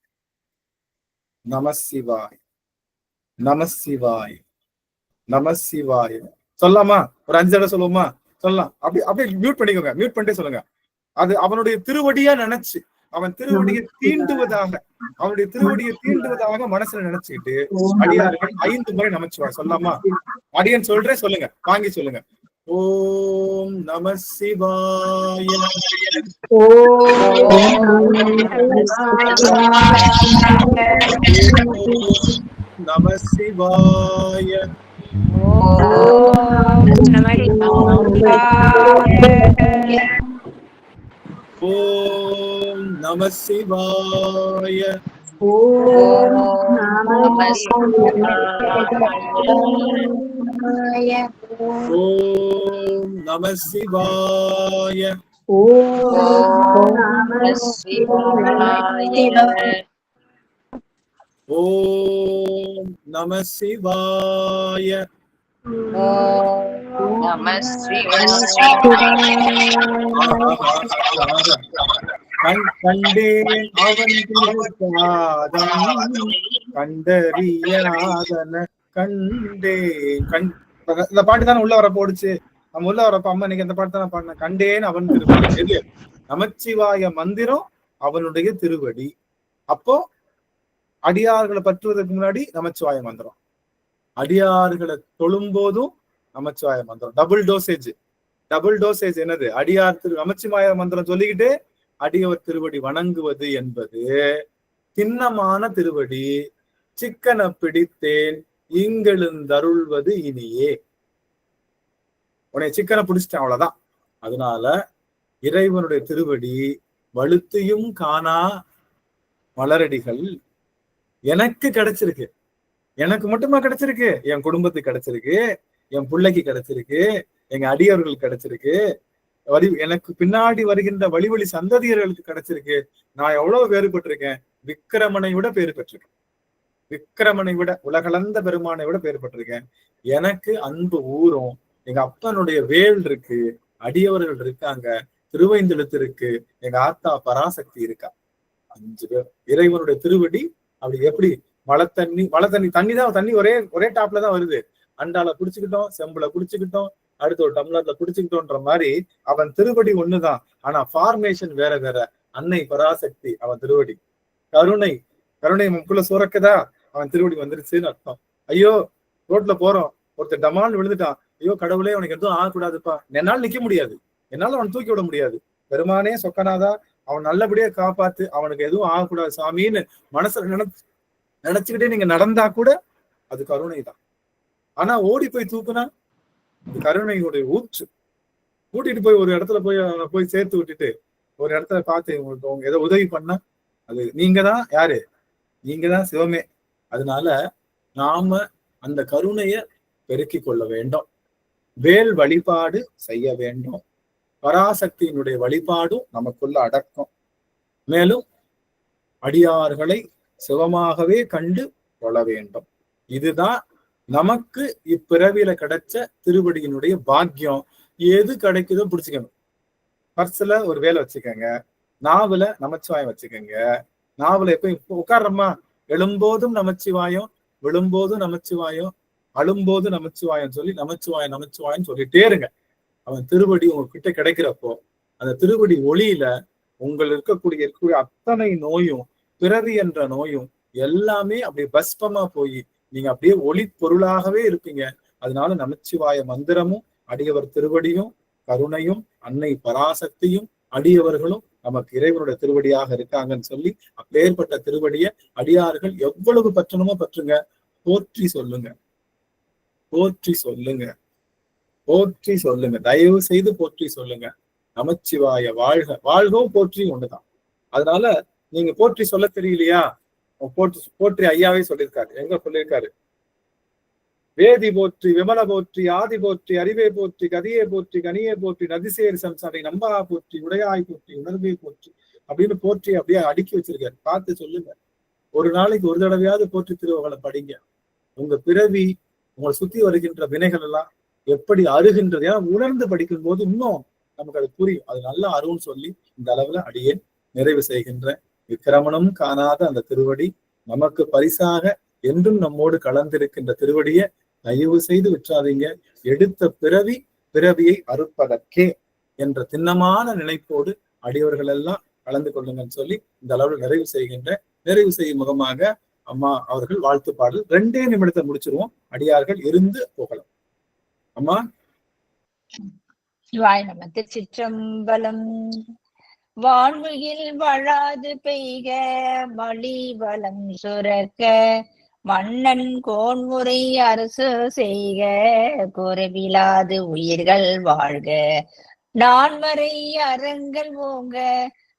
நமசிவாய் நமசிவாய் நமசிவாய் சொல்லலாமா? ஒரு 5 தடவை சொல்லுவோமா? சொல்லலாம். அப்படியே மியூட் பண்ணிக்கோங்க. மியூட் பண்ணிட்டே சொல்லுங்க. அது அவனுடைய திருவடியா நினைச்சு, அவன் திருவடியை தீண்டுவதாக, அவனுடைய திருவடியை தீண்டுவதாக மனசுல நினைச்சுக்கிட்டு அடியார்கள் 5 முறை நமச்சிவாய் சொல்லலாமா? அடியன் சொல்றேன், சொல்லுங்க. வாங்கி சொல்லுங்க. ஓம் நம சிவாய. நம சிவாய. ஓம் நம சிவாய. ஓம் நம சிவாய. ஓம் நம சிவாய. ஓம் நம கண்டேன் அவன் கண்டறியாதன கண்டேன். இந்த பாட்டு தானே உள்ள வர போடுச்சு. நம்ம உள்ள வரப்ப அம்மா இன்னைக்கு அந்த பாட்டு தானே பாடினேன். கண்டேன் அவன் திருவடி. எது? நமச்சிவாய மந்திரம், அவனுடைய திருவடி. அப்போ அடியார்களை பற்றுவதற்கு முன்னாடி நமச்சிவாய மந்திரம், அடியார்களை தொழும் போதும் நமச்சிவாய மந்திரம். டபுள் டோசேஜ் என்னது? அடியார் நமச்சிவாய மந்திரம் சொல்லிக்கிட்டு அடியவர் திருவடி வணங்குவது என்பது திண்ணமான திருவடி. சிக்கன பிடித்தேன் இங்கெழுந்தருள்வது இனியே. உன்னை சிக்கனை பிடிச்சிட்டேன், அவ்வளவுதான். அதனால இறைவனுடைய திருவடி வலுத்தையும் காணா மலரடிகள் எனக்கு கிடைச்சிருக்கு. எனக்கு மட்டுமா கிடைச்சிருக்கு? என் குடும்பத்துக்கு கிடைச்சிருக்கு, என் பிள்ளைக்கு கிடைச்சிருக்கு, எங்க அடியவர்களுக்கு கிடைச்சிருக்கு, எனக்கு பின்னாடி வருகின்ற வழி சந்ததியர்களுக்கு கிடைச்சிருக்கு. நான் எவ்வளவு பேறு பெற்றிருக்கேன்? விக்கிரமனை விட பேறு பெற்றிருக்கேன். விக்கிரமனை விட, உலகளந்த பெருமானை விட பேறு பெற்றிருக்கேன். எனக்கு அன்பு ஊரும். எங்க அப்பனுடைய வேல் இருக்கு, அடியவர்கள் இருக்காங்க, திருவைந்தெழுத்து இருக்கு, எங்க ஆத்தா பராசக்தி இருக்கா. 5 பேர். இறைவனுடைய திருவடி அப்படி எப்படி மழை தண்ணி தான், தண்ணி ஒரே டாப்ல தான் வருது. அண்டால குடிச்சுக்கிட்டோம், செம்புல குடிச்சுக்கிட்டோம், அடுத்த ஒரு டம்ளர்ல குடிச்சுக்கிட்டோன்ற மாதிரி அவன் திருவடி ஒண்ணுதான். ஆனா ஃபார்மேஷன் வேற வேற. அன்னை பராசக்தி அவன் திருவடி. கருணை முக்குள்ள சுரக்குதா, அவன் திருவடி வந்துருச்சுன்னு அர்த்தம். ஐயோ ரோட்ல போறோம், ஒருத்தர் டமால்னு விழுந்துட்டான், ஐயோ கடவுளே அவனுக்கு எதுவும் ஆகக்கூடாதுப்பா, என்னால நிக்க முடியாது, என்னால அவன் தூக்கி விட முடியாது, பெருமானே சொக்கனாதா அவன் நல்லபடியா காப்பாத்து, அவனுக்கு எதுவும் ஆகக்கூடாது சாமின்னு மனசுல நினைச்சுக்கிட்டே நீங்க நடந்தா கூட அது கருணை தான். ஆனா ஓடி போய் தூக்குனா அது கருணையுடைய ஊற்று. கூட்டிட்டு போய் ஒரு இடத்துல போய் சேர்த்து விட்டுட்டு ஒரு இடத்துல பார்த்து உங்களுக்கு ஏதோ உதவி பண்ணா அது நீங்க தான் யாரு? நீங்க தான் சிவமே. அதனால நாம அந்த கருணைய பெருக்கிக் கொள்ள வேண்டும். வேல் வழிபாடு செய்ய வேண்டும். பராசக்தியினுடைய வழிபாடும் நமக்குள்ள அடக்கம். மேலும் அடியார்களை சிவமாகவே கண்டு கொள்ள வேண்டும். இதுதான் நமக்கு இப்பிறவியில கிடைச்ச திருவடியினுடைய பாக்கியம். எது கிடைக்குதோ பிடிச்சுக்கணும். பர்ஸ்ல ஒரு வேலை வச்சுக்கோங்க, நாவல நமச்சிவாயம் வச்சுக்கோங்க. நாவல எப்ப உட்கார்றோமா, எழும்போதும் நமச்சிவாயம், விழும்போதும் நமச்சிவாயம், அழும்போது நமச்சிவாயம் சொல்லி நமச்சிவாயம் சொல்லிட்டே இருங்க. அவன் திருவடி உங்ககிட்ட கிடைக்கிறப்போ அந்த திருவடி ஒளியில இருக்கக்கூடிய அத்தனை நோயும், பிறவி என்ற நோயும் எல்லாமே அப்படியே பஸ்பமா போய் நீங்க அப்படியே ஒளி பொருளாகவே இருப்பீங்க. அதனால நமச்சிவாய மந்திரமும், அடியவர் திருவடியும், கருணையும், அன்னை பராசக்தியும், அடியவர்களும் நமக்கு இறைவனுடைய திருவடியாக இருக்காங்கன்னு சொல்லி அப்பேற்பட்ட திருவடிய அடியார்கள் எவ்வளவு பற்றணுமோ பற்றுங்க. போற்றி சொல்லுங்க, போற்றி சொல்லுங்க, போற்றி சொல்லுங்க. தயவு செய்து போற்றி சொல்லுங்க. நமச்சிவாய வாழ்க. வாழ்கவும் போற்றியும் ஒண்ணுதான். அதனால நீங்க போற்றி சொல்ல தெரியலையா, போற்றி ஐயாவே சொல்லியிருக்காரு. எங்க சொல்லியிருக்காரு? வேதி போற்றி, விமல போற்றி, ஆதி போற்றி, அறிவே போற்றி, கதியே போற்றி, கனியே போற்றி, நதிசேரி சம்சாரை நம்பா போற்றி, உடையாய் போற்றி, உணர்வே போற்றி அப்படின்னு போற்றி அப்படியே அடுக்கி வச்சிருக்காரு. பார்த்து சொல்லுங்க. ஒரு நாளைக்கு ஒரு தடவையாவது போற்றி திருவகளை படிங்க. உங்க பிறவி, உங்களை சுத்தி வருகின்ற வினைகள் எல்லாம் எப்படி அருகின்றது. ஏன்னா உணர்ந்து படிக்கும் போது இன்னும் நமக்கு அது புரியும். அது நல்லா அருன்னு சொல்லி இந்த அளவுல அடியேன் நிறைவு செய்கின்ற. விக்கிரமணம் காணாத அந்த திருவடி நமக்கு பரிசாக என்றும் நம்மோடு கலந்திருக்கின்ற திருவடியை தயவு செய்து விற்றாதீங்க. எடுத்த பிறவியை அறுப்பதற்கே என்ற திண்ணமான நினைப்போடு அடியவர்கள் எல்லாம் கலந்து கொள்ளுங்கன்னு சொல்லி இந்த அளவுல நிறைவு செய்கின்ற. நிறைவு செய்யும் முகமாக அம்மா அவர்கள் வாழ்த்து பாடல் 2 நிமிடத்தை முடிச்சிருவோம். அடியார்கள் இருந்து போகலாம். அம்மா. சிவாய நம. திருச்சிற்றம்பலம். வாழ்வுயில் வழாது பெய்க மலி வளம் சுரக்க, மன்னன் கோன்முறை அரசு செய்க, குறைவிலாது உயிர்கள் வாழ்க, நான்மறை அறங்கள் ஓங்க,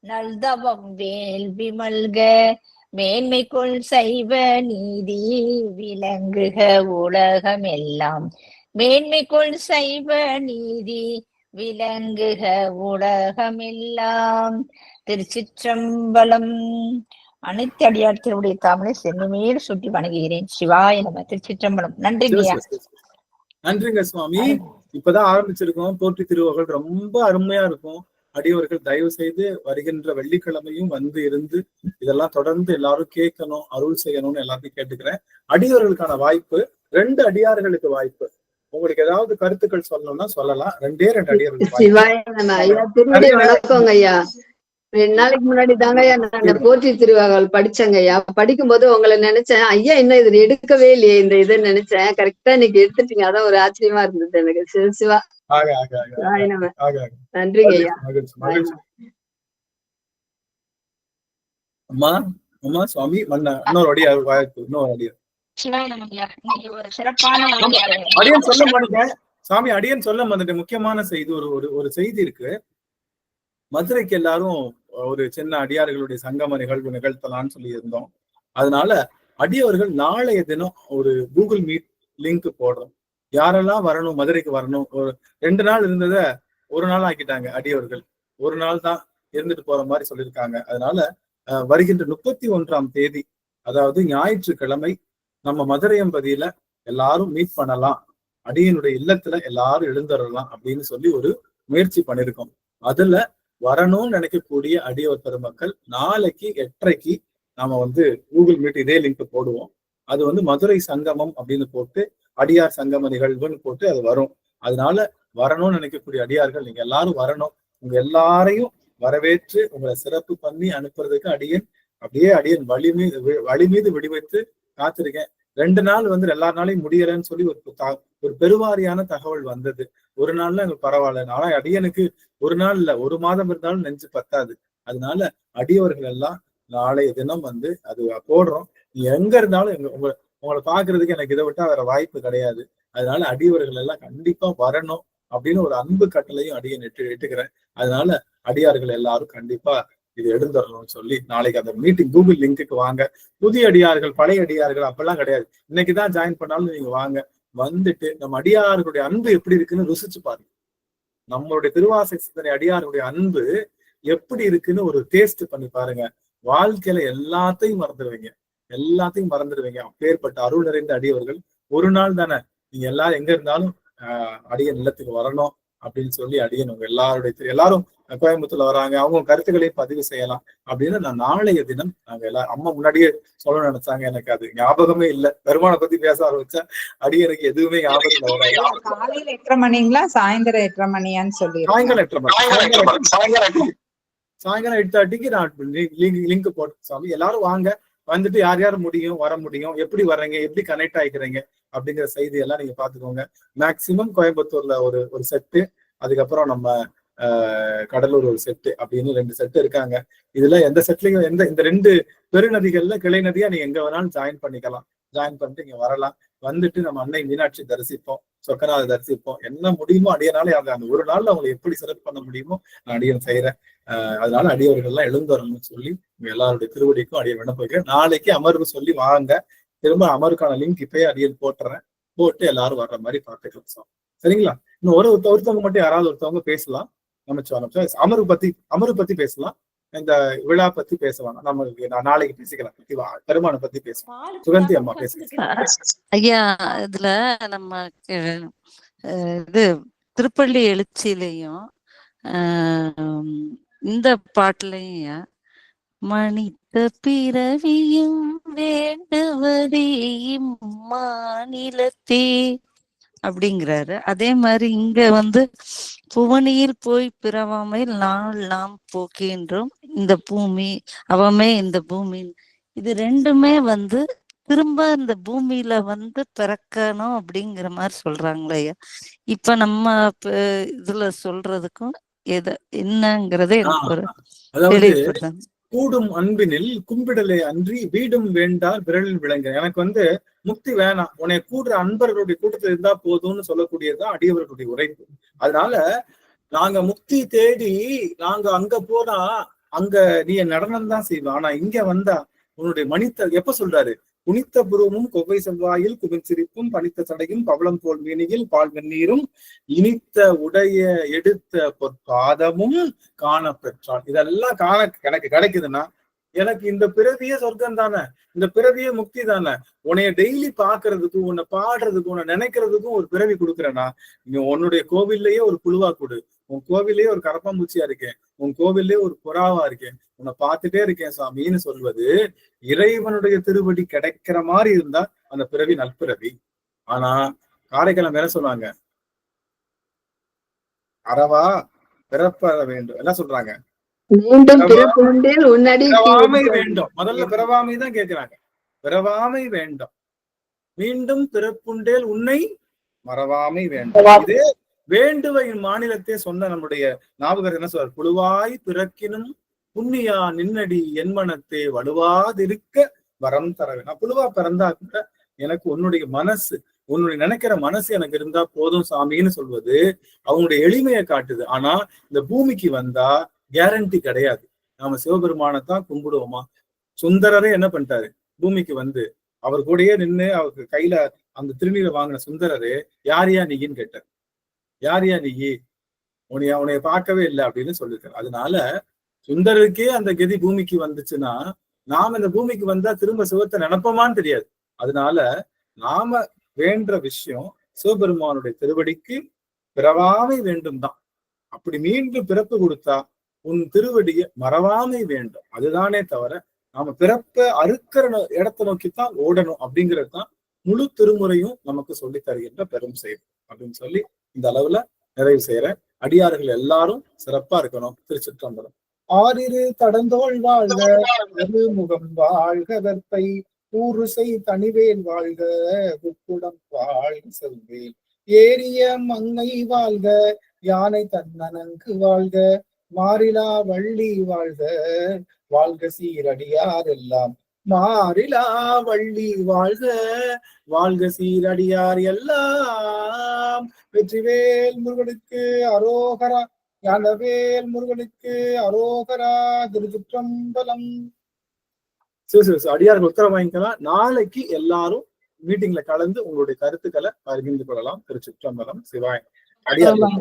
நல்தவம் வேள்வி மல்க, மேன்மைக்குள் சைவ நீதி விளங்குக உலகமெல்லாம், மேன்மைக்குள் சைவ நீதி விளங்குக உலகமெல்லாம். திருச்சிற்றம்பலம். அனைத்து அடியார் திருவுடைய தாமரை சென்னிமேல் சுட்டி வணங்குகிறேன். சிவாய நம. திருச்சிற்றம்பலம். நன்றிங்கய்யா. நன்றிங்க சுவாமி. இப்பதான் ஆரம்பிச்சிருக்கோம். போற்றி திருவகள் ரொம்ப அருமையா இருக்கும். அடியவர்கள் தயவு செய்து வருகின்ற வெள்ளிக்கிழமையும் வந்து இருந்து இதெல்லாம் தொடர்ந்து எல்லாரும் கேட்கணும், அருள் செய்யணும்னு எல்லாத்தையும் கேட்டுக்கிறேன். அடியவர்களுக்கான வாய்ப்பு 2 அடியார்களுக்கு வாய்ப்பு. உங்களுக்கு ஏதாவது கருத்துக்கள் சொல்லணும்னா சொல்லலாம். 2 அடியார்களுக்கு வணக்கங்க ஐயா. 2 நாளைக்கு முன்னாடி தாங்க ஐயா நான் போற்றி திருவாகல் படிச்சேங்க ஐயா. படிக்கும் போது உங்களை நினைச்சேன், ஐயா என்ன இது எடுக்கவே இல்லையே இந்த இதை நினைச்சேன். கரெக்டா இன்னைக்கு எடுத்துட்டீங்க. அதான் ஒரு ஆச்சரியமா இருந்தது எனக்கு. சிவா நன்றிங்க ஐயா. அம்மா அம்மா சுவாமி இன்னொரு அடியார் வாய்ப்பு. இன்னொரு அடியார் அடியன் சொல்ல மாட்டேன் சாமி. அடியன் சொல்ல மாட்டேன். முக்கியமான செய்தி ஒரு செய்தி இருக்கு. மதுரைக்கு எல்லாரும் ஒரு சின்ன அடியார்களுடைய சங்கம நிகழ்வு நிகழ்த்தலாம்னு சொல்லி இருந்தோம். அதனால அடியவர்கள் நாளைய தினம் ஒரு கூகுள் மீட் லிங்க் போடுறோம். யாரெல்லாம் வரணும், மதுரைக்கு வரணும். ஒரு 2 நாள் இருந்தத 1 நாள் ஆக்கிட்டாங்க. அடியவர்கள் 1 நாள் தான் இருந்துட்டு போற மாதிரி சொல்லியிருக்காங்க. அதனால வருகின்ற 31ஆம் தேதி, அதாவது ஞாயிற்றுக்கிழமை, நம்ம மதுரையம்பதியில எல்லாரும் மீட் பண்ணலாம். அடியனுடைய இல்லத்துல எல்லாரும் எழுந்துடலாம் அப்படின்னு சொல்லி ஒரு முயற்சி பண்ணிருக்கோம். அதுல வரணும்னு நினைக்கக்கூடிய அடியவர் பெருமக்கள் நாளைக்கு 8:30க்கு நாம கூகுள் மீட் இதே லிங்க் போடுவோம். அது மதுரை சங்கமம் அப்படின்னு போட்டு அடியார் சங்கம நிகழ்வுன்னு போட்டு அது வரும். அதனால வரணும்னு நினைக்கக்கூடிய அடியார்கள் நீங்க எல்லாரும் வரணும். உங்க எல்லாரையும் வரவேற்று உங்களை சிறப்பு பண்ணி அனுப்புறதுக்கு அடியன் வழி மீது வெடிவைத்து காத்திருக்கேன். 2 நாள் எல்லா நாளையும் முடியலன்னு சொல்லி ஒரு பெருவாரியான தகவல் வந்தது. 1 நாள்ல எனக்கு பரவாயில்ல. ஆனா அடியனுக்கு 1 நாள் இல்ல, 1 மாதம் இருந்தாலும் நெஞ்சு பத்தாது. அதனால அடியவர்கள் எல்லாம் நாளைய தினம் அது போடுறோம். நீ எங்க இருந்தாலும் உங்களை பாக்குறதுக்கு எனக்கு இதை விட்டா வேற வாய்ப்பு கிடையாது. அதனால அடியவர்கள் எல்லாம் கண்டிப்பா வரணும் அப்படின்னு ஒரு அன்பு கட்டளையும் அடியன் எட்டுக்கிறேன். அதனால அடியார்கள் எல்லாரும் கண்டிப்பா இது எழுந்துடணும்னு சொல்லி நாளைக்கு அந்த மீட்டிங் கூகுள் லிங்க்குக்கு வாங்க. புதிய அடியார்கள், பழைய அடியார்கள் அப்பெல்லாம் கிடையாது. இன்னைக்குதான் ஜாயின் பண்ணாலும் நீங்க வாங்க. வந்துட்டு நம்ம அடியார்களுடைய அன்பு எப்படி இருக்குன்னு ருசிச்சு பாருங்க. நம்மளுடைய திருவாசக சிந்தனை அடியார்களுடைய அன்பு எப்படி இருக்குன்னு ஒரு டேஸ்ட் பண்ணி பாருங்க. வாழ்க்கையில எல்லாத்தையும் மறந்துடுவீங்க. அப்பேற்பட்ட அருள் நிறைந்த அடியவர்கள். 1 நாள் தானே, நீங்க எல்லாரும் எங்க இருந்தாலும் அடியன் இல்லத்துக்கு வரணும் அப்படின்னு சொல்லி அடியன் உங்க எல்லாரும் கோயம்புத்தூர்ல வராங்க. அவங்க கருத்துக்களையும் பதிவு செய்யலாம் அப்படின்னு நான் நாளைய தினம் நாங்க எல்லாரும் அம்மா முன்னாடியே சொல்ல நினைச்சாங்க. எனக்கு அது ஞாபகமே இல்லை. பெருமானை பத்தி பேச ஆரம்பிச்சா அடியனுக்கு எதுவுமே ஞாபகம் வராது. காலையில 8:30 மணிங்களா, சாயந்தரம் 8:30 மணியான்னு சொல்லி? சாயங்காலம் 8:30க்கு நான் லிங்க் போட்டு சாமி எல்லாரும் வாங்க. வந்துட்டு யார் யார் வர முடியும், எப்படி வர்றீங்க, எப்படி கனெக்ட் ஆகிக்கிறீங்க அப்படிங்கிற செய்தி எல்லாம் நீங்க பாத்துக்கோங்க. மேக்சிமம் கோயம்புத்தூர்ல ஒரு செட்டு, அதுக்கப்புறம் நம்ம கடலூர் ஒரு செட்டு அப்படின்னு 2 செட்டு இருக்காங்க. இதுல எந்த செட்லயும் இந்த 2 பெருநதிகள்ல கிளை நதியா நீங்க எங்க வேணாலும் ஜாயின் பண்ணிக்கலாம். ஜாயின் பண்ணிட்டு இங்க வரலாம். வந்துட்டு நம்ம அன்னை மீனாட்சி தரிசிப்போம், சொக்கநாத தரிசிப்போம். என்ன முடியுமோ அடியனால அந்த 1 நாள்ல அவங்களை எப்படி சிறப்பு பண்ண முடியுமோ நான் அடியன் செய்யறேன். அதனால அடியவர்கள் எல்லாம் எழுந்துறணும்னு சொல்லி உங்க எல்லாருடைய திருவடிக்கும் அடியன் விண்ணப்பம் வைக்கிறேன். நாளைக்கு அமர்வு சொல்லி வாங்க. திரும்ப அமருக்கான லிங்க் இப்பயே அடியன் போட்டுறேன். போட்டு எல்லாரும் வர்ற மாதிரி பார்த்துக்கலாம். சரிங்களா? இன்னும் ஒருத்தவங்க மட்டும் யாராவது ஒருத்தவங்க பேசலாம். அமரு பத்தி பேசலாம். இந்த விழா பத்தி பேசலாம். நம்ம நாளைக்கு பேசிக்கலாம். பெருமானை பத்தி பேசலாம். சுகந்தி அம்மா பேசலாம். ஐயா, இதுல நம்ம இது திருப்பள்ளி எழுச்சியிலையும் இந்த பாட்டுலயும் மனித பிறவியும் வேண்டுவதே இம்மாநிலத்தே அப்படிங்கிறாரு. அதே மாதிரி இங்க புவனியில் போய் பிறவாமையில் நாம் போக்கின்றோம் இந்த பூமி அவமே இந்த பூமி. இது 2மே திரும்ப இந்த பூமியில பிறக்கணும் அப்படிங்கிற மாதிரி சொல்றாங்களே. இப்ப நம்ம இதுல சொல்றதுக்கும் என்னங்கிறதே எனக்கு ஒரு தெளிவுபடுது. கூடும் அன்பினில் கும்பிடலை அன்றி வீடும் வேண்டார் விரலில் விளங்க. எனக்கு முக்தி வேணாம், உன்னை கூடுற அன்பர்களுடைய கூட்டத்தில் இருந்தா போதும்னு சொல்லக்கூடியதுதான் அடியவர்களுடைய உரைப்பு. அதனால நாங்க முக்தி தேடி நாங்க அங்க போனா அங்க நீ நடனம் தான் செய்வோம். ஆனா இங்க வந்தா உன்னுடைய எப்ப சொல்றாரு? குனித்த புருவமும் கொவ்வை செவ்வாயில் குமிழ் சிரிப்பும் பனித்த சடையும் பவளம் போல் மீனியில் பால் வெந்நீரும் இனித்த உடைய எடுத்த பொற்பாதமும் காண பெற்றாள். இதெல்லாம் எனக்கு கிடைக்குதுன்னா எனக்கு இந்த பிறவியே சொர்க்கம் தானே, இந்த பிறவியே முக்தி தானே. உன்னைய டெய்லி பாக்குறதுக்கும், உன்னை பாடுறதுக்கும், உன்னை நினைக்கிறதுக்கும் ஒரு பிறவி கொடுக்குறேன்னா, நீ உன்னுடைய கோவில்லையே ஒரு புழுவா கொடு, உன் கோவில்லயே ஒரு கரப்பாம்பூச்சியா இருக்கேன், உன் கோவில்லயே ஒரு புறாவா இருக்கேன், உன்னை பார்த்துட்டே இருக்கேன் சாமின்னு சொல்வது இறைவனுடைய திருவடி கிடைக்கிற மாதிரி இருந்தா அந்த பிறவி நற்பிறவி. ஆனா காரைக்காலம் வேற சொல்லுவாங்க, அறவா பிறப்ப வேண்டும் என்ன சொல்றாங்க, மீண்டும் பிறப்புண்டேல் உன்னடி பிறவாமை வேண்டும். முதல்ல பிறவாமை தான் கேட்கிறாங்க, பிறவாமை வேண்டும், மீண்டும் பிறப்புண்டேல் உன்னை மறவாமை வேண்டும். இதே வேண்டுவையின் மாநிலத்தை சொன்ன நம்முடைய ஞாபகர் என்ன சொல்றார், புழுவாய் பிறக்கினும் புண்ணியா நின்னடி என் மனத்தே வலுவாதிருக்க வரம் தர வேணும். புழுவா பிறந்தா கூட எனக்கு உன்னுடைய மனசு, உன்னுடைய நினைக்கிற மனசு எனக்கு இருந்தா போதும் சாமின்னு சொல்வது அவங்களுடைய எளிமையை காட்டுது. ஆனா இந்த பூமிக்கு வந்தா கேரண்டி கிடையாது. நாம சிவபெருமானத்தான் கும்பிடுவோமா? சுந்தரரே என்ன பண்ணிட்டாரு, பூமிக்கு வந்து அவர் கூடயே நின்று அவருக்கு கையில அந்த திருநீரை வாங்கின சுந்தரரே யாரையா நீன்னு கேட்டார். யாரையா நீ, உன்னைய பார்க்கவே இல்லை அப்படின்னு சொல்லிருக்காரு. அதனால சுந்தரருக்கே அந்த கதி பூமிக்கு வந்துச்சுன்னா நாம இந்த பூமிக்கு வந்தா திரும்ப சிவத்தை நினைப்போமான்னு தெரியாது. அதனால நாம வேண்ட விஷயம் சிவபெருமானுடைய திருவடிக்கு பிறவாமை வேண்டும் தான். அப்படி மீண்டும் பிறப்பு கொடுத்தா உன் திருவடியை மறவாமை வேண்டும். அதுதானே தவிர நாம பிறப்ப அறுக்கிற இடத்தை நோக்கித்தான் ஓடணும் அப்படிங்கிறது தான் முழு திருமுறையும் நமக்கு சொல்லி தருகின்ற பெரும் செயல் அப்படின்னு சொல்லி இந்த அளவுல நிறைவு செய்யற. அடியார்கள் எல்லாரும் சிறப்பா இருக்கணும். திருச்சிற்றம்பலம். ஆறிரு தடந்தோள் வாழ்க, முகம் வாழ்க, வெப்பை ஊருசை தனிவேல் வாழ்க, குக்குடம் வாழ்க செல்வேல், ஏரிய மங்கை வாழ்க, யானை தன்னனங்கு வாழ்க, மாறிலா வள்ளி வாழ்க, வாழ்க சீரடியார் எல்லாம் மாறிலா வள்ளி வாழ்க, வாழ்க சீரடியார் எல்லாம். வெற்றிவேல் முருகனுக்கு அரோகரா, ஞானவேல் முருகனுக்கு அரோகரா. திருச்சிற்றம்பலம். அடியார்கள் உத்தரவு வாங்கிக்கலாம். நாளைக்கு எல்லாரும் மீட்டிங்ல கலந்து உங்களுடைய கருத்துக்களை பகிர்ந்து கொள்ளலாம். திருச்சிற்றம்பலம். சிவாய். அடியார்கள்